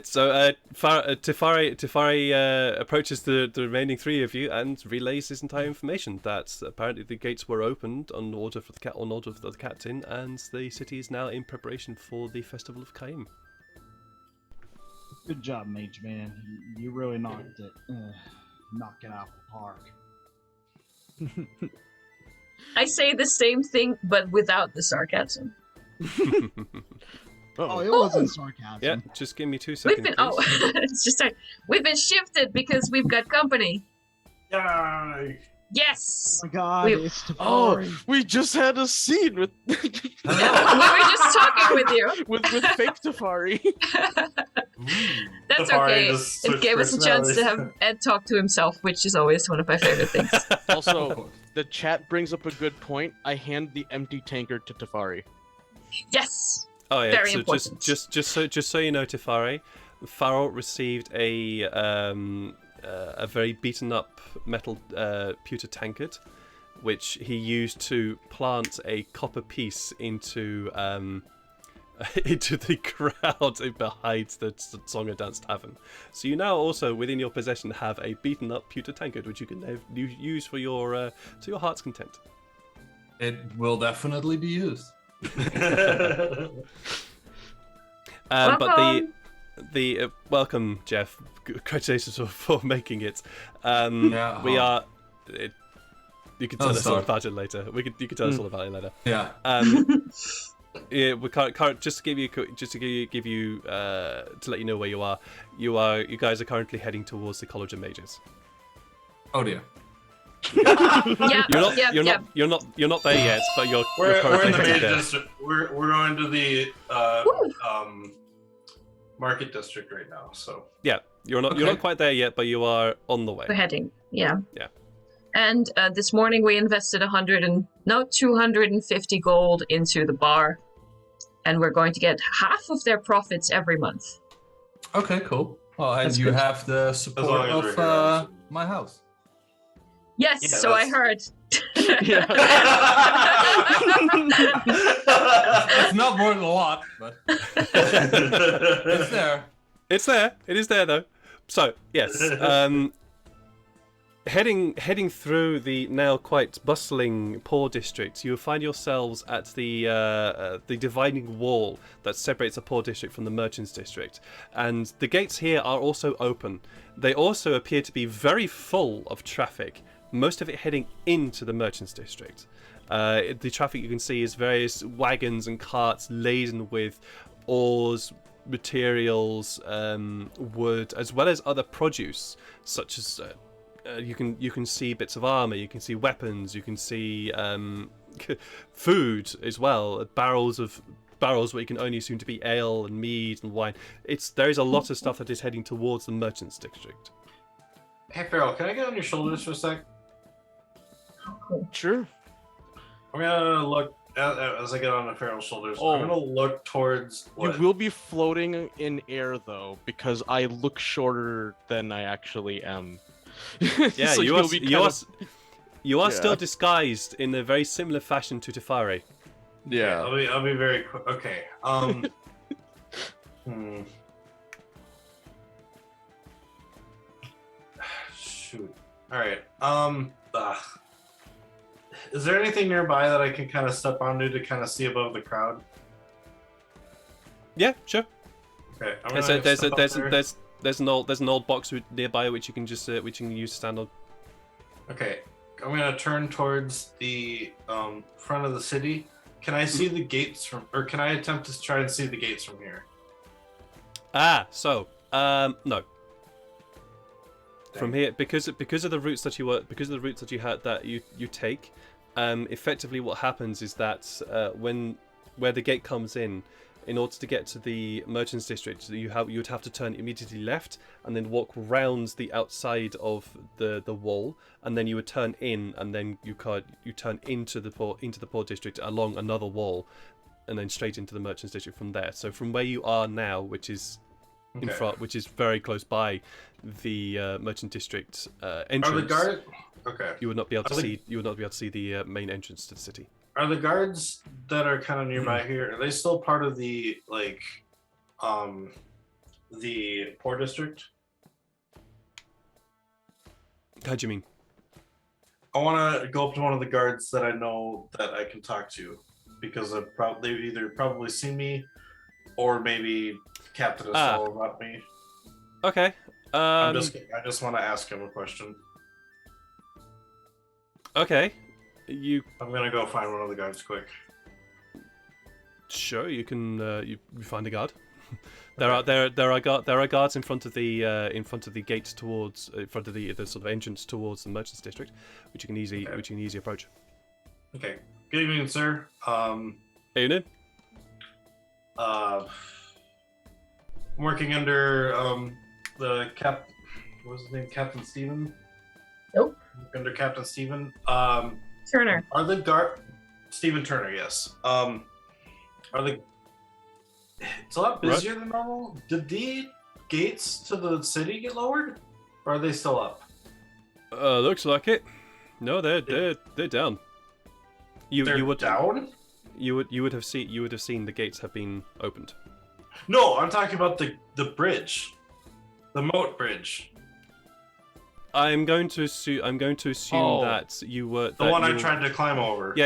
approaches the remaining three of you and relays this entire information that apparently the gates were opened on order of the captain, and the city is now in preparation for the festival of Kaim. Good job, Mage Man. You really knocked it out of the park. I say the same thing, but without the sarcasm. Oh, it wasn't sarcasm. Yeah, just give me 2 seconds. It's just like, we've been shifted because we've got company. Yay! Yes. Oh my God, We- it's Tefari. We just had a scene with We were just talking with you. with fake Tefari. That's Tefari okay. just It switched gave us a chance to have personalities. Ed talk to himself, which is always one of my favorite things. Also, the chat brings up a good point. I hand the empty tankard to Tefari. Yes. Oh yeah, Very so important. just so you know, Tefari, Farrell received a very beaten up metal pewter tankard, which he used to plant a copper piece into into the crowd behind the Song and Dance Tavern. So you now also within your possession have a beaten up pewter tankard, which you can use for your to your heart's content. It will definitely be used. But the welcome, Jeff. Congratulations for making it. Yeah, we huh. are. You can tell us all about it later. You can tell us all about it later. Yeah. Yeah, we can't just to give you to let you know where you are. You guys are currently heading towards the College of Mages. Oh dear. You're not there yet, but you're We're currently in the heading main there. district. We're going to the market district right now. So Yeah, you're not quite there yet, but you are on the way. We're heading. Yeah. Yeah. And this morning we invested 250 gold into the bar, and we're going to get half of their profits every month. Okay, cool. Well, and That's you good. have the As support long as we're of here, my house. Yes, Yeah, so I heard. It's not more than a lot, but it's there. It's there. It is there though. So yes, heading through the now quite bustling poor district, you will find yourselves at the dividing wall that separates the poor district from the merchants district, and the gates here are also open. They also appear to be very full of traffic. Most of it heading into the merchants district. The traffic you can see is various wagons and carts laden with ores, materials, wood, as well as other produce, such as you can see bits of armor, you can see weapons, you can see food as well. Barrels where you can only assume to be ale and mead and wine. There is a lot of stuff that is heading towards the merchants district. Hey Farrell, can I get on your shoulders for a sec? Sure. I'm gonna look as I get on Farrell's shoulders. Oh. I'm gonna look towards. You will be floating in air though, because I look shorter than I actually am. Yeah, So you you'll be kind of- are still Yeah. disguised in a very similar fashion to Tefari. Yeah. I'll be very quick. Okay. Shoot. All right. Is there anything nearby that I can kind of step onto to kind of see above the crowd? Yeah, sure. Okay. I'm There's gonna step up there. an old box nearby which you can use to stand on. Okay. I'm gonna turn towards the front of the city can I see the gates from, or can I attempt to try and see the gates from here? No. From Dang. here, because of the routes that you had that you take, effectively what happens is that where the gate comes in order to get to the merchants district, you would have to turn immediately left and then walk round the outside of the wall, and then you would turn in, and then you turn into the port district along another wall, and then straight into the merchants district from there. So from where you are now, which is in front, which is very close by the merchant district entrance, Are the guard? Okay. you would not be able to see the main entrance to the city. Are the guards that are kind of nearby here? Are they still part of the the poor district? How do you mean? I want to go up to one of the guards that I know that I can talk to, because they've either probably seen me, or maybe Captain has told about me. Okay. I just want to ask him a question. Okay. I'm gonna go find one of the guards quick. Sure, you can. You find a guard. There are guards in front of the gates towards in front of the sort of entrance towards the merchants district, which you can easily approach. Okay. Good evening, sir. Evening. I'm working under the what was his name? Captain Steven? Nope. Under Captain Steven. Turner. Are the Steven Turner, yes. It's a lot busier than normal. Did the gates to the city get lowered? Or are they still up? Looks like it. No, they're down. They're down? You would have seen the gates have been opened. No, I'm talking about the bridge. The moat bridge. I'm going to assume that you were the one I tried to climb over. Yeah.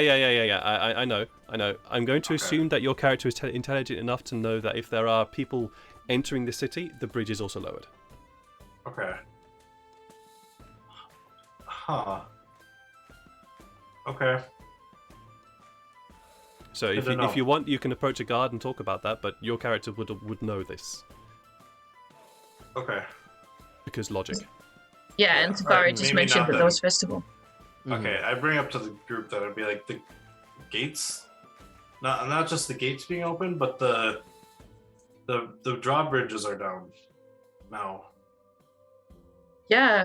I know. I'm going to assume that your character is intelligent enough to know that if there are people entering the city, the bridge is also lowered. Okay. Huh. Okay. So if you want, you can approach a guard and talk about that, but your character would know this. Okay. Because logic. Yeah, and Tabari just maybe mentioned not that then. there was festival. Okay, I bring up to the group that I'd be like, the gates, not just the gates being open, but the drawbridges are down now. Yeah,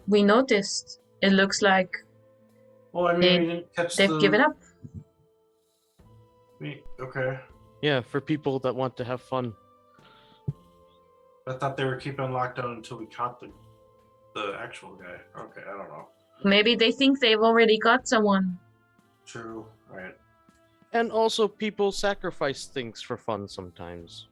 we noticed. It looks like Well, I mean, we didn't catch they've given up. Okay. Yeah, for people that want to have fun. I thought they were keeping locked down until we caught the actual guy. Okay, I don't know. Maybe they think they've already got someone. True. Right. And also, people sacrifice things for fun sometimes.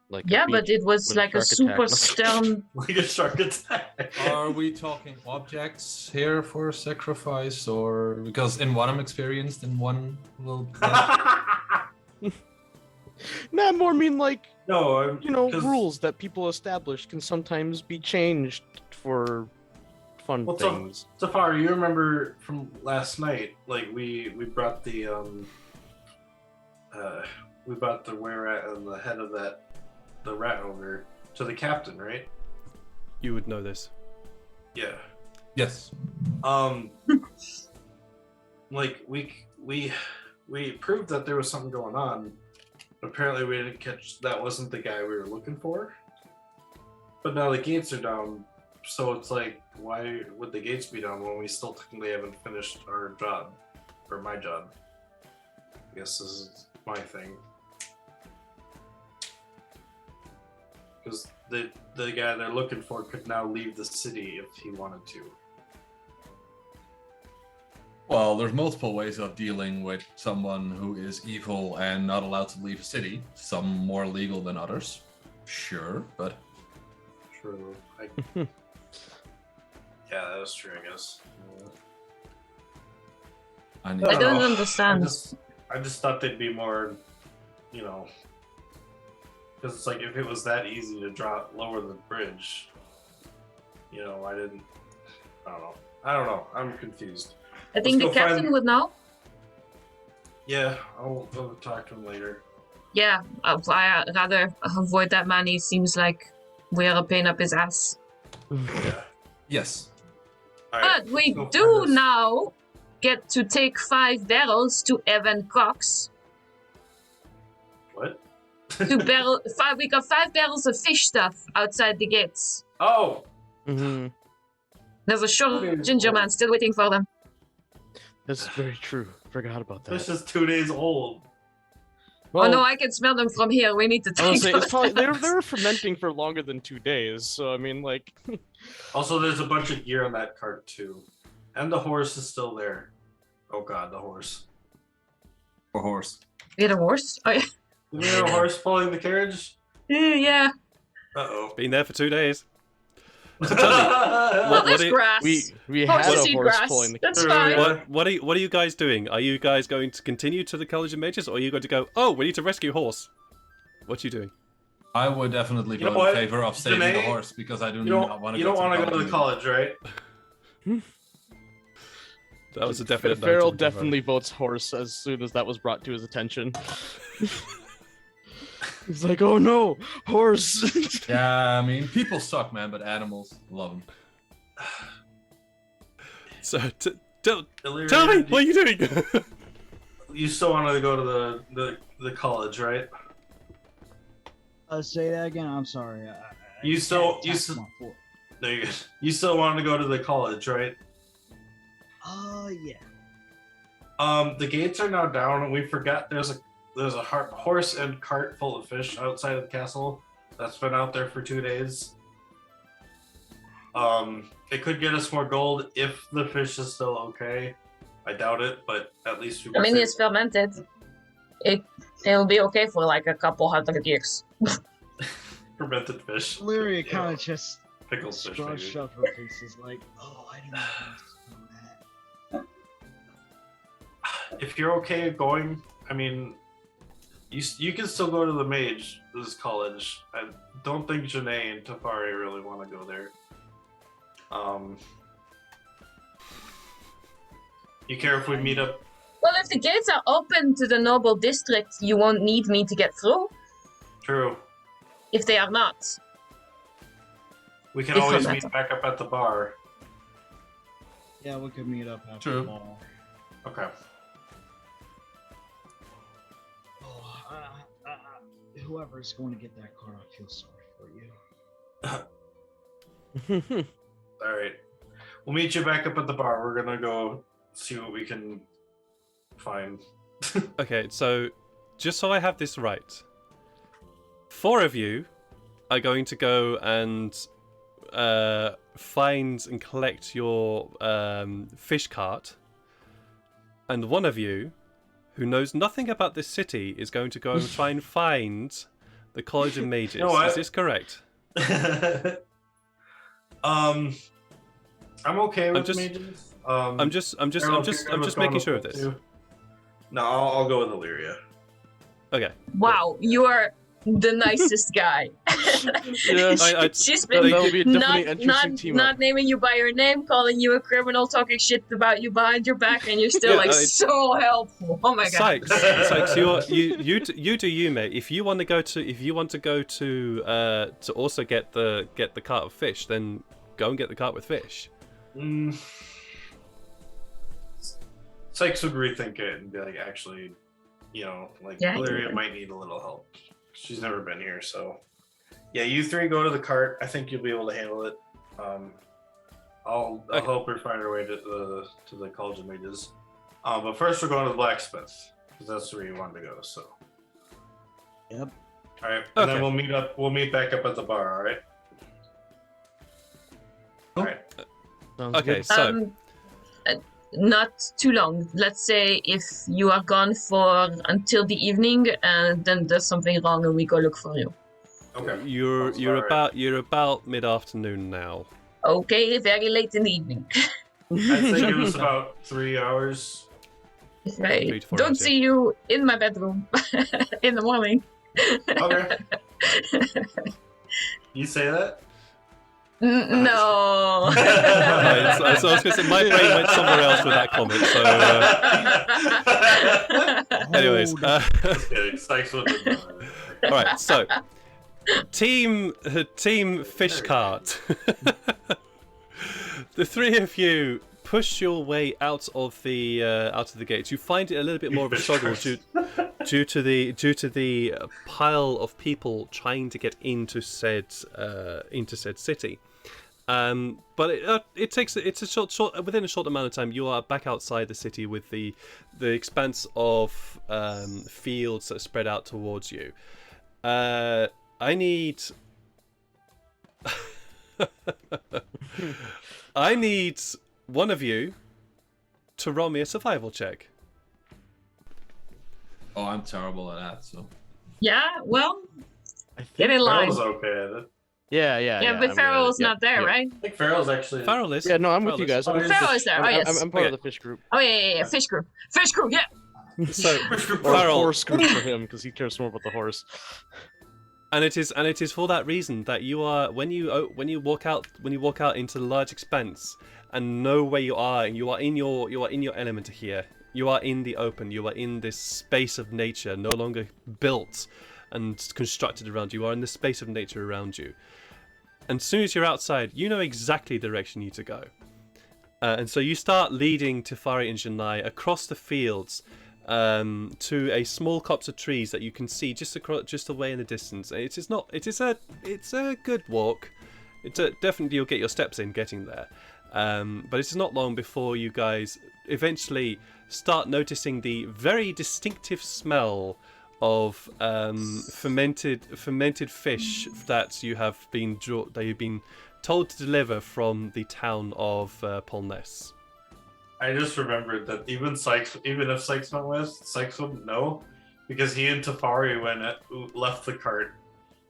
Like Yeah, but it was with like a shark super attack. stern. Like a shark attack. Are we talking objects here for sacrifice, or because in one I'm experienced, in one will. Nah, more mean like No, rules that people establish can sometimes be changed for fun things. Safari, you remember from last night? Like we brought the Wererat and the head of the rat owner to the captain, right? You would know this. Yeah. Yes. Like we proved that there was something going on. Apparently we didn't catch, that wasn't the guy we were looking for. But now the gates are down, so it's like, why would the gates be down when we still technically haven't finished our job? Or my job. I guess this is my thing. Because the guy they're looking for could now leave the city if he wanted to. Well, there's multiple ways of dealing with someone who is evil and not allowed to leave a city. Some more legal than others. Sure, but... True. Yeah, that was true, I guess. I don't understand. I just thought they'd be more, because it's like if it was that easy to lower the bridge, I don't know. I'm confused. I think the Let's go captain find- would know. Yeah, I'll talk to him later. Yeah, I'd rather avoid that man. He seems like we're a pain up his ass. Yeah. Yes. All right, But we let's go do find this. now get to take 5 barrels to Evan Cox. What? We got 5 barrels of fish stuff outside the gates. Oh, Mm-hmm. There's a short ginger man still waiting for them. That's very true. Forgot about that. this is 2 days old. Well, Oh no, I can smell them from here. We need to I was take gonna say, it's those. probably they were fermenting for longer than 2 days. So I mean, like, Also, there's a bunch of gear on that cart too, and the horse is still there. Oh God, the horse. A horse. We had a horse? Oh yeah. Is there a horse pulling the carriage? Yeah. Uh Been there for 2 days. So oh. tell me, Well, what there's do you- grass. we Horses had a eat horse grass. pulling the. That's True, fine. yeah. what are you guys doing? Are you guys going to continue to the College of Mages, or are you going to go? Oh, we need to rescue a horse. What are you doing? I would definitely You know go in what, favor of saving the Janae? horse because I do You not want don't. to You don't want to go to the meeting. college, right? That was a definite. no Farrell to the definitely votes horse as soon as that was brought to his attention. He's like, "Oh no, horse!" Yeah, I mean, people suck, man, but animals love them. So tell Illyria, me, what are you doing? You still want to go to the college, right? Say that again. I'm sorry. You still- can't you tap still- my foot. No, you still want to go to the college, right? Yeah. The gates are now down, and we forgot there's a horse and cart full of fish outside of the castle that's been out there for 2 days. It could get us more gold if the fish is still okay. I doubt it, but at least we. I mean, save- it's fermented. It'll be okay for like a couple 100 years. fermented fish. Lyria Yeah, kind of just pickled fish. shrugs Maybe. up her faces like, oh, I didn't know that. If you're okay going, I mean, you can still go to the mage's college. I don't think Janae and Tafari really want to go there. You care if we meet up? Well, if the gates are open to the noble district, you won't need me to get through. True. If they are not. We can If always we're meet not. back up at the bar. Yeah, we could meet up after True. the ball. Okay. Oh, whoever's going to get that card, I feel sorry for you. All right. We'll meet you back up at the bar. We're gonna go see what we can find. Okay, so just so I have this right, 4 of you are going to go and find and collect your fish cart, and 1 of you, who knows nothing about this city, is going to go and try and find the College of Mages. You know what? Is this correct? I'm okay with just- mages. I'm just Harold, you're good I'm with just going making with sure of that this. too? No, I'll go with Illyria. Okay. Wow, you are the nicest guy. Yes. She's That been would be definitely not, interesting not, team not up. naming you by your name, calling you a criminal, talking shit about you behind your back, and you're still Yeah, like I- so helpful. Oh my god. Sykes, you do you, mate. If you want to go to also get the cart of fish, then go and get the cart with fish. Sykes would rethink it and be like, actually, Yeah. Illyria might need a little help. She's never been here, so yeah. You 3 go to the cart. I think you'll be able to handle it. I'll Okay. help her find her way to the College of Mages. But first, we're going to the blacksmith because that's where you wanted to go. So. Yep. All right, and then Okay. we'll meet up. We'll meet back up at the bar. All right. All right. Sounds Okay, good. so Not too long. Let's say if you are gone for until the evening, and then there's something wrong, and we go look for you. Okay. you're Alright. about mid-afternoon now. Okay, very late in the evening. I'd say give us about 3 hours. Right. 3 to 4 Don't hours, yeah. see you in my bedroom in the morning. Okay. You say that? No. Right, so I was going to say my brain went somewhere else with that comment. So, anyways, Just kidding. Sykes wouldn't have done it. all right. So, team fish cart. The three of you push your way out of the gates. You find it a little bit more of a struggle due to the pile of people trying to get into said city. But it's a short within a short amount of time you are back outside the city with the expanse of fields that are spread out towards you. I need one of you to roll me a survival check. Oh, I'm terrible at that. So. Yeah, well, I think, get in line. Farrell's okay at it. yeah. But Farrell's not there, right? I think Farrell's actually. Farrell is. Yeah, no, I'm with you guys. Farrell is there. Oh, yes. I'm part of the fish group. Oh, yeah. Fish crew. Fish crew, yeah. So Or Farrell, horse group for him because he cares more about the horse. and it is for that reason that you are when you walk out into the large expanse and know where you are in your element here. You are in the open. You are in this space of nature, no longer built and constructed around you. You are in the space of nature around you. And as soon as you're outside, you know exactly the direction you need to go. And so you start leading Tefari and Janai across the fields to a small copse of trees that you can see just away in the distance. It's a good walk. Definitely you'll get your steps in getting there. But it's not long before you guys eventually start noticing the very distinctive smell of fermented fish that you've been told to deliver from the town of Polness. I just remembered that even if Sykes went west, Sykes wouldn't know because he and Tefari left the cart,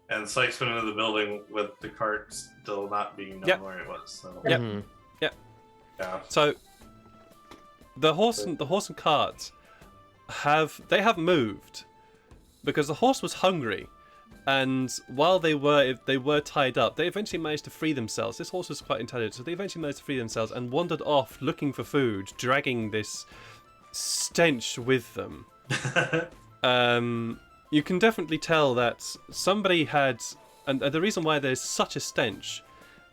and Sykes went into the building with the cart still not being known where it was. So. Yep. Mhm. Yeah. So the horse and cart have moved because the horse was hungry, and while they were tied up, they eventually managed to free themselves. This horse was quite intelligent, so they eventually managed to free themselves and wandered off looking for food, dragging this stench with them. You can definitely tell that somebody had, and the reason why there's such a stench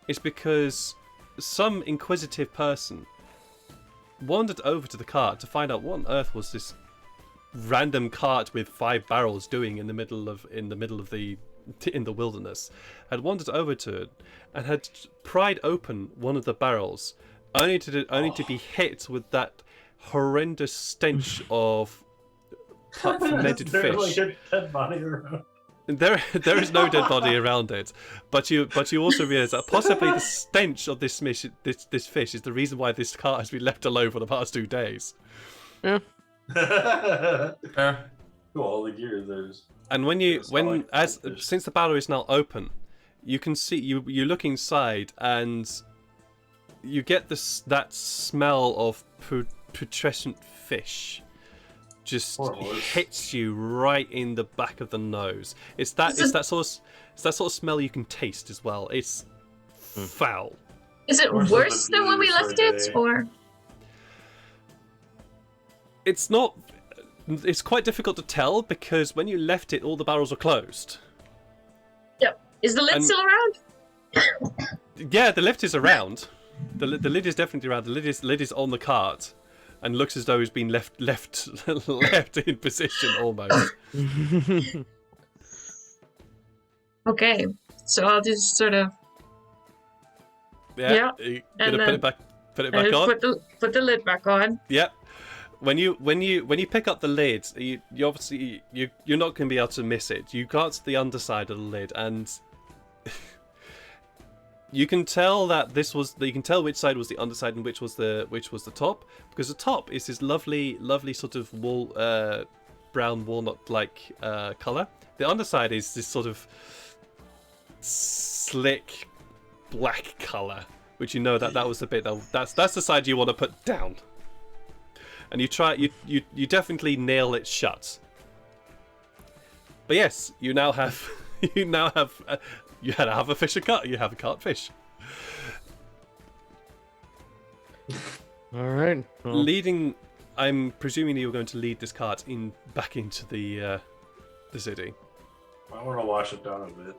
is because some inquisitive person wandered over to the cart to find out what on earth was this random cart with 5 barrels doing in the wilderness. Had wandered over to it and had pried open one of the barrels, only to be hit with that horrendous stench of fermented There's fish. like a dead body around. There is no dead body around it, but you also realise that possibly the stench of this fish is the reason why this cart has been left alone for the past 2 days. Yeah. Fair. All the gear there's. And since the barrel is now open, you can see you look inside and you get that smell of putrescent fish. Just hits you right in the back of the nose. It's that sort of smell you can taste as well. It's foul. Is it worse than when we left it, or? It's not. It's quite difficult to tell because when you left it, all the barrels were closed. Yep. Is the lid still around? Yeah, the lid is around. The lid is definitely around. The lid is on the cart. And looks as though he's been left in position almost. Okay, so I'll just sort of Yeah. You gonna put it back on. Put the lid back on. Yep. When you pick up the lid, you obviously you're not going to be able to miss it. You glance at the underside of the lid, and you can tell you can tell which side was the underside and which was the top, because the top is this lovely sort of brown walnut like color. The underside is this sort of slick black color, which you know that was the bit that's the side you want to put down. And you definitely nail it shut. But yes, you now have you have a fish and cart. You have a cartfish. All right. Well, Leading, I'm presuming you were going to lead this cart back into the city. I want to wash it down a bit.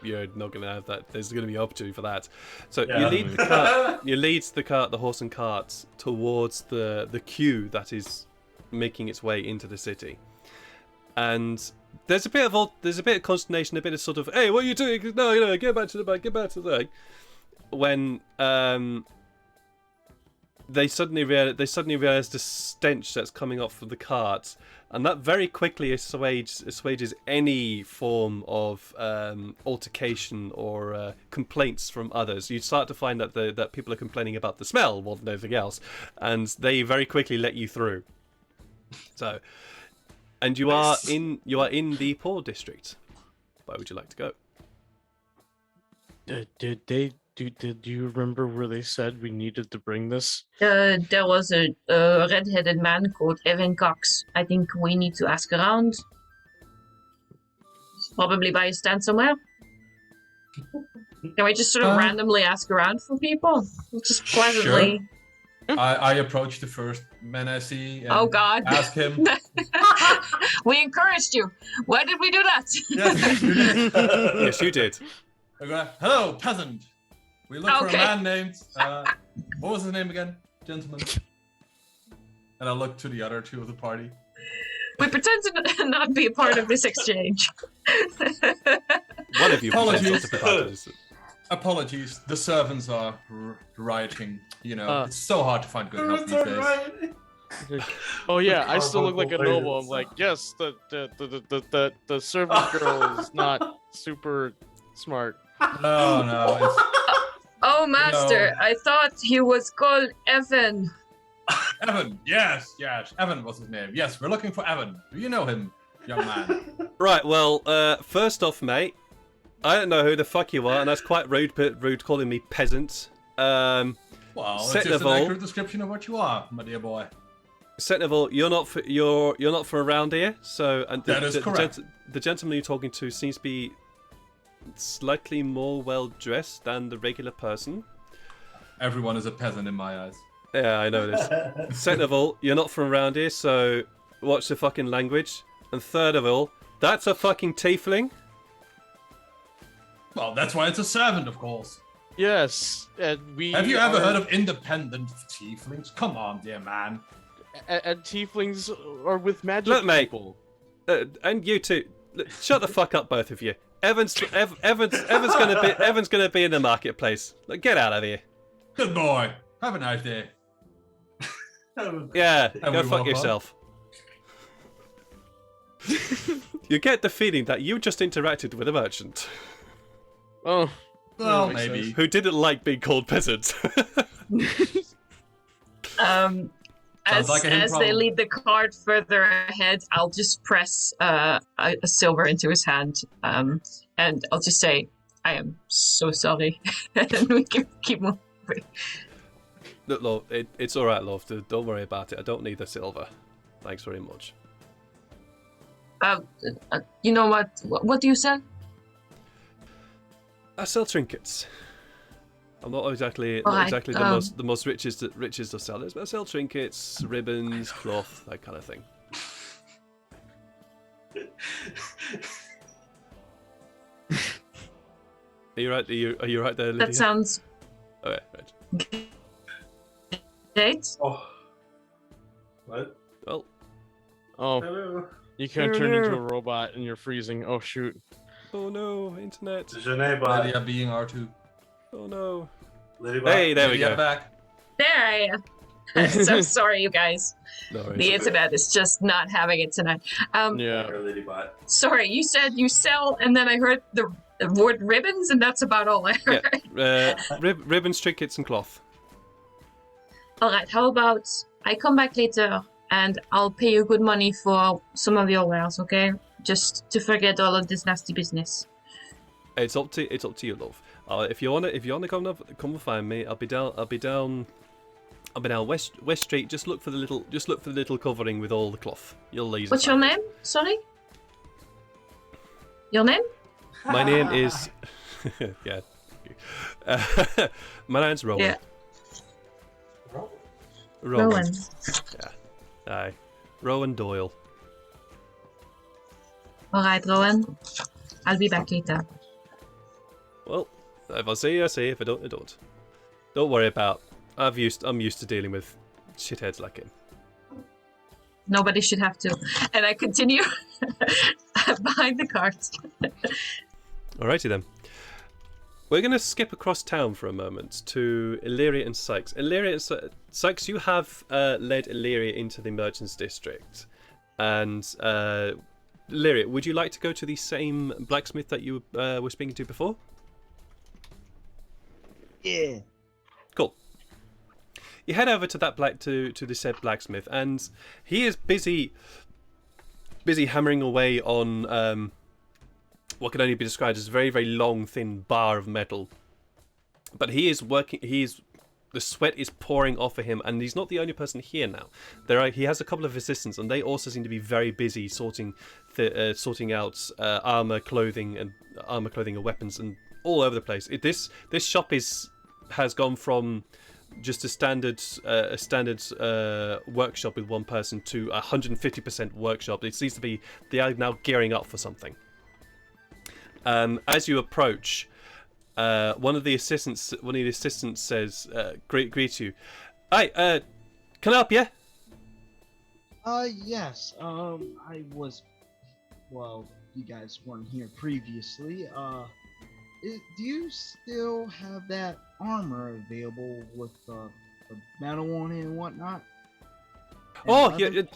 You're not going to have that. There's going to be opportunity for that. So Yeah. you lead the cart. You lead the horse and cart towards the queue that is making its way into the city. And there's a bit of consternation, a bit of sort of, hey, what are you doing? No, get back to the back, get back to the back. When they suddenly realize the stench that's coming up from the cart, and that very quickly assuages any form of altercation or complaints from others. You start to find that that people are complaining about the smell more than anything else, and they very quickly let you through. So, and you are in the poor district. Where would you like to go? Did you remember where they said we needed to bring this? There was a red-headed man called Evan Cox. I think we need to ask around. Probably by a stand somewhere. Can we just sort of randomly ask around for people? Just pleasantly. Sure. I approach the first man I see and Oh God! ask him. We encouraged you. Why did we do that? Yes, you did. Yes, you did. I go, hello, peasant. We look for a man named. What was his name again, gentlemen? And I look to the other two of the party. We pretend to not be a part of this exchange. One of you Apologies. pretends not to be part of this. Apologies, the servants are rioting. You know, it's so hard to find good help these days. Oh yeah, I still look like a noble. I'm like, yes, the servant girl is not super smart. No, it's Oh, master, I thought he was called Evan. Evan. Yes, Evan was his name. Yes, we're looking for Evan. Do you know him, young man? Right, well, first off, mate, I don't know who the fuck you are, and that's quite rude calling me peasant. Well, it's Second just of an all- accurate description of what you are, my dear boy. Second of all, you're not from around here, so and That is correct. The gentleman you're talking to seems to be slightly more well dressed than the regular person. Everyone is a peasant in my eyes. Yeah, I know this. Second of all, you're not from around here, so watch the fucking language. And third of all, that's a fucking tiefling. Well, that's why it's a servant, of course. Yes, and we. Have you ever heard of independent tieflings? Come on, dear man. And tieflings are with magic Look, mate. people. And you two, shut the fuck up, both of you. Evan's gonna be in the marketplace. Like, get out of here. Good boy. Have a nice day. Yeah, And go we fuck walk on. yourself. You get the feeling that you just interacted with a merchant Oh, Well, that makes maybe. sense. who didn't like being called peasant. As like a him they problem. lead the cart further ahead, I'll just press a silver into his hand, and I'll just say, "I am so sorry," and we can keep moving. Look, love, it's all right, love. Don't worry about it. I don't need the silver. Thanks very much. You know what? What do you sell? I sell trinkets. I'm not exactly Alright, the most richest of sellers, but I sell trinkets, ribbons, cloth, that kind of thing. Are you right? Are you right there, Lydia? That sounds Okay, right. great. Oh. What? Well, Oh, Hello. you can't turn into a robot and you're freezing. Oh shoot. oh no, internet. Je n'ai pas. Lydia being R2. Oh no. Lydia Hey, there we Lydia go. back. There I am. So sorry, you guys. No worries. The internet is just not having it tonight. Yeah. Or Lady Bot. Sorry, you said you sell, and then I heard the word ribbons, and that's about all I heard. Yeah, ribbons, trinkets, and cloth. All right, how about I come back later and I'll pay you good money for some of your wares, okay? Just to forget all of this nasty business. It's up to you, love. If you wanna come and find me, I'll be down West Street. Just look for the little covering with all the cloth. You'll easily What's your find it. name? Sorry? Your name? My name is Yeah. My name's Rowan. Yeah. Rowan. Rowan. Aye. Rowan Doyle. Alright, Rowan. I'll be back later. Well, if I see you, I see you. If I don't, I don't. Don't worry about. I'm used to dealing with shitheads like him. Nobody should have to. And I continue behind the cart. Alrighty then. We're going to skip across town for a moment to Illyria and Sykes. Illyria and Sykes, you have led Illyria into the Merchants District. And Illyria, would you like to go to the same blacksmith that you were speaking to before? Yeah. Cool. You head over to that to the said blacksmith, and he is busy hammering away on what can only be described as a very, very long, thin bar of metal. But he is working. The sweat is pouring off of him, and he's not the only person here now. He has a couple of assistants, and they also seem to be very busy sorting out armor, clothing, and weapons, and all over the place. This shop has gone from just a standard workshop with one person to 150% workshop. It seems to be they are now gearing up for something. As you approach, one of the assistants says, greets you. Hi, can I help you? Yes. I was. Well, you guys weren't here previously. Do you still have that armor available with the metal on it and whatnot? Oh, you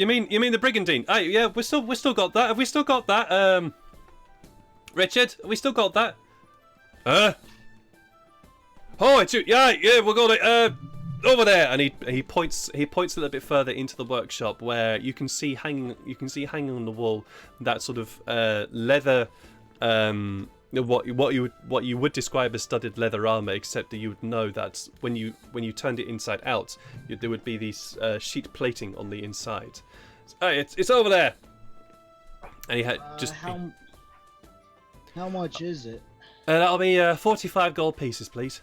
mean the brigandine? Yeah, we still got that. Have we still got that? Richard, have we still got that? Oh, it's you. Yeah, we got it. Over there, and he points a little bit further into the workshop where you can see hanging on the wall that sort of leather, what you would describe as studded leather armor, except that you would know that when you turned it inside out, there would be these sheet plating on the inside. Hey, it's over there. And he had How much is it? That'll be 45 gold pieces, please.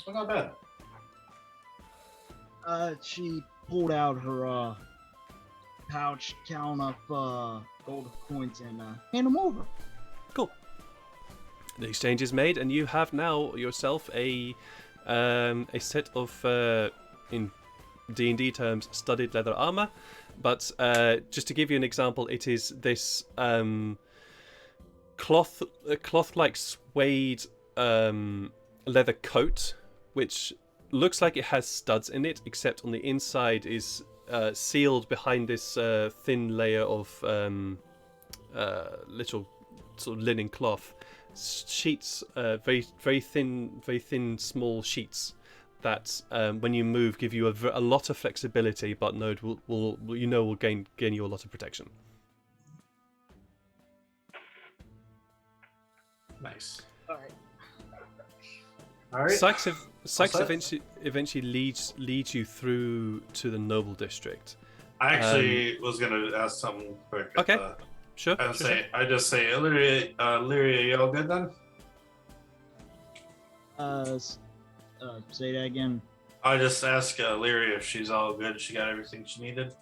Not bad. She pulled out her pouch, count up gold coins, and hand them over. Cool. The exchange is made, and you have now yourself a set of, in D&D terms, studded leather armor. But just to give you an example, it is this cloth-like suede leather coat, which looks like it has studs in it, except on the inside is sealed behind this thin layer of little sort of linen cloth sheets, very thin, small sheets that when you move give you a lot of flexibility, but will gain you a lot of protection. Nice. All right. All right. Sykes eventually leads you through to the Noble District. I actually was gonna ask something quick. Okay. Sure. I just say, Illyria, you all good then? Say that again. I just ask Illyria if she's all good. She got everything she needed.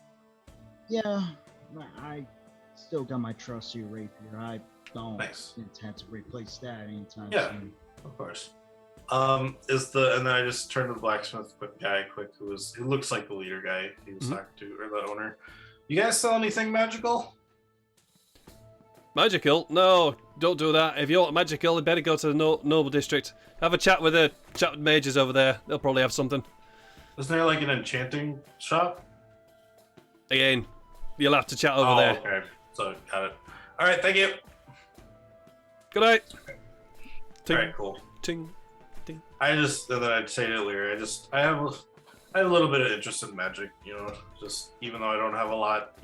Yeah, I still got my trusty rapier. I don't intend to replace that anytime soon. Of course. And then I just turned to the blacksmith guy who looks like the leader guy he was talking to, or the owner. You guys sell anything magical? Magical? No, don't do that. If you want magical, you better go to the Noble District. Have a chat with mages over there. They'll probably have something. Isn't there like an enchanting shop? Again, you'll have to chat over there. Okay. So, got it. All right, thank you. Good night. All right, cool. Ting, ting. I'd say to Illyria, I have a little bit of interest in magic, just even though I don't have a lot,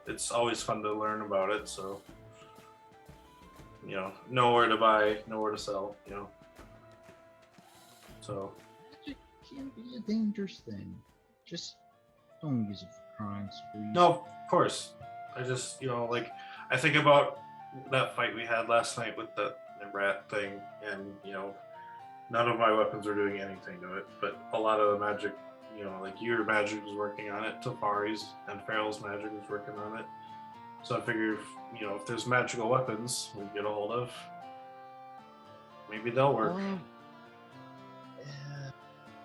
it's always fun to learn about it, so, know where to buy, know where to sell, so. Magic can be a dangerous thing. Just don't use it for crimes, please. No, of course. I just, I think about that fight we had last night with the rat thing, and none of my weapons were doing anything to it, but a lot of the magic, like your magic was working on it, Tafari's and Farrell's magic was working on it. So I figure if there's magical weapons we can get a hold of, maybe they'll work.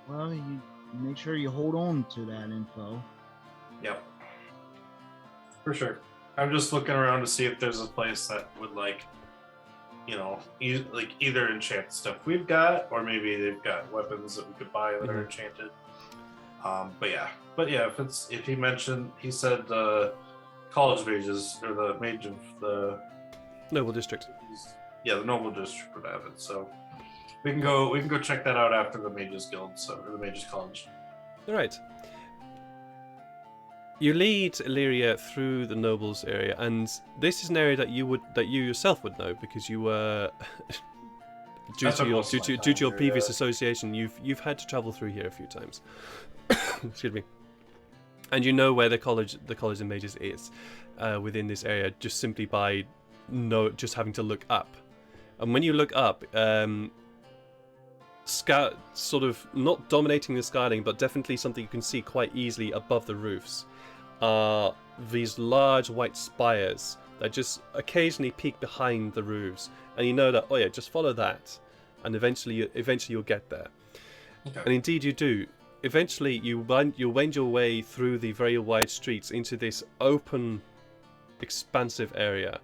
Well, you make sure you hold on to that info. Yep. For sure. I'm just looking around to see if there's a place that would either enchant stuff we've got, or maybe they've got weapons that we could buy that are enchanted. But yeah, he said the college mages, or the mage of the Noble District. Yeah, the noble district would have it. So we can go check that out after the mages guild, or the mages college. All right. You lead Illyria through the nobles area, and this is an area that you yourself would know because you were due to your previous association. You've had to travel through here a few times. Excuse me. And you know where the college of mages is within this area, just simply by just having to look up. And when you look up, sort of not dominating the skyline, but definitely something you can see quite easily above the roofs, are these large white spires that just occasionally peek behind the roofs, and you know that just follow that, and eventually you'll get there. Okay. And indeed you do. Eventually you wend your way through the very wide streets into this open, expansive area,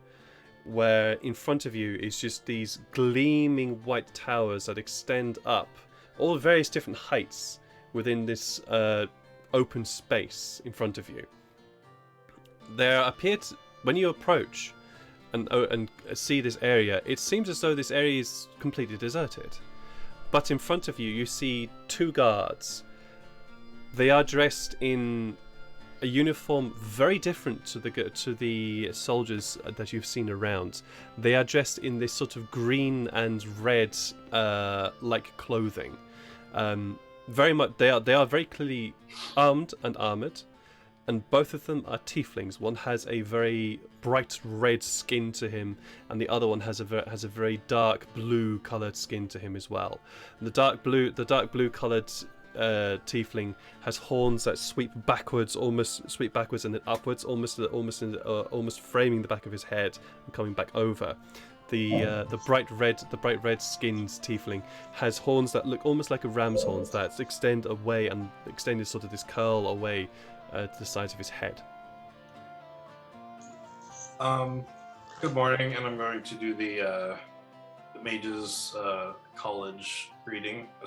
where in front of you is just these gleaming white towers that extend up, all various different heights within this open space in front of you. There appears, when you approach and see this area, it seems as though this area is completely deserted. But in front of you, you see two guards. They are dressed in a uniform very different to the soldiers that you've seen around. They are dressed in this sort of green and red like clothing. Very much, they are very clearly armed and armored, and both of them are tieflings. One has a very bright red skin to him, and the other one has a very dark blue coloured skin to him as well. And the dark blue coloured tiefling has horns that sweep backwards and then upwards, almost framing the back of his head and coming back over. The bright red skinned tiefling has horns that look almost like a ram's horns that extend away and extend sort of this curl away to the sides of his head. Good morning, and I'm going to do the mages college greeting. I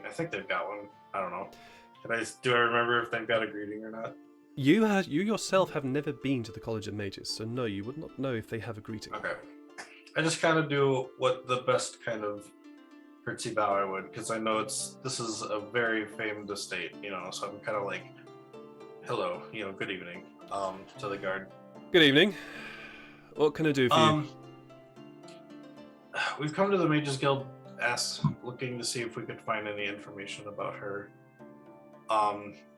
think they've got one. I don't know. Do I remember if they've got a greeting or not? You yourself have never been to the College of Mages, so no, you would not know if they have a greeting. Okay. I just kind of do what the best kind of curtsy bow I would, because I know this is a very famed estate, so I'm kind of like, hello, good evening, to the guard. Good evening. What can I do for you? We've come to the Mages Guild looking to see if we could find any information about her.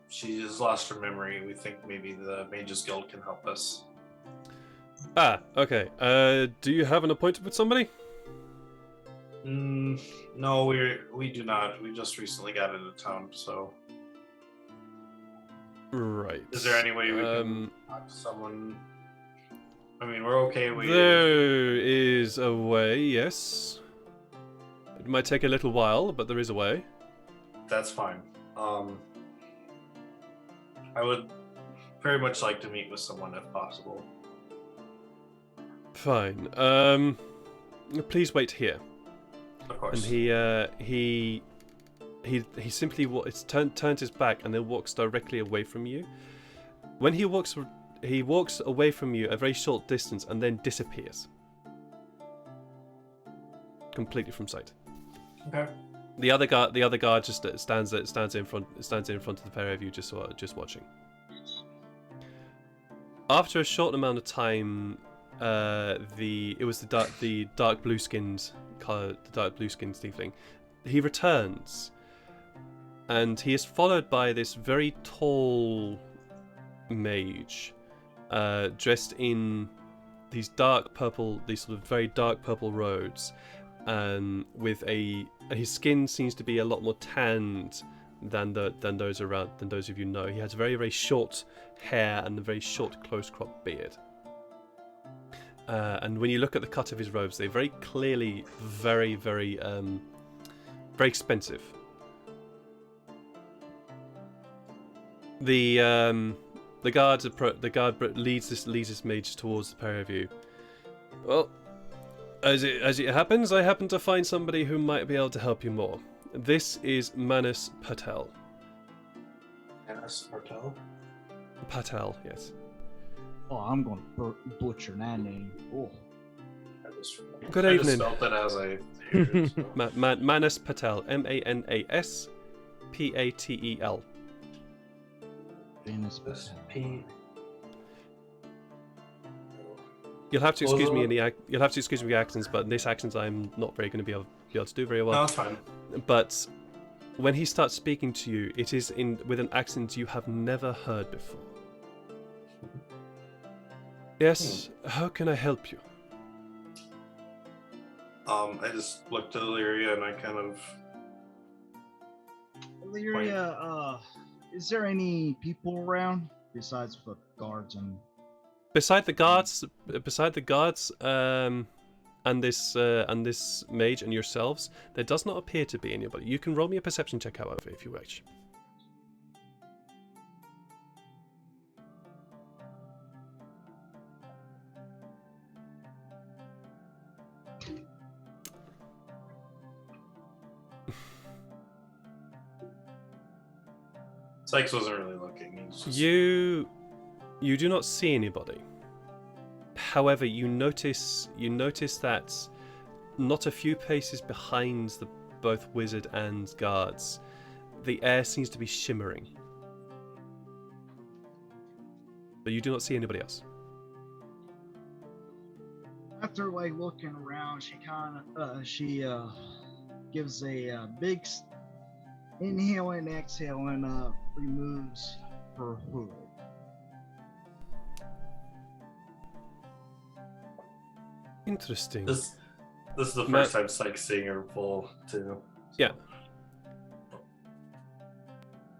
She has lost her memory. We think maybe the Mages Guild can help us. Okay. Do you have an appointment with somebody? No, we do not. We just recently got into town, so. Right. Is there any way we can talk to someone? I mean, we're okay. There is a way, yes. It might take a little while, but there is a way. That's fine. I would very much like to meet with someone if possible. Fine. Please wait here. Of course. And he simply turns his back and then walks directly away from you. When he walks away from you a very short distance and then disappears completely from sight. Okay. The other guard just stands in front of the pair of you, just watching. After a short amount of time, the dark blue skinned tiefling. He returns, and he is followed by this very tall mage, dressed in these dark purple, these sort of very dark purple robes, with his skin seems to be a lot more tanned than those of you know. He has very, very short hair and a very short, close-cropped beard. And when you look at the cut of his robes, they're very clearly very, very, very expensive. The guard leads this mage towards the pair of you. Well, as it happens, I happen to find somebody who might be able to help you more. This is Manas Patel. Manas Patel? Patel, yes. Oh, I'm going to butcher that name. Oh. Good I evening. just spelled it as I heard it, so. Manas Patel. MANASPATEL. Venus P. You'll have to excuse me you'll have to excuse me the accents, but this accent I'm not very going to be able to do very well. No, it's fine. But when he starts speaking to you, it is with an accent you have never heard before. Yes, how can I help you? I just looked at Illyria and I kind of... Illyria, is there any people around besides the guards and... Beside the guards, and this mage and yourselves, there does not appear to be anybody. You can roll me a perception check, however, if you wish. Sykes wasn't really looking. He was just... You do not see anybody. However, you notice that not a few paces behind both wizard and guards, the air seems to be shimmering. But you do not see anybody else. After looking around, she gives a big inhale and exhale and removes her hood. Interesting. This is the first time Sykes seeing her full, too. Yeah.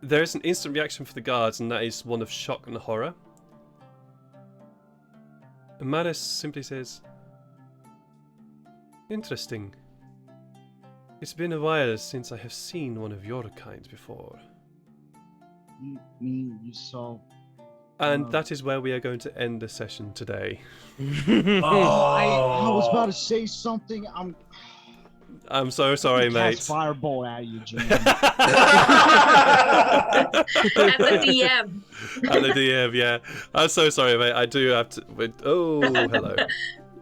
There is an instant reaction for the guards, and that is one of shock and horror. And Manas simply says, interesting. It's been a while since I have seen one of your kind before. You saw... And that is where we are going to end the session today. I was about to say something. I'm so sorry, mate. Cast fireball at you, Jim. At the DM. At the DM, yeah. I'm so sorry, mate. I do have to... Oh, hello.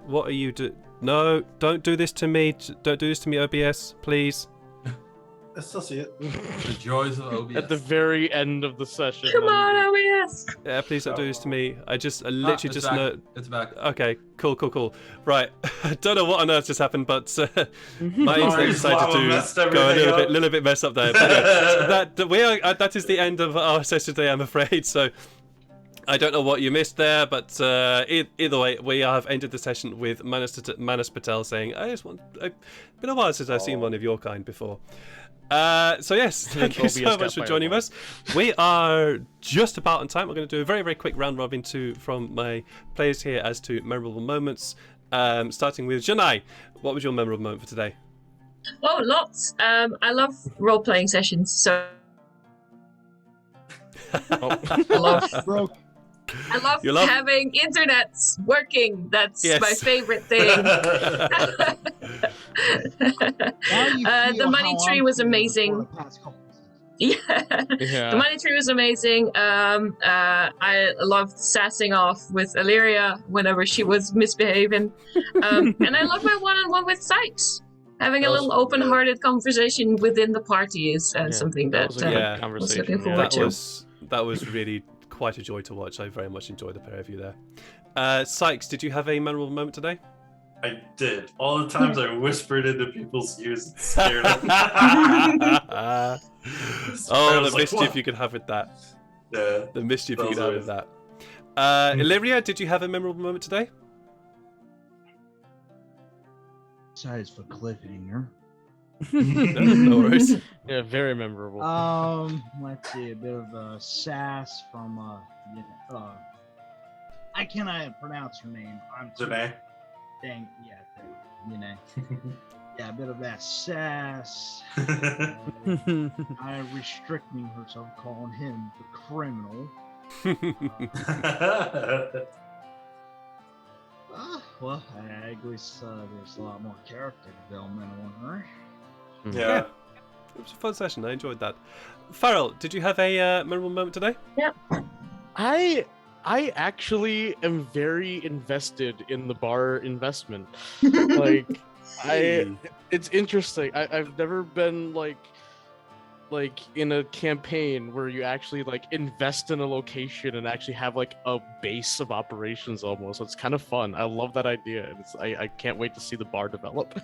What are you doing? No, don't do this to me. Don't do this to me, OBS, please. I still see it. The joys of OBS. At the very end of the session. Come on, OBS. Yeah, please don't do this to me. I literally just know. It's back. Okay, cool. Right, I don't know what on earth just happened, but my internet decided to go a little bit messed up there. But anyway, that is the end of our session today, I'm afraid. So I don't know what you missed there, but either way, we have ended the session with Manas Patel saying, "It's been a while since I've seen one of your kind before." So yes, thank you so much for joining us. We are just about on time. We're going to do a very, very quick round robin from my players here as to memorable moments. Starting with Janai, what was your memorable moment for today? Oh, lots. I love role-playing sessions, so I love having internets working. That's my favorite thing. The money tree was amazing. Yeah. The money tree was amazing. I loved sassing off with Illyria whenever she was misbehaving. And I love my one-on-one with Sykes. Having a little open-hearted conversation within the party is something that I was looking forward to. That was really quite a joy to watch. I very much enjoyed the pair of you there. Sykes, did you have a memorable moment today? I did. All the times I whispered into people's ears and scared them. The mischief you could have with that. Yeah. The mischief you could have with that. Illyria, did you have a memorable moment today? besides for cliffhanger. No worries. Yeah, very memorable. Let's see, a bit of sass from I cannot pronounce her name. I'm too Janae. dang, yeah, you know. Yeah, a bit of that sass. I restricting herself, calling him the criminal. Well, at least there's a lot more character development on her. Yeah. It was a fun session. I enjoyed that. Farrell, did you have a memorable moment today? I actually am very invested in the bar investment. Like, it's interesting. I've never been like in a campaign where you actually like invest in a location and actually have like a base of operations almost. It's kind of fun. I love that idea. And I can't wait to see the bar develop.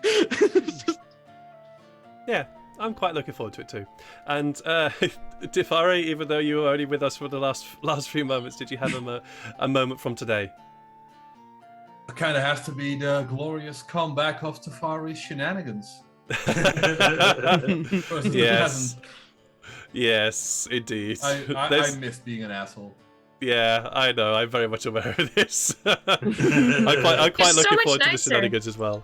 Yeah, I'm quite looking forward to it too. And Tifari, even though you were only with us for the last few moments, did you have a moment from today? It kind of has to be the glorious comeback of Tafari's shenanigans. Yes. Yes, indeed. I miss being an asshole. Yeah, I know. I'm very much aware of this. I'm quite looking forward to the shenanigans as well.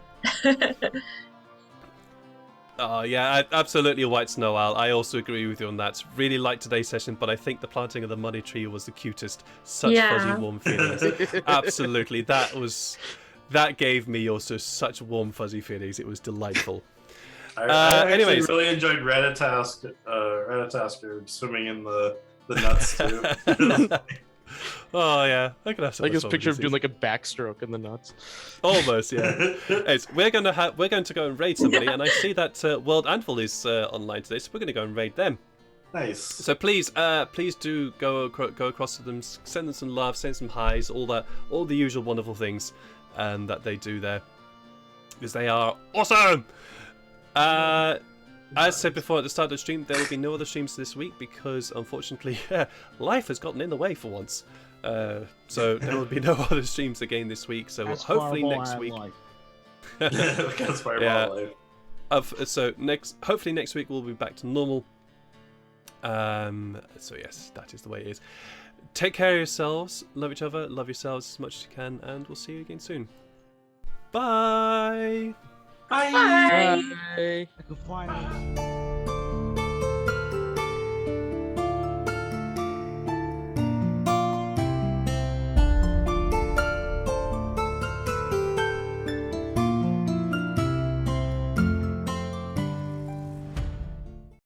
Oh yeah, absolutely, White Snow Owl. I also agree with you on that. Really liked today's session, but I think the planting of the money tree was the cutest. Such fuzzy, warm feelings. Absolutely, that gave me also such warm, fuzzy feelings. It was delightful. I anyways, really enjoyed Ratatasker swimming in the nuts too. Oh yeah, I could have some. I just picture him doing like a backstroke in the nuts. Almost, yeah. Anyways, we're going to go and raid somebody, and I see that World Anvil is online today, so we're going to go and raid them. Nice. So please do go across to them, send them some love, send some highs, all the usual wonderful things, that they do there, because they are awesome. As said before at the start of the stream, there will be no other streams this week because, unfortunately, life has gotten in the way for once. So there will be no other streams again this week. So That's hopefully Fireball next and week. life. That's Fireball life. So hopefully next week we'll be back to normal. So yes, that is the way it is. Take care of yourselves, love each other, love yourselves as much as you can, and we'll see you again soon. Bye. Bye. Bye. Bye. I could find